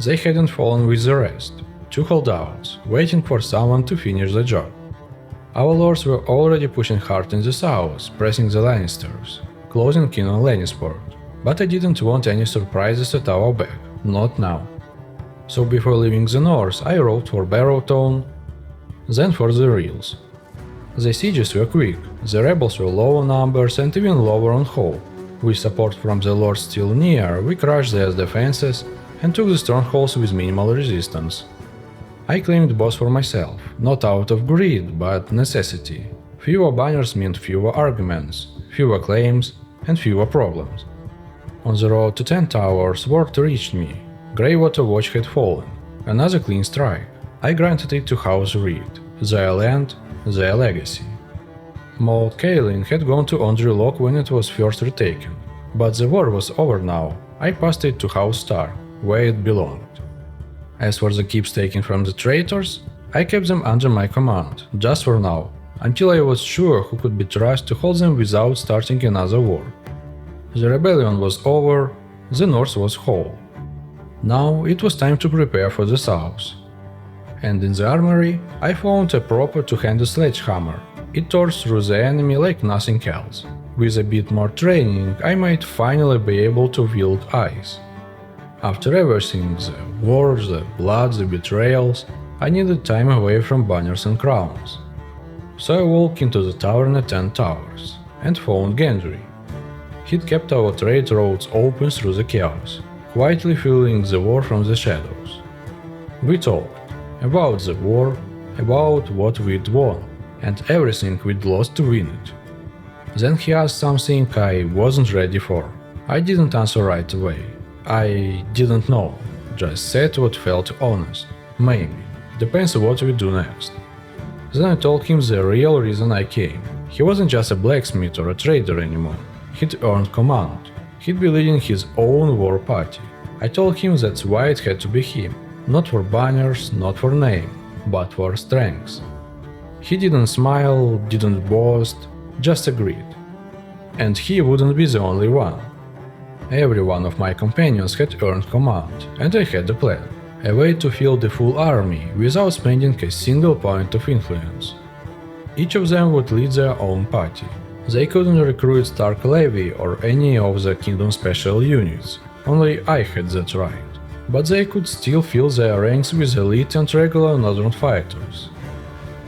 They hadn't fallen with the rest. 2 holdouts, waiting for someone to finish the job. Our lords were already pushing hard in the south, pressing the Lannisters, closing in on Lannisport, but I didn't want any surprises at our back, not now. So before leaving the north, I rode for Barrowtown, then for the Reels. The sieges were quick, the rebels were low on numbers and even lower on hope. With support from the lords still near, we crushed their defenses and took the strongholds with minimal resistance. I claimed boss for myself, not out of greed, but necessity. Fewer banners meant fewer arguments, fewer claims, and fewer problems. On the road to 10 Towers, word reached me. Greywater Watch had fallen. Another clean strike. I granted it to House Reed. Their land, their legacy. Maud Catelyn had gone to Ondry Lock when it was first retaken. But the war was over now. I passed it to House Stark, where it belonged. As for the keeps taken from the traitors, I kept them under my command, just for now, until I was sure who could be trusted to hold them without starting another war. The rebellion was over, the north was whole. Now it was time to prepare for the south. And in the armory, I found a proper two-handed sledgehammer. It tore through the enemy like nothing else. With a bit more training, I might finally be able to wield ice. After everything, the wars, the blood, the betrayals, I needed time away from banners and crowns. So I walked into the tavern at 10 Towers, and found Gendry. He'd kept our trade roads open through the chaos, quietly fueling the war from the shadows. We talked about the war, about what we'd won, and everything we'd lost to win it. Then he asked something I wasn't ready for. I didn't answer right away. I didn't know, just said what felt honest. Maybe. Depends on what we do next. Then I told him the real reason I came. He wasn't just a blacksmith or a trader anymore. He'd earned command. He'd be leading his own war party. I told him that's why it had to be him. Not for banners, not for name, but for strength. He didn't smile, didn't boast, just agreed. And he wouldn't be the only one. Every one of my companions had earned command, and I had a plan. A way to fill the full army without spending a single point of influence. Each of them would lead their own party. They couldn't recruit Stark Levy or any of the Kingdom's special units, only I had that right. But they could still fill their ranks with elite and regular northern fighters.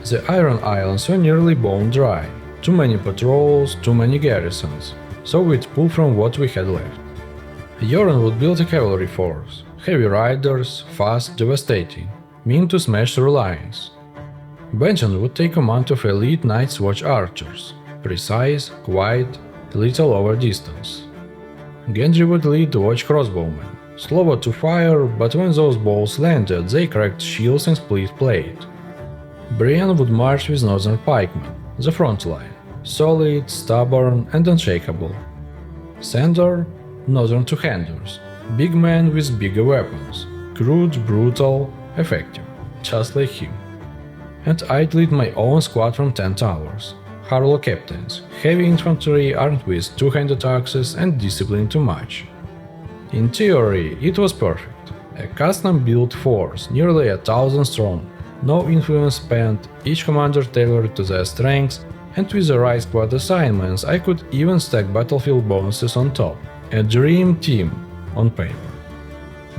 The Iron Islands were nearly bone dry, too many patrols, too many garrisons, so we'd pull from what we had left. Yoren would build a cavalry force, heavy riders, fast, devastating, mean to smash through lines. Benjen would take command of elite Night's Watch archers, precise, quiet, little over distance. Gendry would lead the Watch crossbowmen, slower to fire, but when those balls landed they cracked shields and split plate. Brienne would march with northern pikemen, the front line, solid, stubborn and unshakable. Sandor, northern two-handers, big men with bigger weapons, crude, brutal, effective, just like him. And I'd lead my own squad from 10 towers, Harlow captains, heavy infantry armed with two-handed axes and disciplined to match. In theory, it was perfect. A custom-built force, nearly 1,000 strong, no influence spent, each commander tailored to their strengths, and with the right squad assignments I could even stack battlefield bonuses on top. A dream team, on paper.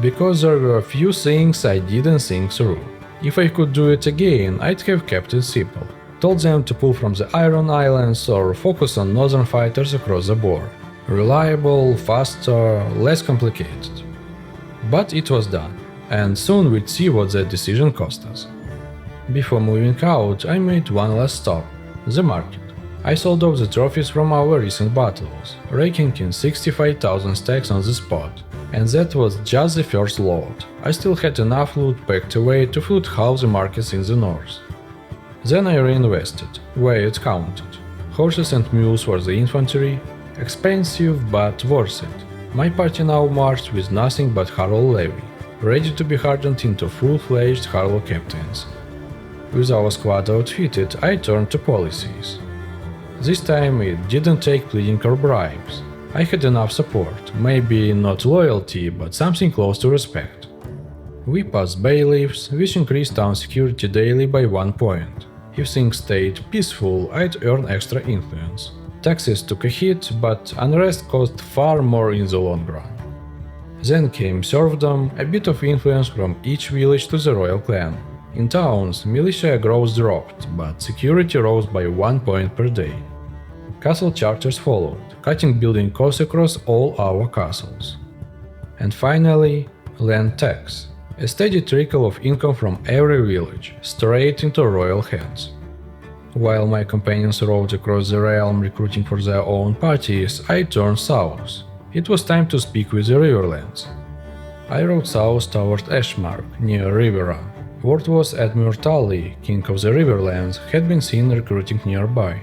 Because there were a few things I didn't think through. If I could do it again, I'd have kept it simple. Told them to pull from the Iron Islands or focus on northern fighters across the board. Reliable, faster, less complicated. But it was done, and soon we'd see what that decision cost us. Before moving out, I made one last stop, the market. I sold off the trophies from our recent battles, raking in 65,000 stacks on the spot. And that was just the first load. I still had enough loot packed away to flood half the markets in the north. Then I reinvested, where it counted. Horses and mules for the infantry, expensive but worth it. My party now marched with nothing but Harlow Levy, ready to be hardened into full-fledged Harlow captains. With our squad outfitted, I turned to policies. This time it didn't take pleading or bribes. I had enough support, maybe not loyalty, but something close to respect. We passed bailiffs, which increased town security daily by 1 point. If things stayed peaceful, I'd earn extra influence. Taxes took a hit, but unrest cost far more in the long run. Then came serfdom, a bit of influence from each village to the royal clan. In towns, militia growth dropped, but security rose by 1 point per day. Castle charters followed, cutting building costs across all our castles. And finally, land tax, a steady trickle of income from every village, straight into royal hands. While my companions rode across the realm recruiting for their own parties, I turned south. It was time to speak with the Riverlands. I rode south toward Ashmark, near Riverrun. Word was Admiral Tully, king of the Riverlands, had been seen recruiting nearby.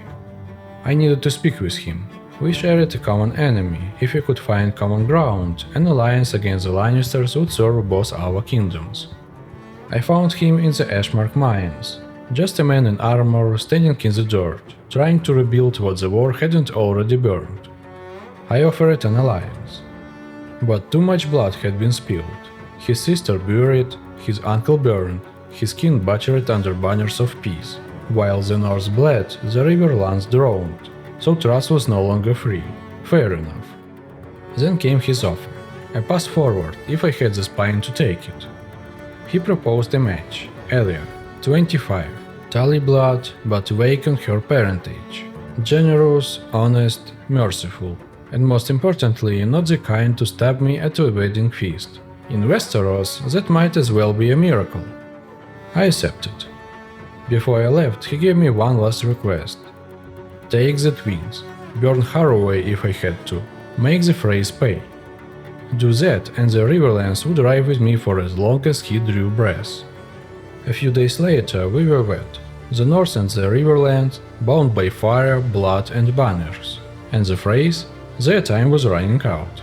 I needed to speak with him. We shared a common enemy. If we could find common ground, an alliance against the Lannisters would serve both our kingdoms. I found him in the Ashmark mines, just a man in armor standing in the dirt, trying to rebuild what the war hadn't already burned. I offered an alliance. But too much blood had been spilled. His sister buried, his uncle burned, his kin butchered under banners of peace. While the North bled, the Riverlands droned, so trust was no longer free. Fair enough. Then came his offer, a pass forward if I had the spine to take it. He proposed a match, Elia, 25, Tully blood, but vague on her parentage. Generous, honest, merciful, and most importantly, not the kind to stab me at a wedding feast. In Westeros, that might as well be a miracle. I accepted. Before I left, he gave me one last request. Take the twins, burn Harroway if I had to, make the phrase pay. Do that and the Riverlands would ride with me for as long as he drew breath. A few days later we were wed, the North and the Riverlands, bound by fire, blood and banners, and the phrase, their time was running out.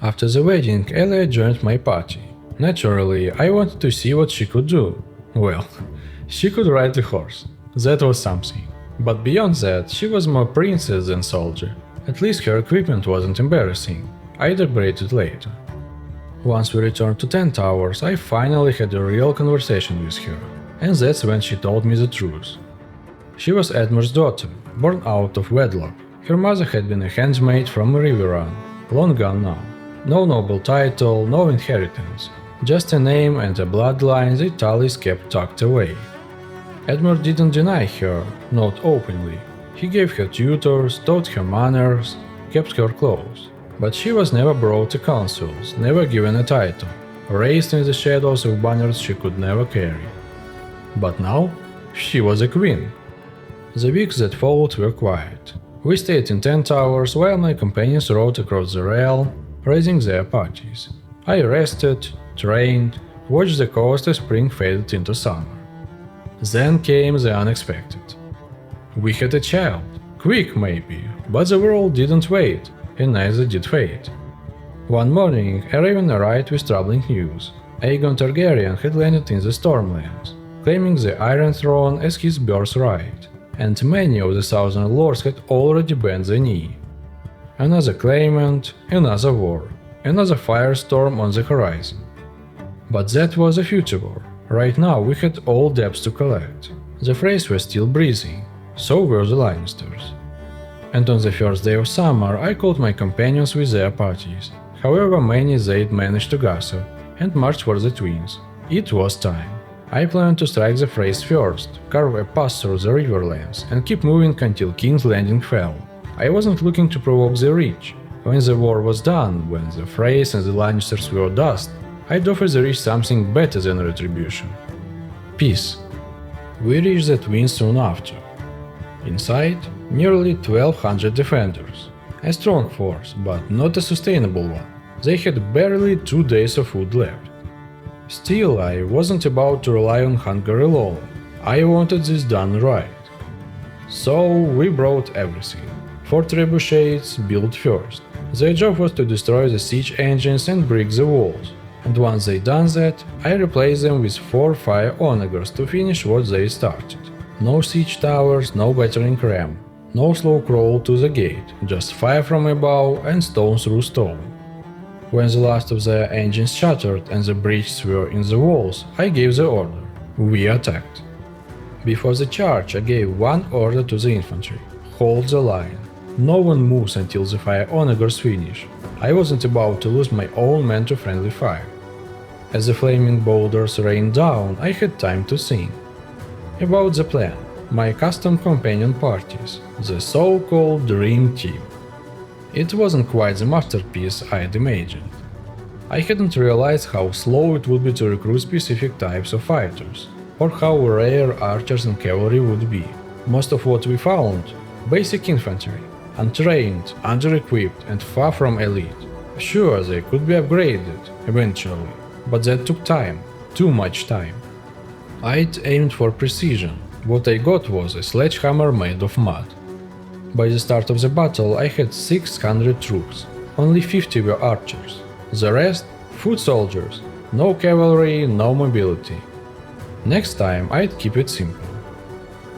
After the wedding, Elia joined my party. Naturally, I wanted to see what she could do. Well, she could ride a horse. That was something. But beyond that, she was more princess than soldier. At least her equipment wasn't embarrassing. I'd upgrade it later. Once we returned to 10 Towers, I finally had a real conversation with her, and that's when she told me the truth. She was Edmund's daughter, born out of wedlock. Her mother had been a handmaid from Riverlands, long gone now. No noble title, no inheritance, just a name and a bloodline the Tullys kept tucked away. Edmund didn't deny her, not openly. He gave her tutors, taught her manners, kept her close. But she was never brought to councils, never given a title, raised in the shadows of banners she could never carry. But now, she was a queen. The weeks that followed were quiet. We stayed in 10 Towers while my companions rode across the realm, raising their parties. I rested, trained, watched the coast as spring faded into summer. Then came the unexpected. We had a child, quick maybe, but the world didn't wait, and neither did fate. One morning, a raven arrived with troubling news. Aegon Targaryen had landed in the Stormlands, claiming the Iron Throne as his birthright, and many of the Southern lords had already bent the knee. Another claimant, another war, another firestorm on the horizon. But that was a future war. Right now we had all debts to collect. The Freys were still breathing, so were the Lannisters. And on the first day of summer I called my companions with their parties. However many they'd managed to gather, and marched for the twins. It was time. I planned to strike the Freys first, carve a path through the Riverlands, and keep moving until King's Landing fell. I wasn't looking to provoke the rich. When the war was done, when the Freys and the Lannisters were dust, I'd offer the rich something better than retribution. Peace. We reached the twins soon after. Inside, nearly 1200 defenders. A strong force, but not a sustainable one. They had barely 2 days of food left. Still, I wasn't about to rely on hunger alone. I wanted this done right. So we brought everything. 4 trebuchets built first. Their job was to destroy the siege engines and break the walls. And once they done that, I replaced them with 4 fire onagers to finish what they started. No siege towers, no battering ram, no slow crawl to the gate, just fire from above and stone through stone. When the last of the engines shattered and the breaches were in the walls, I gave the order. We attacked. Before the charge, I gave one order to the infantry. Hold the line. No one moves until the fire onagers finish. I wasn't about to lose my own men to friendly fire. As the flaming boulders rained down, I had time to think. About the plan, my custom companion parties, the so-called Dream Team. It wasn't quite the masterpiece I'd imagined. I hadn't realized how slow it would be to recruit specific types of fighters, or how rare archers and cavalry would be. Most of what we found, basic infantry, untrained, under-equipped and far from elite. Sure, they could be upgraded, eventually, but that took time, too much time. I'd aimed for precision. What I got was a sledgehammer made of mud. By the start of the battle I had 600 troops, only 50 were archers. The rest, foot soldiers, no cavalry, no mobility. Next time I'd keep it simple.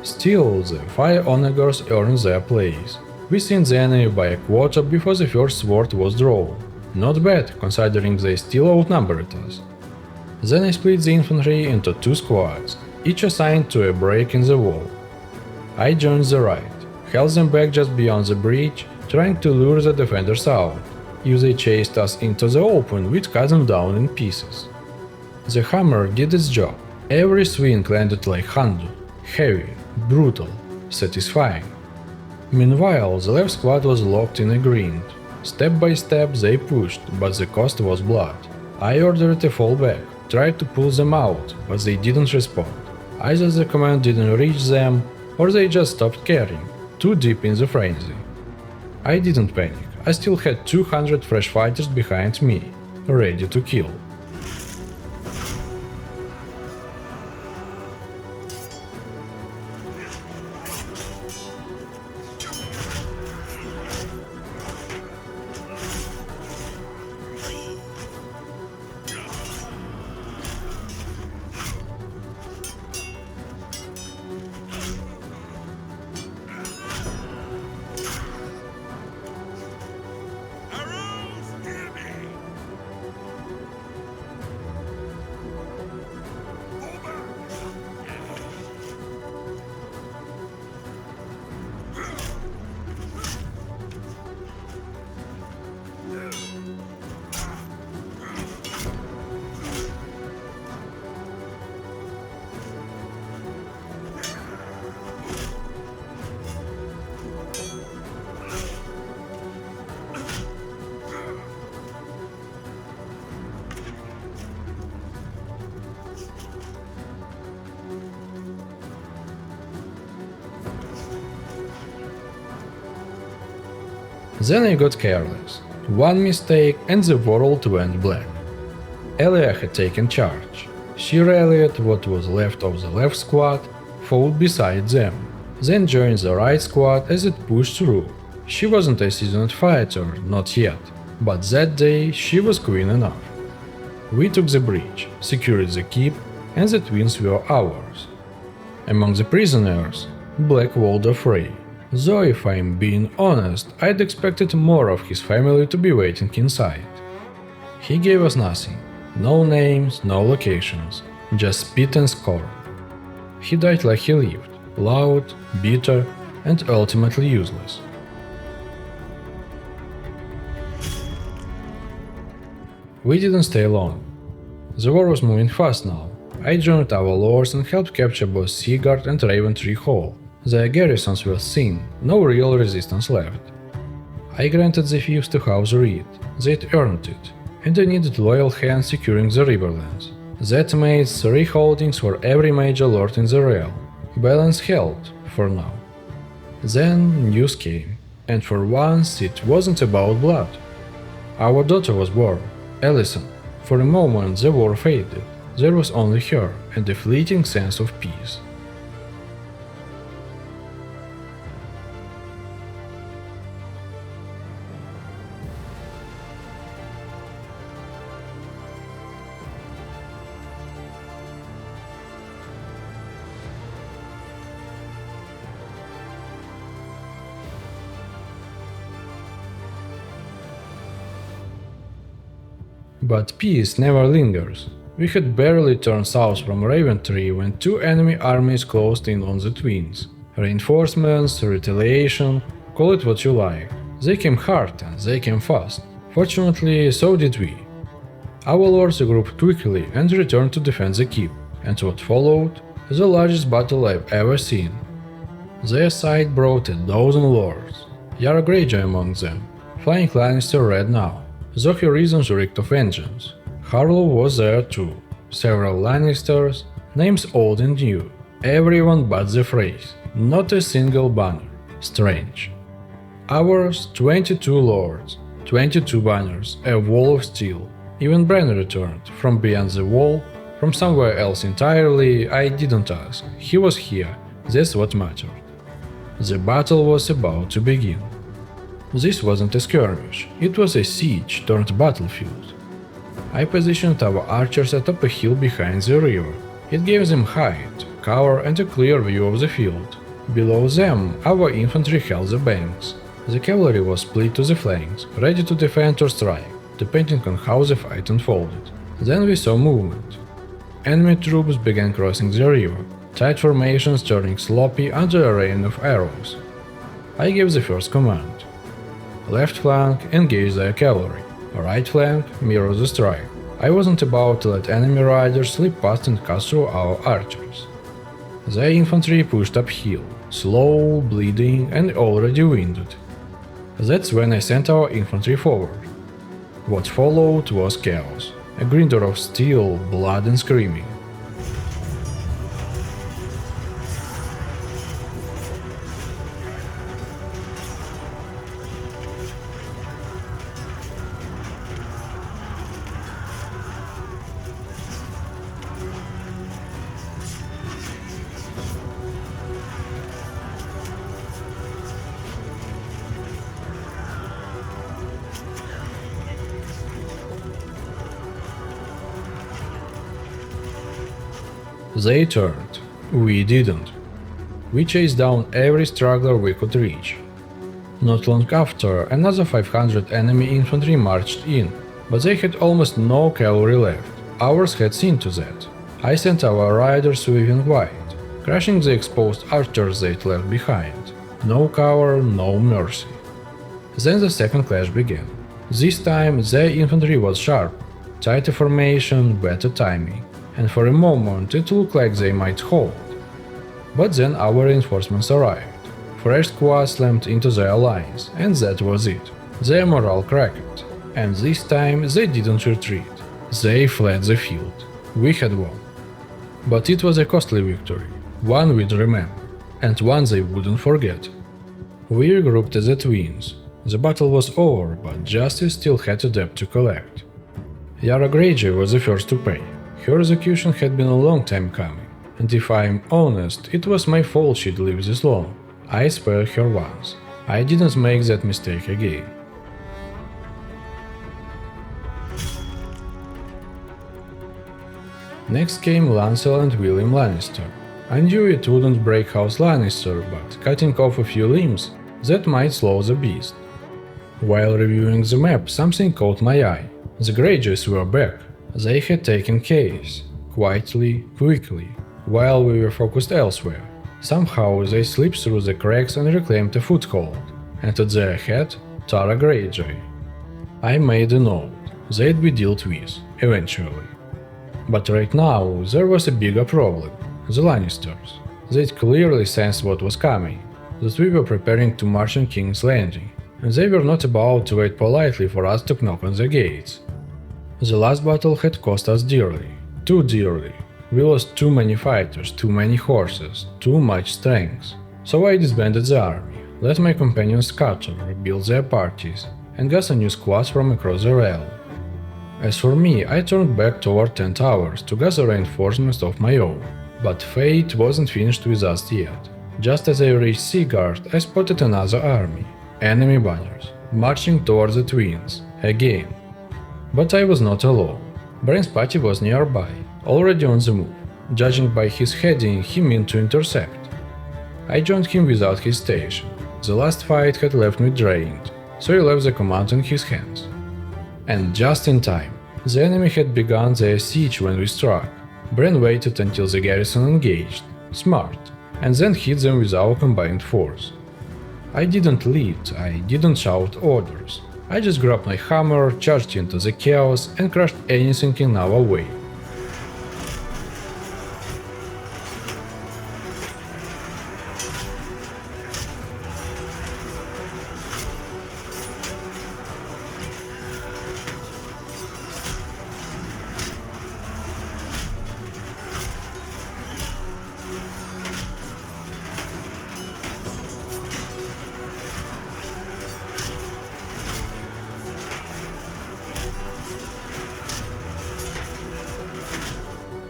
Still, the fire onagers earned their place. We sent the enemy by a quarter before the first sword was drawn. Not bad, considering they still outnumbered us. Then I split the infantry into 2 squads, each assigned to a break in the wall. I joined the right, held them back just beyond the breach, trying to lure the defenders out. If they chased us into the open, we'd cut them down in pieces. The hammer did its job. Every swing landed like thunder, heavy, brutal, satisfying. Meanwhile, the left squad was locked in a grind. Step by step they pushed, but the cost was blood. I ordered a fallback, tried to pull them out, but they didn't respond. Either the command didn't reach them, or they just stopped caring, too deep in the frenzy. I didn't panic. I still had 200 fresh fighters behind me, ready to kill. Then I got careless. One mistake and the world went black. Elia had taken charge. She rallied what was left of the left squad, fought beside them, then joined the right squad as it pushed through. She wasn't a seasoned fighter, not yet, but that day she was queen enough. We took the bridge, secured the keep, and the twins were ours. Among the prisoners, Black Walder Frey. Though if I'm being honest, I'd expected more of his family to be waiting inside. He gave us nothing. No names, no locations, just spit and scorn. He died like he lived, loud, bitter, and ultimately useless. We didn't stay long. The war was moving fast now. I joined our lords and helped capture both Seaguard and Raventree Hall. Their garrisons were thin, no real resistance left. I granted the fiefs to House Reed, they'd earned it, and I needed loyal hands securing the Riverlands. That made 3 holdings for every major lord in the realm. Balance held, for now. Then news came, and for once it wasn't about blood. Our daughter was born, Alicent. For a moment the war faded, there was only her and a fleeting sense of peace. But peace never lingers. We had barely turned south from Raventree when 2 enemy armies closed in on the twins. Reinforcements, retaliation, call it what you like. They came hard and they came fast. Fortunately, so did we. Our lords grouped quickly and returned to defend the keep, and what followed? The largest battle I've ever seen. Their side brought a dozen lords, Yara Greyjoy among them, flying Lannister red now. Though her reasons reeked of vengeance. Harlow was there too. Several Lannisters, names old and new. Everyone but the phrase. Not a single banner. Strange. Ours, 22 lords, 22 banners, a wall of steel. Even Bran returned, from beyond the wall, from somewhere else entirely, I didn't ask. He was here, that's what mattered. The battle was about to begin. This wasn't a skirmish, it was a siege turned battlefield. I positioned our archers atop a hill behind the river. It gave them height, cover and a clear view of the field. Below them, our infantry held the banks. The cavalry was split to the flanks, ready to defend or strike, depending on how the fight unfolded. Then we saw movement. Enemy troops began crossing the river, tight formations turning sloppy under a rain of arrows. I gave the first command. Left flank, engage their cavalry. Right flank, mirror the strike. I wasn't about to let enemy riders slip past and cut through our archers. Their infantry pushed uphill, slow, bleeding, and already winded. That's when I sent our infantry forward. What followed was chaos, a grinder of steel, blood and screaming. They turned. We didn't. We chased down every straggler we could reach. Not long after, another 500 enemy infantry marched in, but they had almost no cavalry left. Ours had seen to that. I sent our riders sweeping wide, crushing the exposed archers they'd left behind. No cover, no mercy. Then the second clash began. This time their infantry was sharp, tighter formation, better timing, and for a moment it looked like they might hold. But then our reinforcements arrived. Fresh squads slammed into their lines, and that was it. Their morale cracked, and this time they didn't retreat. They fled the field. We had won. But it was a costly victory, one we'd remember, and one they wouldn't forget. We regrouped as the twins. The battle was over, but justice still had a debt to collect. Yara Greyjoy was the first to pay. Her execution had been a long time coming, and if I'm honest, it was my fault she'd lived this long. I spared her once. I didn't make that mistake again. Next came Lancel and William Lannister. I knew it wouldn't break House Lannister, but cutting off a few limbs, that might slow the beast. While reviewing the map, something caught my eye. The Greyjoys were back. They had taken Case, quietly, quickly, while we were focused elsewhere. Somehow they slipped through the cracks and reclaimed a foothold, and at their head, Tara Greyjoy. I made a note. They'd be dealt with, eventually. But right now, there was a bigger problem. The Lannisters. They'd clearly sensed what was coming, that we were preparing to march on King's Landing, and they were not about to wait politely for us to knock on the gates. The last battle had cost us dearly, too dearly. We lost too many fighters, too many horses, too much strength. So I disbanded the army, let my companions scatter, rebuild their parties, and got a new squads from across the realm. As for me, I turned back toward 10 Towers to gather reinforcements of my own. But fate wasn't finished with us yet. Just as I reached Seaguard, I spotted another army, enemy banners, marching towards the Twins, again. But I was not alone. Bran's party was nearby, already on the move. Judging by his heading, he meant to intercept. I joined him without hesitation. The last fight had left me drained, so he left the command in his hands. And just in time. The enemy had begun their siege when we struck. Bran waited until the garrison engaged, smart, and then hit them with our combined force. I didn't lead, I didn't shout orders. I just grabbed my hammer, charged into the chaos, and crushed anything in our way.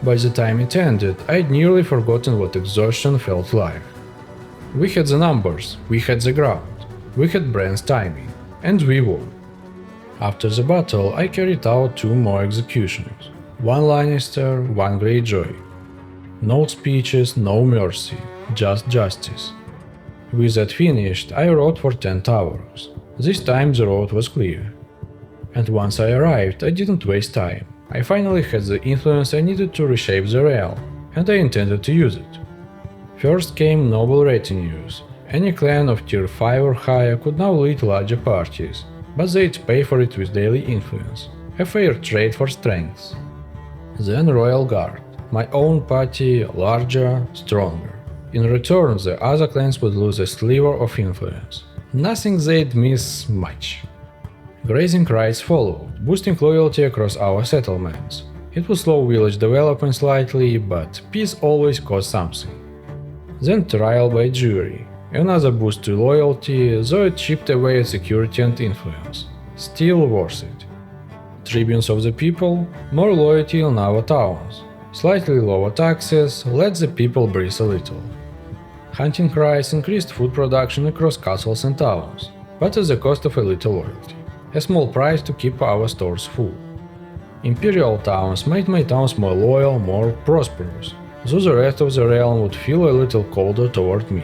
By the time it ended, I'd nearly forgotten what exhaustion felt like. We had the numbers, we had the ground, we had Bran's timing, and we won. After the battle, I carried out 2 more executions. One Lannister, one Greyjoy. No speeches, no mercy, just justice. With that finished, I rode for 10 Towers. This time the road was clear. And once I arrived, I didn't waste time. I finally had the influence I needed to reshape the realm, and I intended to use it. First came noble retinues. Any clan of tier 5 or higher could now lead larger parties, but they'd pay for it with daily influence, a fair trade for strengths. Then Royal Guard, my own party, larger, stronger. In return, the other clans would lose a sliver of influence. Nothing they'd miss much. Grazing rights followed, boosting loyalty across our settlements. It would slow village development slightly, but peace always cost something. Then trial by jury, another boost to loyalty, though it chipped away at security and influence. Still worth it. Tribunes of the people, more loyalty in our towns. Slightly lower taxes, let the people breathe a little. Hunting rights increased food production across castles and towns, but at the cost of a little loyalty. A small price to keep our stores full. Imperial towns made my towns more loyal, more prosperous, though the rest of the realm would feel a little colder toward me.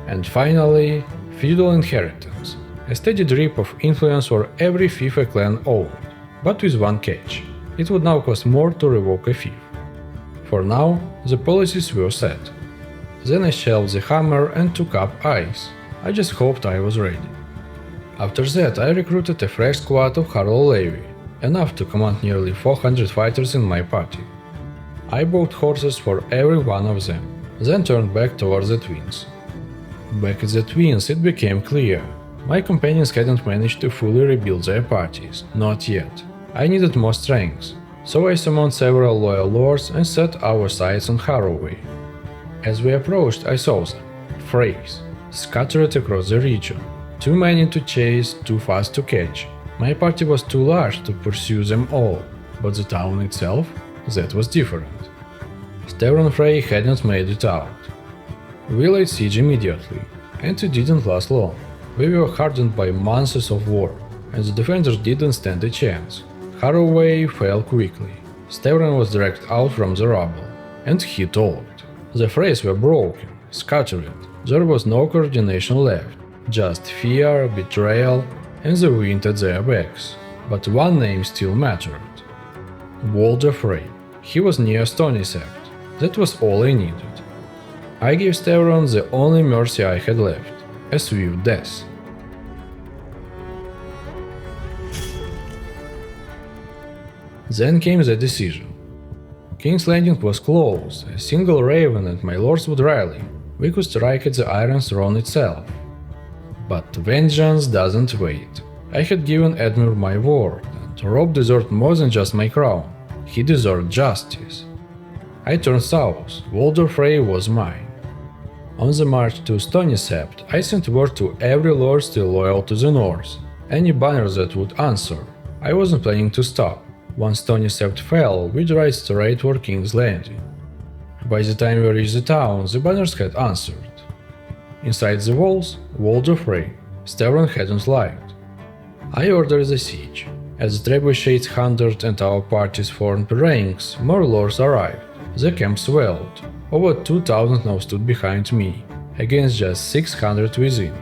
And finally, feudal inheritance, a steady drip of influence for every fief a clan owned, but with one catch: it would now cost more to revoke a fief. For now, the policies were set. Then I shelved the hammer and took up ice. I just hoped I was ready. After that, I recruited a fresh squad of Harlow Levy, enough to command nearly 400 fighters in my party. I bought horses for every one of them, then turned back towards the Twins. Back at the Twins, it became clear. My companions hadn't managed to fully rebuild their parties, not yet. I needed more strength, so I summoned several loyal lords and set our sights on Harroway. As we approached, I saw them, frays, scattered across the region. Too many to chase, too fast to catch. My party was too large to pursue them all, but the town itself, that was different. Stavron Frey hadn't made it out. We laid siege immediately, and it didn't last long. We were hardened by months of war, and the defenders didn't stand a chance. Harroway fell quickly. Stavron was dragged out from the rubble, and he told. The Freys were broken, scattered. There was no coordination left, just fear, betrayal, and the wind at their backs. But one name still mattered. Walder Frey. He was near Stony Sept. That was all I needed. I gave Stavron the only mercy I had left, a swift death. Then came the decision. King's Landing was close, a single raven and my lords would rally. We could strike at the Iron Throne itself. But vengeance doesn't wait. I had given Edmure my word, and Robb deserved more than just my crown. He deserved justice. I turned south. Walder Frey was mine. On the march to Stony Sept, I sent word to every lord still loyal to the north. Any banner that would answer. I wasn't planning to stop. Once Stony Sept fell, we'd ride straight for King's Landing. By the time we reached the town, the banners had answered. Inside the walls, Walder Frey. Stavron hadn't lied. I ordered the siege. As the trebuchets hunted and our parties formed ranks, more lords arrived. The camp swelled. Over 2,000 now stood behind me, against just 600 within.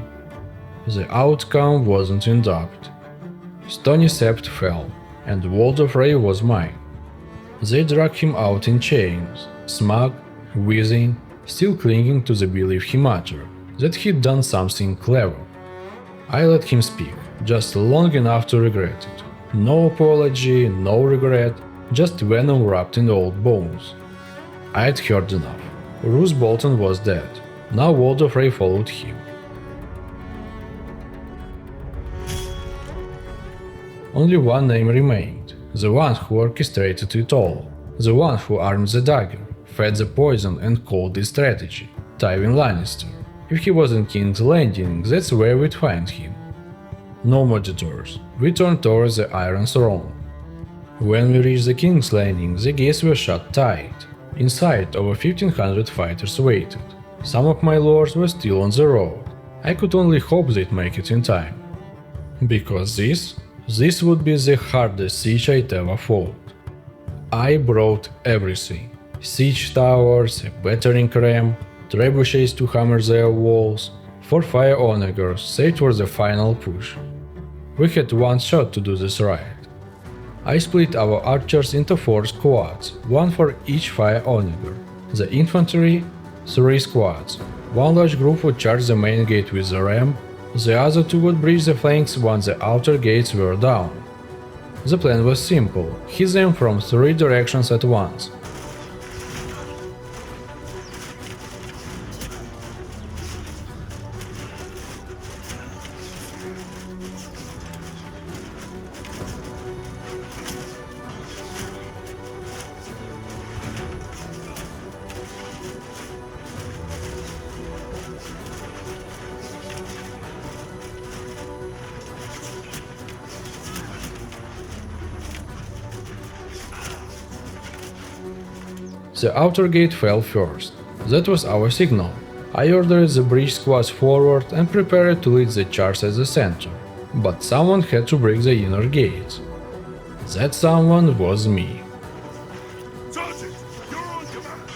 The outcome wasn't in doubt. Stony Sept fell, and Walder Frey was mine. They dragged him out in chains, smug, wheezing, still clinging to the belief he muttered, that he'd done something clever. I let him speak, just long enough to regret it. No apology, no regret, just venom wrapped in old bones. I'd heard enough. Roose Bolton was dead. Now Walder Frey followed him. Only one name remained, the one who orchestrated it all, the one who armed the dagger, fed the poison and called the strategy, Tywin Lannister. If he was in King's Landing, that's where we'd find him. No more detours. We turned towards the Iron Throne. When we reached the King's Landing, the gates were shut tight. Inside, over 1,500 fighters waited. Some of my lords were still on the road. I could only hope they'd make it in time. Because this would be the hardest siege I'd ever fought. I brought everything. Siege towers, a battering ram, trebuchets to hammer their walls, 4 fire onagers saved for the final push. We had one shot to do this right. I split our archers into 4 squads, one for each fire onager. The infantry, 3 squads. One large group would charge the main gate with the ram, the other 2 would breach the flanks once the outer gates were down. The plan was simple, hit them from 3 directions at once. The outer gate fell first. That was our signal. I ordered the breach squads forward and prepared to lead the charge at the center. But someone had to break the inner gates. That someone was me. Sergeant, you're on command.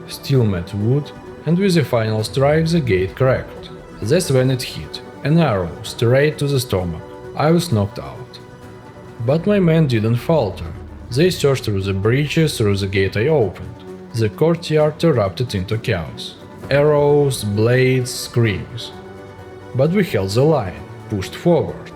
Steel met wood, and with the final strike the gate cracked. That's when it hit, an arrow straight to the stomach. I was knocked out. But my men didn't falter. They surged through the breaches through the gate I opened. The courtyard erupted into chaos. Arrows, blades, screams. But we held the line, pushed forward.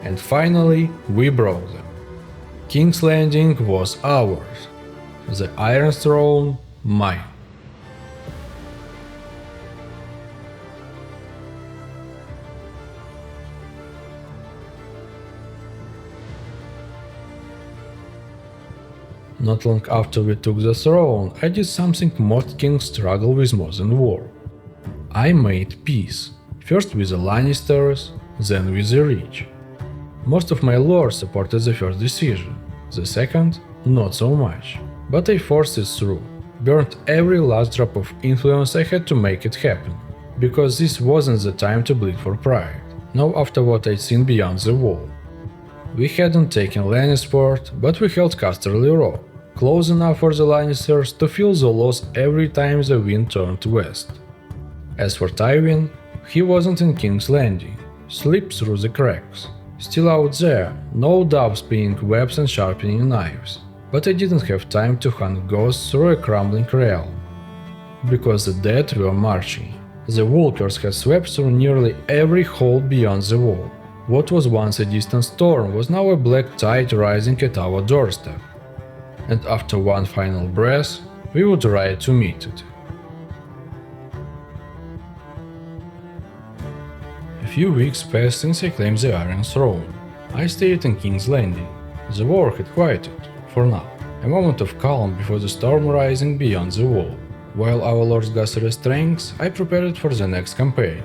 And finally, we broke them. King's Landing was ours. The Iron Throne, mine. Not long after we took the throne, I did something most kings struggle with more than war. I made peace. First with the Lannisters, then with the rich. Most of my lords supported the first decision, the second, not so much. But I forced it through, burned every last drop of influence I had to make it happen, because this wasn't the time to bleed for pride, now after what I'd seen beyond the wall. We hadn't taken Lannisport, but we held Casterly Rock, close enough for the Lannisters to feel the loss every time the wind turned west. As for Tywin, he wasn't in King's Landing, slipped through the cracks. Still out there, no doves spinning webs and sharpening knives, but I didn't have time to hunt ghosts through a crumbling realm. Because the dead were marching. The walkers had swept through nearly every hole beyond the wall. What was once a distant storm was now a black tide rising at our doorstep. And after one final breath, we would ride to meet it. A few weeks passed since I claimed the Iron Throne. I stayed in King's Landing. The war had quieted, for now, a moment of calm before the storm rising beyond the wall. While our lords gathered their strength, I prepared for the next campaign.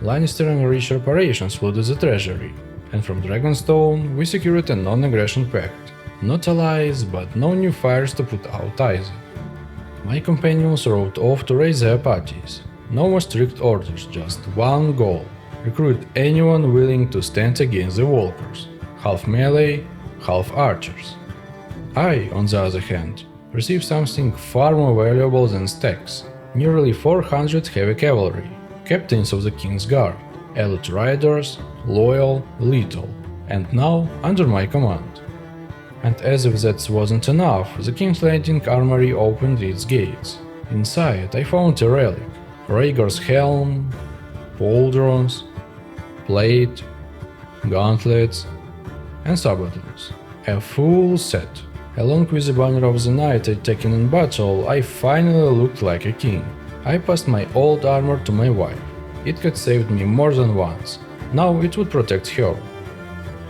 Lannister and rich reparations flooded the treasury, and from Dragonstone we secured a non-aggression pact. Not allies, but no new fires to put out either. My companions rode off to raise their parties. No more strict orders, just one goal: recruit anyone willing to stand against the walkers, half melee, half archers. I, on the other hand, received something far more valuable than stacks: nearly 400 heavy cavalry, captains of the King's Guard, elite riders, loyal, lethal, and now under my command. And as if that wasn't enough, the King's Landing armory opened its gates. Inside I found a relic: Rhaegar's helm, pauldrons, plate, gauntlets, and sabatons. A full set. Along with the banner of the knight I'd taken in battle, I finally looked like a king. I passed my old armor to my wife. It had saved me more than once. Now it would protect her.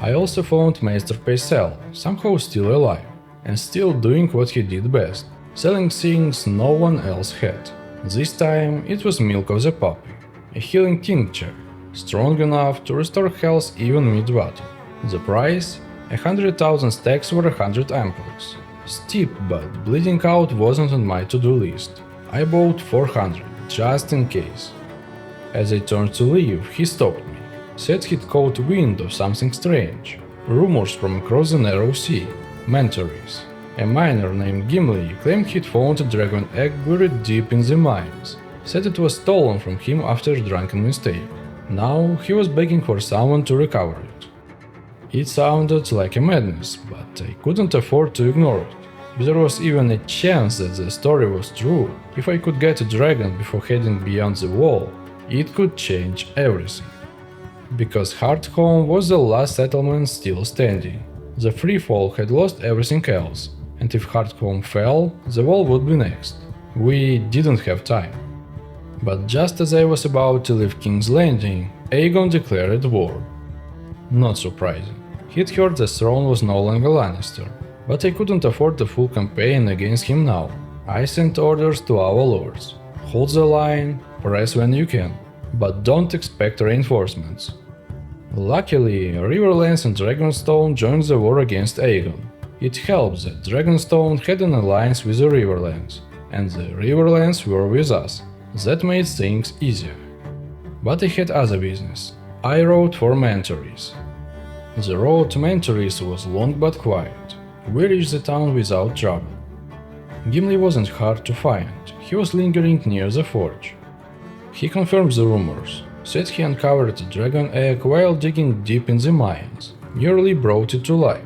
I also found Maester Pycelle, somehow still alive, and still doing what he did best, selling things no one else had. This time it was milk of the puppy, a healing tincture, strong enough to restore health even mid-battle. The price? 100,000 stacks for 100 ampoules. Steep, but bleeding out wasn't on my to-do list. I bought 400, just in case. As I turned to leave, he stopped me. Said he'd caught wind of something strange. Rumors from across the narrow sea. Mentories. A miner named Gimli claimed he'd found a dragon egg buried deep in the mines. Said it was stolen from him after a drunken mistake. Now he was begging for someone to recover it. It sounded like a madness, but I couldn't afford to ignore it. If there was even a chance that the story was true, if I could get a dragon before heading beyond the wall, it could change everything. Because Hardhome was the last settlement still standing. The Free Folk had lost everything else, and if Hardhome fell, the wall would be next. We didn't have time. But just as I was about to leave King's Landing, Aegon declared war. Not surprising. He'd heard the throne was no longer Lannister, but I couldn't afford the full campaign against him now. I sent orders to our lords. Hold the line, press when you can, but don't expect reinforcements. Luckily, Riverlands and Dragonstone joined the war against Aegon. It helped that Dragonstone had an alliance with the Riverlands, and the Riverlands were with us. That made things easier. But I had other business. I rode for Mentories. The road to Mentories was long but quiet. We reached the town without trouble. Gimli wasn't hard to find. He was lingering near the forge. He confirmed the rumors, said he uncovered a dragon egg while digging deep in the mines, nearly brought it to life.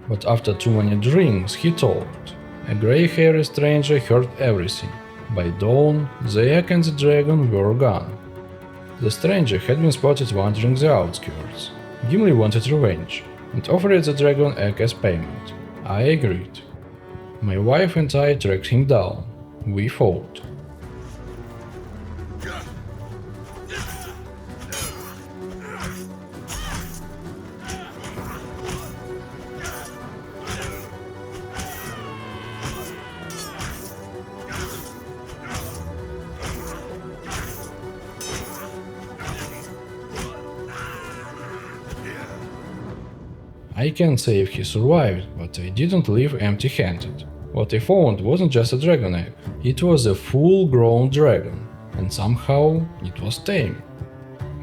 But after too many drinks, he talked. A grey-haired stranger heard everything. By dawn, the egg and the dragon were gone. The stranger had been spotted wandering the outskirts. Gimli wanted revenge and offered the dragon egg as payment. I agreed. My wife and I tracked him down. We fought. I can't say if he survived, but I didn't leave empty-handed. What I found wasn't just a dragon egg, it was a full-grown dragon, and somehow it was tame.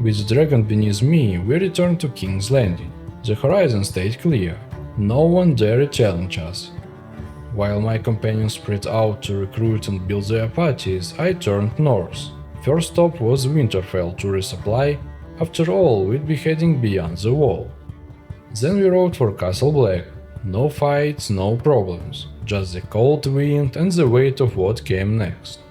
With the dragon beneath me, we returned to King's Landing. The horizon stayed clear, no one dared challenge us. While my companions spread out to recruit and build their parties, I turned north. First stop was Winterfell to resupply, after all we'd be heading beyond the wall. Then we rode for Castle Black. No fights, no problems, just the cold wind and the weight of what came next.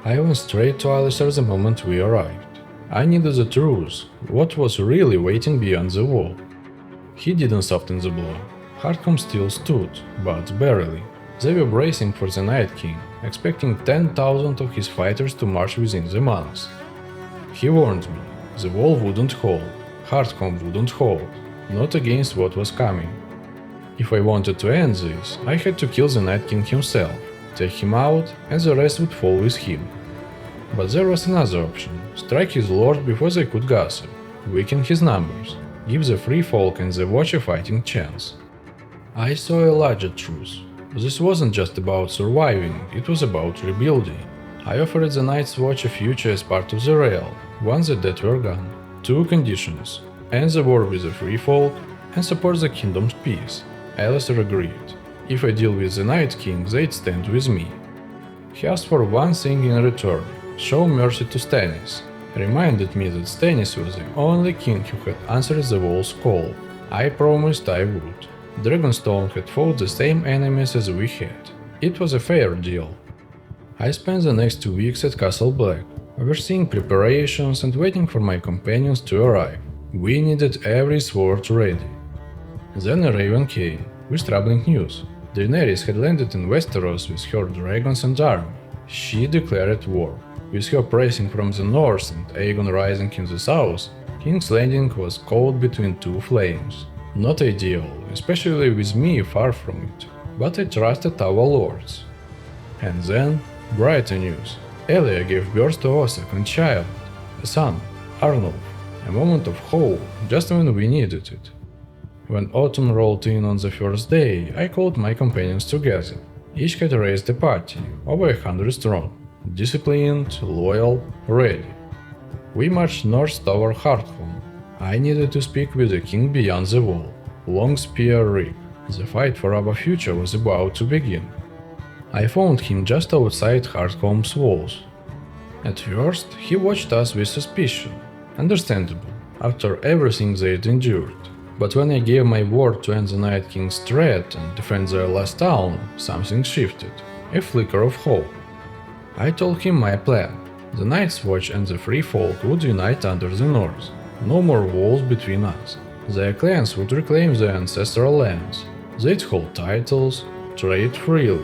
I went straight to Lannister the moment we arrived. I needed the truth, what was really waiting beyond the wall. He didn't soften the blow. Hardcomb still stood, but barely. They were bracing for the Night King, expecting 10,000 of his fighters to march within the months. He warned me, the wall wouldn't hold, Hardcomb wouldn't hold. Not against what was coming. If I wanted to end this, I had to kill the Night King himself, take him out, and the rest would fall with him. But there was another option: strike his lord before they could gossip, weaken his numbers, give the free folk and the watch a fighting chance. I saw a larger truth. This wasn't just about surviving, it was about rebuilding. I offered the Night's Watch a future as part of the rail, once the dead were gone. Two conditions: end the war with the free folk, and support the kingdom's peace. Lannister agreed. If I deal with the Night King, they'd stand with me. He asked for one thing in return: show mercy to Stannis. Reminded me that Stannis was the only king who had answered the wall's call. I promised I would. Dragonstone had fought the same enemies as we had. It was a fair deal. I spent the next 2 weeks at Castle Black, overseeing preparations and waiting for my companions to arrive. We needed every sword ready. Then a raven came, with troubling news. Daenerys had landed in Westeros with her dragons and army. She declared war. With her pressing from the north and Aegon rising in the south, King's Landing was caught between two flames. Not ideal, especially with me far from it, but I trusted our lords. And then, brighter news. Elia gave birth to our second child, a son, Arnulf. A moment of hope, just when we needed it. When autumn rolled in on the first day, I called my companions together. Each had raised a party, over 100 strong, disciplined, loyal, ready. We marched north toward Hardhome. I needed to speak with the king beyond the wall. Long spear Rick. The fight for our future was about to begin. I found him just outside Hardhome's walls. At first, he watched us with suspicion. Understandable, after everything they'd endured. But when I gave my word to end the Night King's threat and defend their last town, something shifted. A flicker of hope. I told him my plan. The Night's Watch and the Free Folk would unite under the North. No more walls between us. Their clans would reclaim their ancestral lands. They'd hold titles, trade freely,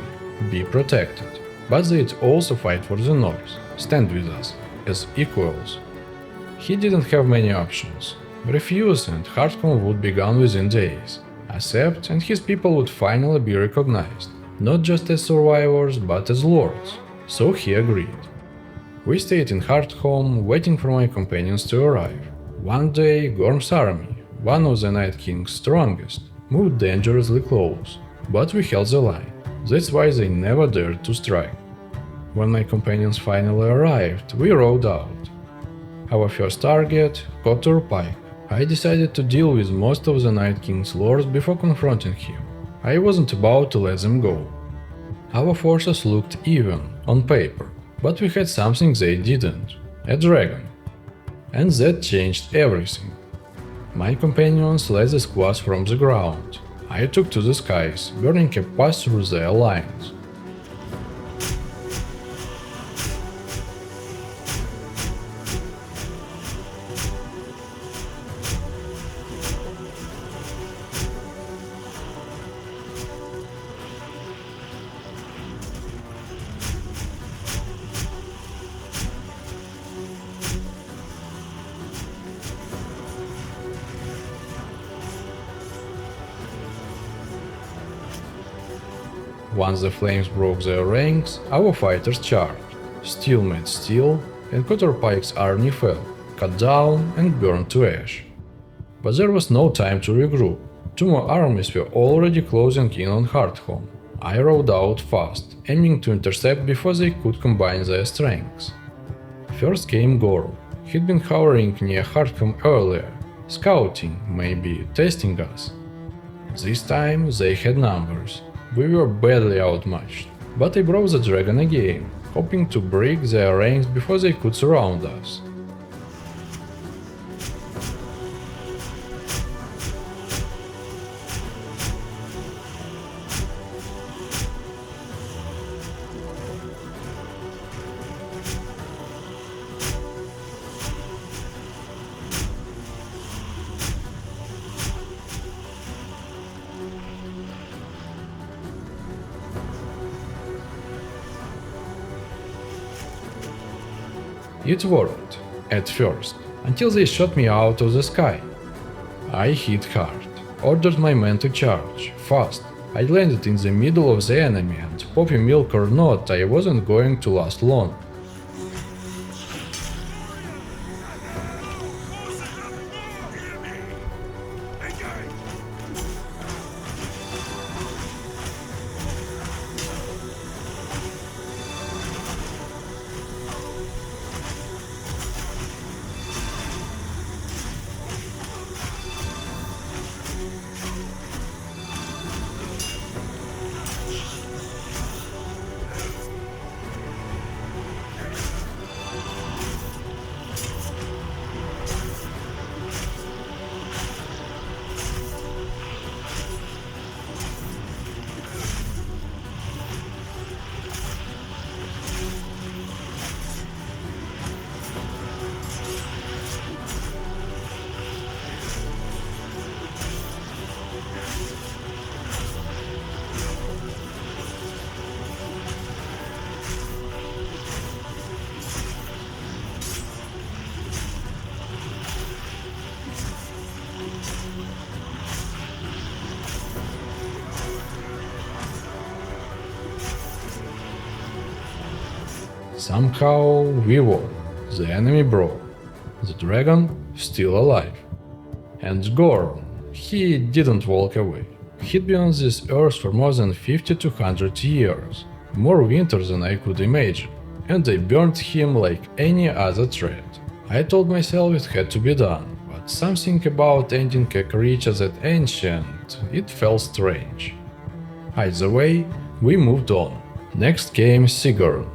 be protected. But they'd also fight for the North, stand with us, as equals. He didn't have many options. Refuse and Hardcomb would be gone within days. Accept and his people would finally be recognized, not just as survivors but as lords. So he agreed. We stayed in Hardhome, waiting for my companions to arrive. One day, Gorm's army, one of the Night King's strongest, moved dangerously close, but we held the line. That's why they never dared to strike. When my companions finally arrived, we rode out. Our first target, Cottor Pike. I decided to deal with most of the Night King's lords before confronting him. I wasn't about to let them go. Our forces looked even, on paper, but we had something they didn't: a dragon. And that changed everything. My companions led the squads from the ground. I took to the skies, burning a path through their lines. Once the flames broke their ranks, our fighters charged. Steel met steel, and Counterpike's army fell, cut down and burned to ash. But there was no time to regroup. Two more armies were already closing in on Hardhome. I rode out fast, aiming to intercept before they could combine their strengths. First came Gorm. He'd been hovering near Hardhome earlier, scouting, maybe testing us. This time they had numbers. We were badly outmatched, but I brought the dragon again, hoping to break their ranks before they could surround us. It worked, at first, until they shot me out of the sky. I hit hard, ordered my men to charge, fast. I landed in the middle of the enemy and, poppy milk or not, I wasn't going to last long. Somehow we won. The enemy broke. The dragon still alive. And Gorm, he didn't walk away. He'd been on this earth for more than 50 to 100 years, more winters than I could imagine, and I burned him like any other threat. I told myself it had to be done, but something about ending a creature that ancient, it felt strange. Either way, we moved on. Next came Sigurd.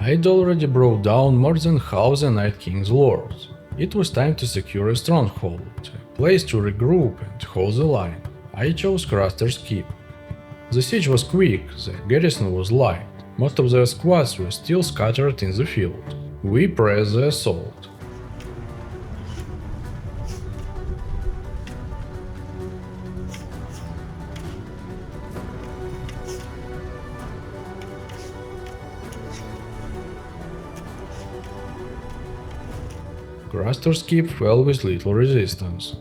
I'd already brought down more than half the Night King's lords. It was time to secure a stronghold, a place to regroup and hold the line. I chose Craster's Keep. The siege was quick, the garrison was light, most of their squads were still scattered in the field. We pressed the assault. Craster's Keep fell with little resistance.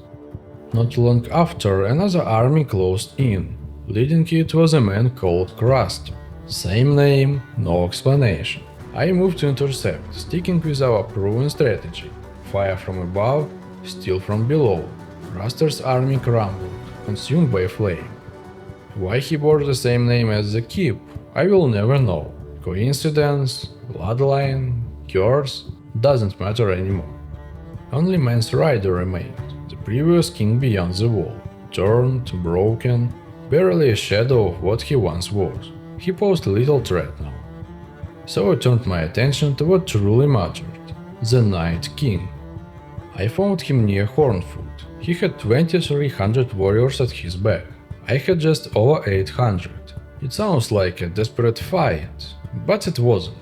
Not long after, another army closed in. Leading it was a man called Craster. Same name, no explanation. I moved to intercept, sticking with our proven strategy. Fire from above, steal from below. Craster's army crumbled, consumed by a flame. Why he bore the same name as the keep, I will never know. Coincidence, bloodline, curse, doesn't matter anymore. Only Mance Rider remained, the previous king beyond the wall, turned, broken, barely a shadow of what he once was. He posed little threat now. So I turned my attention to what truly mattered, the Night King. I found him near Hornfoot. He had 2300 warriors at his back. I had just over 800. It sounds like a desperate fight, but it wasn't.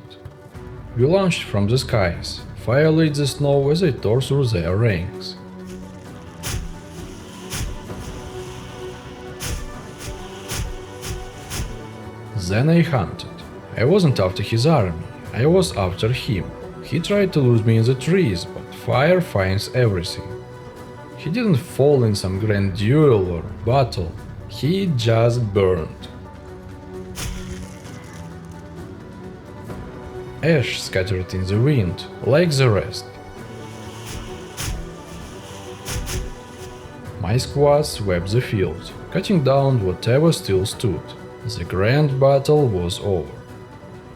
We launched from the skies. Fire lit the snow as I tore through their ranks. Then I hunted. I wasn't after his army, I was after him. He tried to lose me in the trees, but fire finds everything. He didn't fall in some grand duel or battle, he just burned. Ash scattered in the wind, like the rest. My squad swept the field, cutting down whatever still stood. The grand battle was over.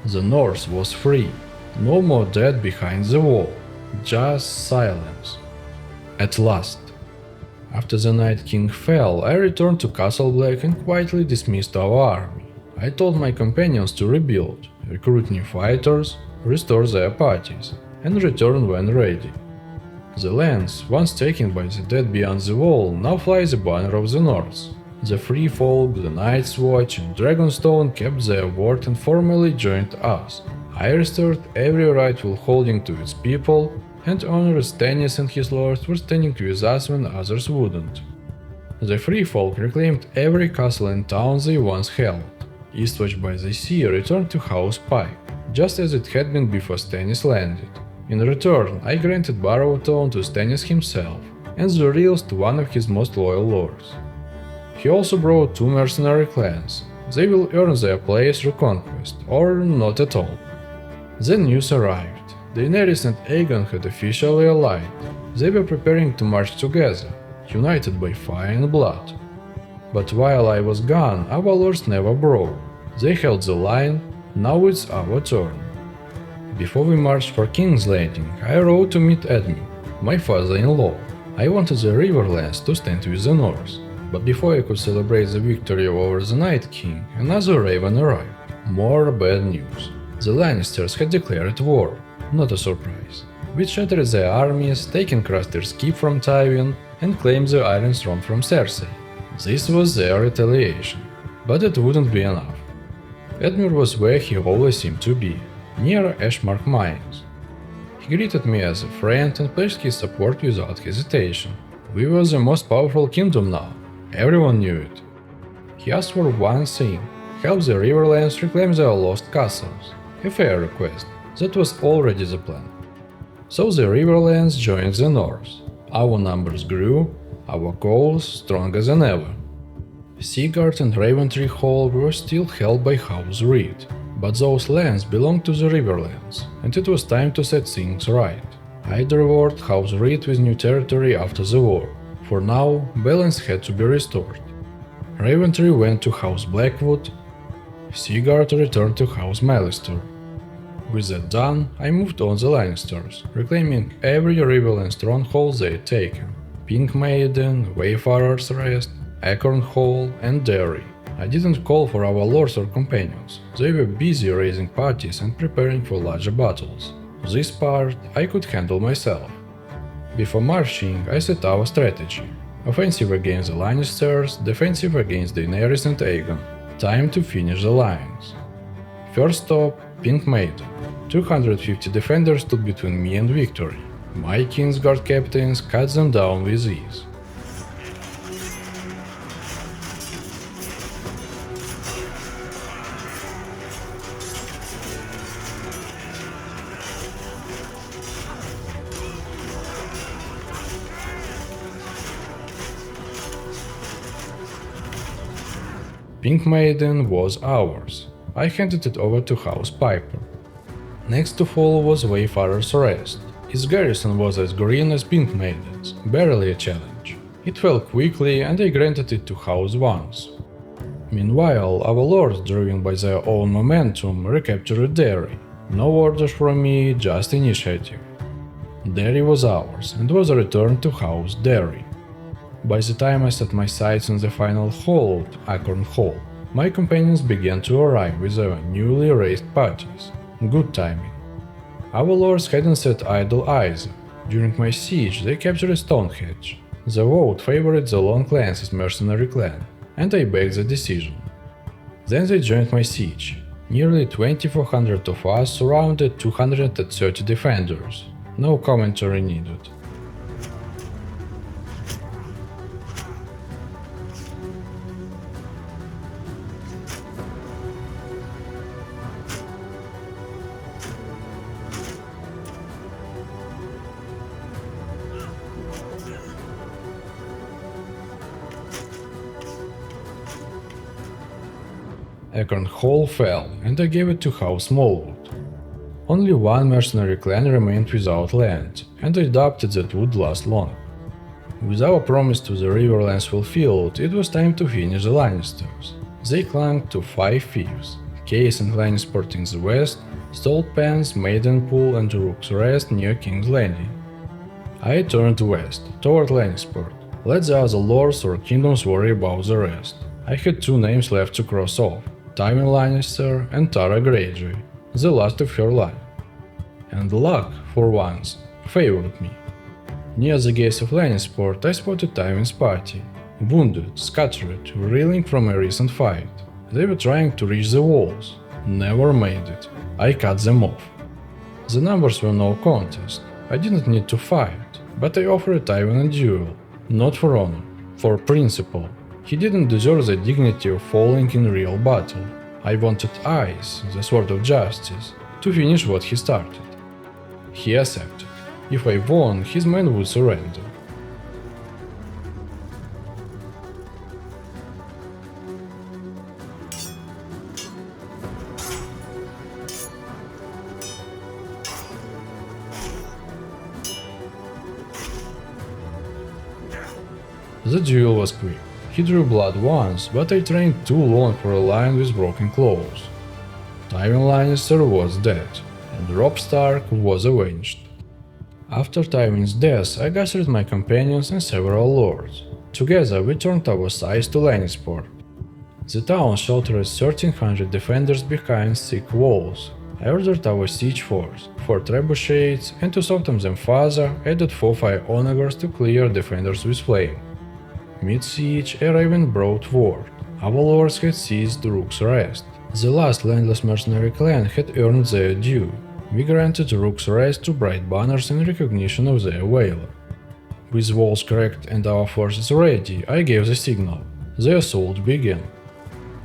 The North was free, no more dead behind the wall, just silence. At last. After the Night King fell, I returned to Castle Black and quietly dismissed our army. I told my companions to rebuild, recruit new fighters, restore their parties, and return when ready. The lands, once taken by the dead beyond the wall, now fly the banner of the North. The Free Folk, the Night's Watch, and Dragonstone kept their word and formally joined us. I restored every rightful holding to its people, and honored Stannis and his lords were standing with us when others wouldn't. The Free Folk reclaimed every castle and town they once held. Eastwatch by the Sea returned to House Pike, just as it had been before Stannis landed. In return, I granted Barrowtown to Stannis himself, and the Reels to one of his most loyal lords. He also brought 2 mercenary clans. They will earn their place through conquest, or not at all. Then news arrived. Daenerys and Aegon had officially allied. They were preparing to march together, united by fire and blood. But while I was gone, our lords never broke. They held the line, now it's our turn. Before we marched for King's Landing, I rode to meet Edmund, my father-in-law. I wanted the Riverlands to stand with the North. But before I could celebrate the victory over the Night King, another raven arrived. More bad news. The Lannisters had declared war. Not a surprise. We shattered their armies, taken Craster's keep from Tywin, and claimed the Iron Throne from Cersei. This was their retaliation. But it wouldn't be enough. Edmure was where he always seemed to be, near Ashmark Mines. He greeted me as a friend and pledged his support without hesitation. We were the most powerful kingdom now. Everyone knew it. He asked for one thing: help the Riverlands reclaim their lost castles. A fair request. That was already the plan. So the Riverlands joined the North. Our numbers grew, our goals stronger than ever. Seaguard and Raventree Hall were still held by House Reed, but those lands belonged to the Riverlands, and it was time to set things right. I'd reward House Reed with new territory after the war. For now, balance had to be restored. Raventree went to House Blackwood, Seaguard returned to House Mallister. With that done, I moved on the Lannisters, reclaiming every Riverland stronghold they had taken: Pink Maiden, Wayfarer's Rest, Acorn Hall, and Derry. I didn't call for our lords or companions. They were busy raising parties and preparing for larger battles. This part I could handle myself. Before marching, I set our strategy. Offensive against the Lannisters, defensive against Daenerys and Aegon. Time to finish the lines. First stop, Pink Maiden. 250 defenders stood between me and victory. My Kingsguard captains cut them down with ease. Pink Maiden was ours. I handed it over to House Piper. Next to fall was Wayfarer's Rest. Its garrison was as green as Pink Maiden's, barely a challenge. It fell quickly and I granted it to House Vance. Meanwhile, our lords, driven by their own momentum, recaptured Derry. No orders from me, just initiative. Derry was ours and was returned to House Derry. By the time I set my sights on the final hold, Acorn Hall, my companions began to arrive with their newly raised parties. Good timing. Our lords hadn't set idle either. During my siege, they captured Stonehenge. The vote favored the Long Lance's mercenary clan, and I backed the decision. Then they joined my siege. Nearly 2400 of us surrounded 230 defenders. No commentary needed. Acorn Hall fell, and I gave it to House Smallwood. Only one mercenary clan remained without land, and I doubted that would last long. With our promise to the Riverlands fulfilled, it was time to finish the Lannisters. They clung to 5 fiefs: Case and Lannisport in the west, Saltpans, Maidenpool and Rook's Rest near King's Landing. I turned west, toward Lannisport. Let the other lords or kingdoms worry about the rest. I had 2 names left to cross off: Tywin Lannister and Tara Greyjoy, the last of her line. And luck, for once, favored me. Near the gates of Lannisport I spotted Tywin's party, wounded, scattered, reeling from a recent fight. They were trying to reach the walls. Never made it. I cut them off. The numbers were no contest. I didn't need to fight, but I offered Tywin a duel. Not for honor, for principle. He didn't deserve the dignity of falling in real battle. I wanted Ice, the sword of justice, to finish what he started. He accepted. If I won, his men would surrender. The duel was quick. He drew blood once, but I trained too long for a lion with broken claws. Tywin Lannister was dead, and Robb Stark was avenged. After Tywin's death, I gathered my companions and several lords. Together, we turned our sights to Lannisport. The town sheltered 1,300 defenders behind thick walls. I ordered our siege force, 4 trebuchets, and to soften them further, added 4 fire onagers to clear defenders with flame. Mid-siege, a raven brought word. Our lords had seized Rook's Rest. The last landless mercenary clan had earned their due. We granted Rook's Rest 2 bright banners in recognition of their valor. With walls cracked and our forces ready, I gave the signal. The assault began.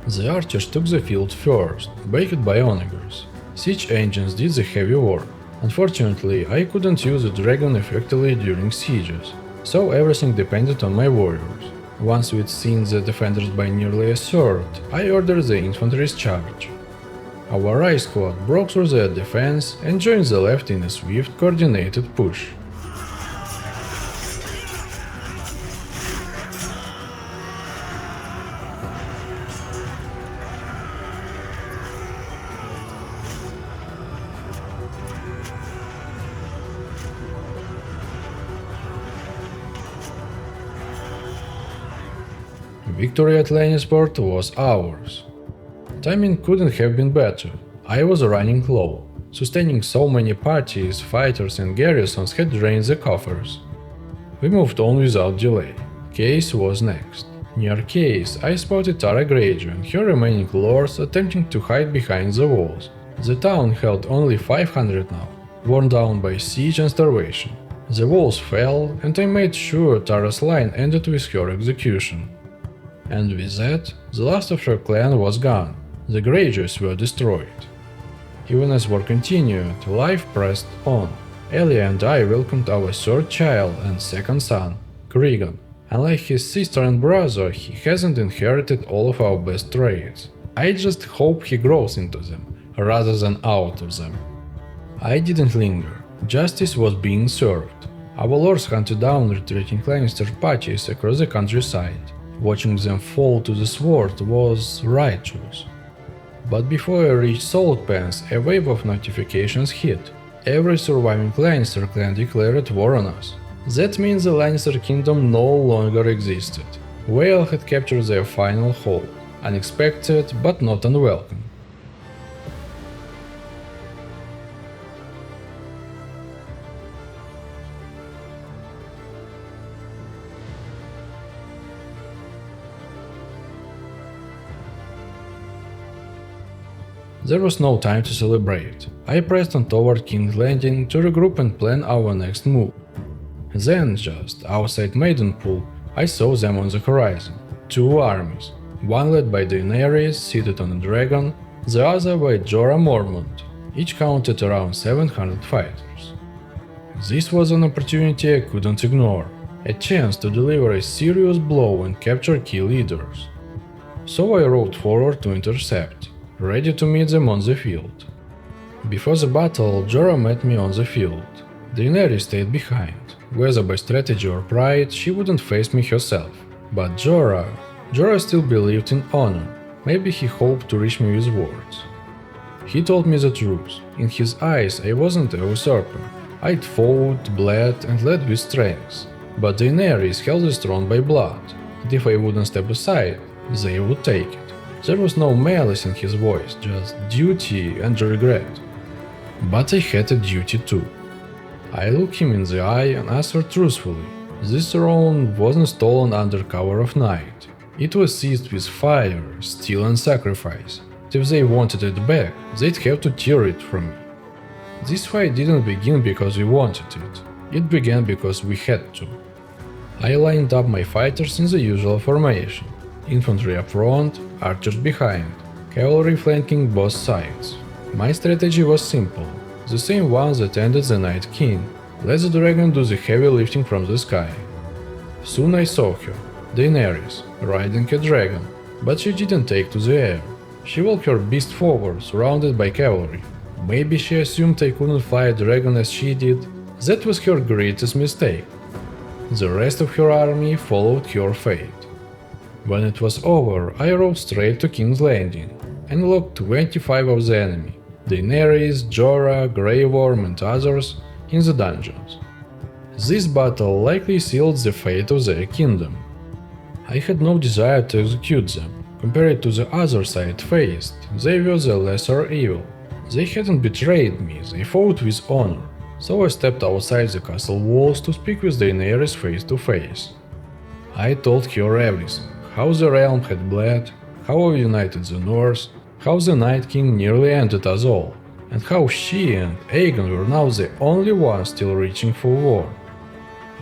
The archers took the field first, backed by onagers. Siege engines did the heavy work. Unfortunately, I couldn't use the dragon effectively during sieges, so everything depended on my warriors. Once we'd seen the defenders by nearly a third, I ordered the infantry's charge. Our right squad broke through their defense and joined the left in a swift, coordinated push. Victory at Lannisport was ours. Timing couldn't have been better. I was running low. Sustaining so many parties, fighters and garrisons had drained the coffers. We moved on without delay. Case was next. Near Case, I spotted Tara Greyjoy and her remaining lords attempting to hide behind the walls. The town held only 500 now, worn down by siege and starvation. The walls fell, and I made sure Tara's line ended with her execution. And with that, the last of her clan was gone. The Greyjoys were destroyed. Even as war continued, life pressed on. Elia and I welcomed our 3rd child and 2nd son, Cregan. Unlike his sister and brother, he hasn't inherited all of our best traits. I just hope he grows into them, rather than out of them. I didn't linger. Justice was being served. Our lords hunted down retreating Lannister parties across the countryside. Watching them fall to the sword was righteous. But before I reached Saltpans, a wave of notifications hit. Every surviving Lannister clan declared war on us. That means the Lannister kingdom no longer existed. Vale had captured their final hold. Unexpected, but not unwelcome. There was no time to celebrate. I pressed on toward King's Landing to regroup and plan our next move. Then, just outside Maidenpool, I saw them on the horizon. 2 armies, one led by Daenerys, seated on a dragon, the other by Jorah Mormont. Each counted around 700 fighters. This was an opportunity I couldn't ignore, a chance to deliver a serious blow and capture key leaders. So I rode forward to intercept, ready to meet them on the field. Before the battle, Jorah met me on the field. Daenerys stayed behind. Whether by strategy or pride, she wouldn't face me herself. But Jorah still believed in honor. Maybe he hoped to reach me with words. He told me the truth. In his eyes, I wasn't a usurper. I'd fought, bled, and led with strength. But Daenerys held the throne by blood, and if I wouldn't step aside, they would take it. There was no malice in his voice, just duty and regret. But I had a duty too. I looked him in the eye and answered truthfully. This throne wasn't stolen under cover of night. It was seized with fire, steel and sacrifice. If they wanted it back, they'd have to tear it from me. This fight didn't begin because we wanted it. It began because we had to. I lined up my fighters in the usual formation. Infantry up front, archers behind, cavalry flanking both sides. My strategy was simple, the same one that ended the Night King. Let the dragon do the heavy lifting from the sky. Soon I saw her, Daenerys, riding a dragon, but she didn't take to the air. She walked her beast forward, surrounded by cavalry. Maybe she assumed I couldn't fly a dragon as she did. That was her greatest mistake. The rest of her army followed her fate. When it was over, I rode straight to King's Landing and locked 25 of the enemy, Daenerys, Jorah, Grey Worm and others, in the dungeons. This battle likely sealed the fate of their kingdom. I had no desire to execute them. Compared to the other side faced, they were the lesser evil. They hadn't betrayed me, they fought with honor. So I stepped outside the castle walls to speak with Daenerys face to face. I told her everything, how the realm had bled, how I united the North, how the Night King nearly ended us all, and how she and Aegon were now the only ones still reaching for war.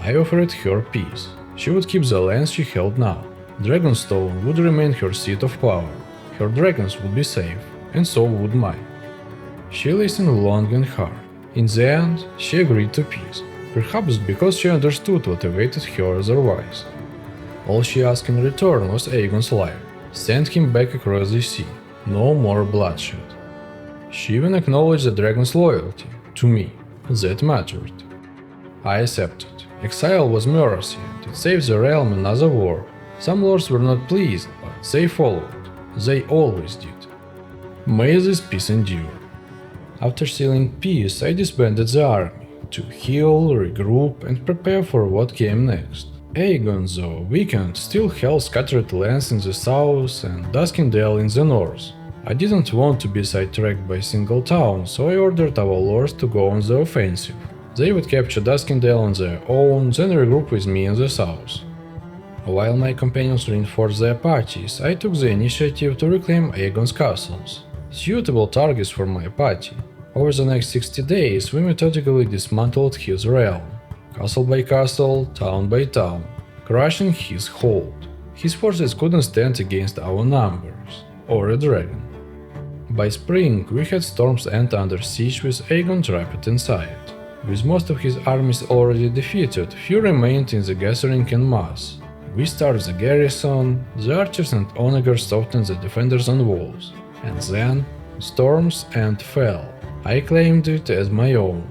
I offered her peace. She would keep the lands she held now. Dragonstone would remain her seat of power. Her dragons would be safe, and so would mine. She listened long and hard. In the end, she agreed to peace, perhaps because she understood what awaited her otherwise. All she asked in return was Aegon's life. Send him back across the sea. No more bloodshed. She even acknowledged the dragon's loyalty to me. That mattered. I accepted. Exile was mercy, and it saved the realm another war. Some lords were not pleased, but they followed. They always did. May this peace endure. After sealing peace, I disbanded the army to heal, regroup, and prepare for what came next. Aegon, though weakened, still held scattered lands in the south and Duskendale in the north. I didn't want to be sidetracked by a single town, so I ordered our lords to go on the offensive. They would capture Duskendale on their own, then regroup with me in the south. While my companions reinforced their parties, I took the initiative to reclaim Aegon's castles, suitable targets for my party. Over the next 60 days, we methodically dismantled his realm, castle by castle, town by town, crushing his hold. His forces couldn't stand against our numbers, or a dragon. By spring, we had Storm's End under siege with Aegon trapped inside. With most of his armies already defeated, few remained in the gathering en masse. We starved the garrison, the archers and onagers softened the defenders on walls, and then Storm's End fell. I claimed it as my own.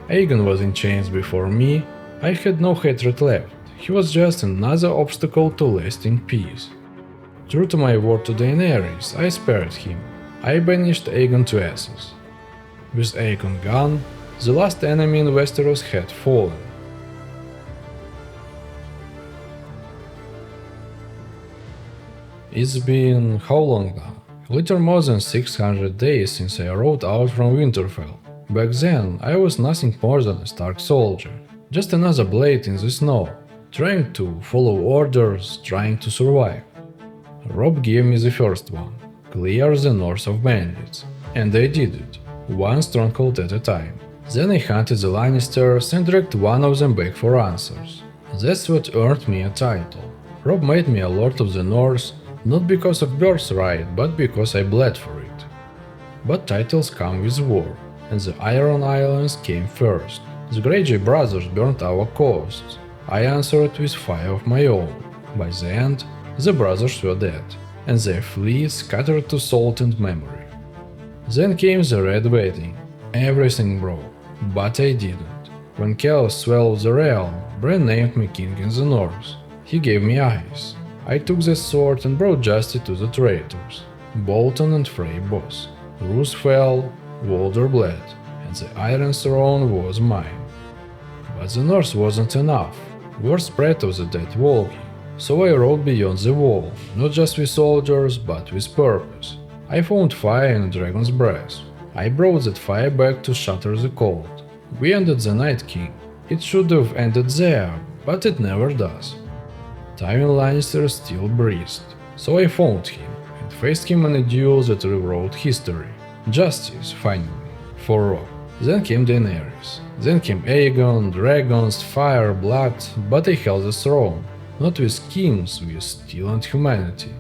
Aegon was in chains before me. I had no hatred left. He was just another obstacle to lasting peace. True to my word to Daenerys, I spared him. I banished Aegon to Essos. With Aegon gone, the last enemy in Westeros had fallen. It's been how long now? A little more than 600 days since I rode out from Winterfell. Back then, I was nothing more than a Stark soldier, just another blade in the snow, trying to follow orders, trying to survive. Robb gave me the first one, clear the north of bandits, and I did it, one stronghold at a time. Then I hunted the Lannisters and dragged one of them back for answers. That's what earned me a title. Robb made me a Lord of the North, not because of birthright, but because I bled for it. But titles come with war, and the Iron Islands came first. The Greyjoy brothers burnt our coasts. I answered with fire of my own. By the end, the brothers were dead, and their fleets scattered to salt and memory. Then came the Red Wedding. Everything broke, but I didn't. When chaos swallowed the realm, Bran named me king in the north. He gave me eyes. I took the sword and brought justice to the traitors. Bolton and Frey both. Roose fell, Walder bled, and the Iron Throne was mine. But the north wasn't enough. Word spread of the dead walking. So I rode beyond the wall, not just with soldiers, but with purpose. I found fire in a dragon's breath. I brought that fire back to shatter the cold. We ended the Night King. It should have ended there, but it never does. Tywin Lannister still breathed, so I found him and faced him in a duel that rewrote history. Justice, finally, for Robb. Then came Daenerys. Then came Aegon, dragons, fire, blood, but I held the throne, not with schemes, with steel and humanity.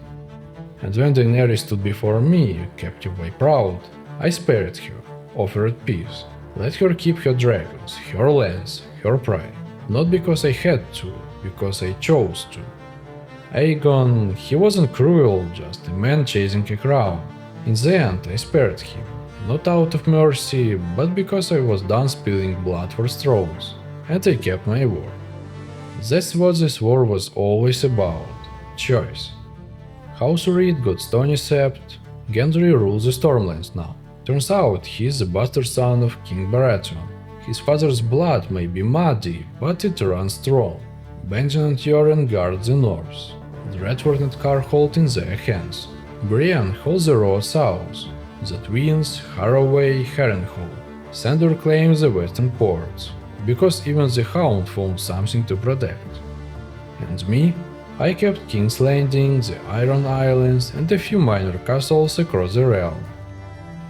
And when Daenerys stood before me, captive by pride, I spared her, offered peace. Let her keep her dragons, her lands, her pride. Not because I had to, because I chose to. Aegon, he wasn't cruel, just a man chasing a crown. In the end, I spared him, not out of mercy, but because I was done spilling blood for thrones, and I kept my word. That's what this war was always about, choice. House Reed got Stony Sept, Gendry rules the Stormlands now. Turns out he's the bastard son of King Baratheon. His father's blood may be muddy, but it runs strong. Benjen and Yoren guard the north. Dreadfort and Carhold in their hands. Brienne holds the road south. The twins, Harroway, Harrenhal. Sandor claims the western ports, because even the Hound found something to protect. And me? I kept King's Landing, the Iron Islands, and a few minor castles across the realm.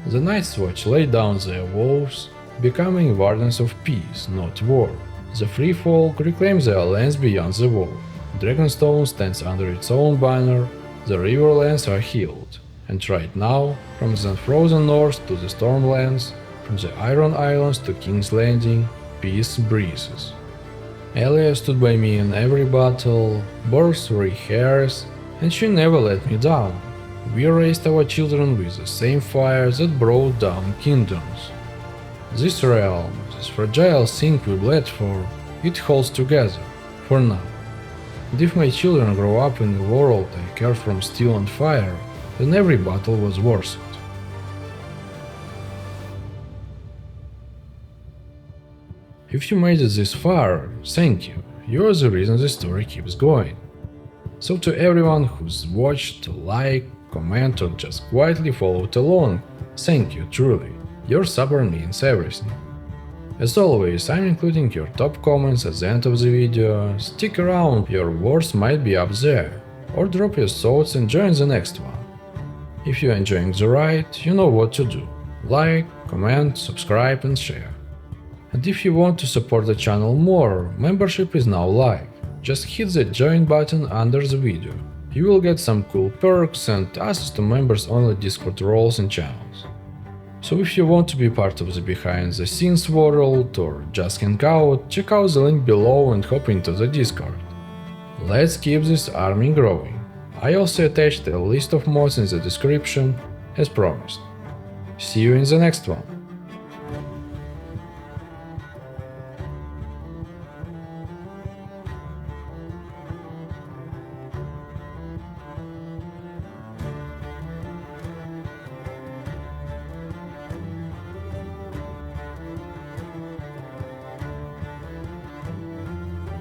The Night's Watch laid down their walls, becoming wardens of peace, not war. The Free Folk reclaim their lands beyond the wall. Dragonstone stands under its own banner, the Riverlands are healed. And right now, from the unfrozen north to the Stormlands, from the Iron Islands to King's Landing, peace breezes. Elia stood by me in every battle, bore 3 hairs, and she never let me down. We raised our children with the same fire that brought down kingdoms. This realm, this fragile thing we bled for, it holds together, for now. And if my children grow up in a world I care from steel and fire, then every battle was worth it. If you made it this far, thank you. You are the reason the story keeps going. So to everyone who's watched, liked, comment or just quietly followed along, thank you truly. Your support means everything. As always, I'm including your top comments at the end of the video. Stick around, your words might be up there. Or drop your thoughts and join the next one. If you're enjoying the ride, you know what to do. Like, comment, subscribe and share. And if you want to support the channel more, membership is now live. Just hit the join button under the video. You will get some cool perks and access to members-only Discord roles and channels. So if you want to be part of the behind-the-scenes world or just hang out, check out the link below and hop into the Discord. Let's keep this army growing. I also attached a list of mods in the description, as promised. See you in the next one.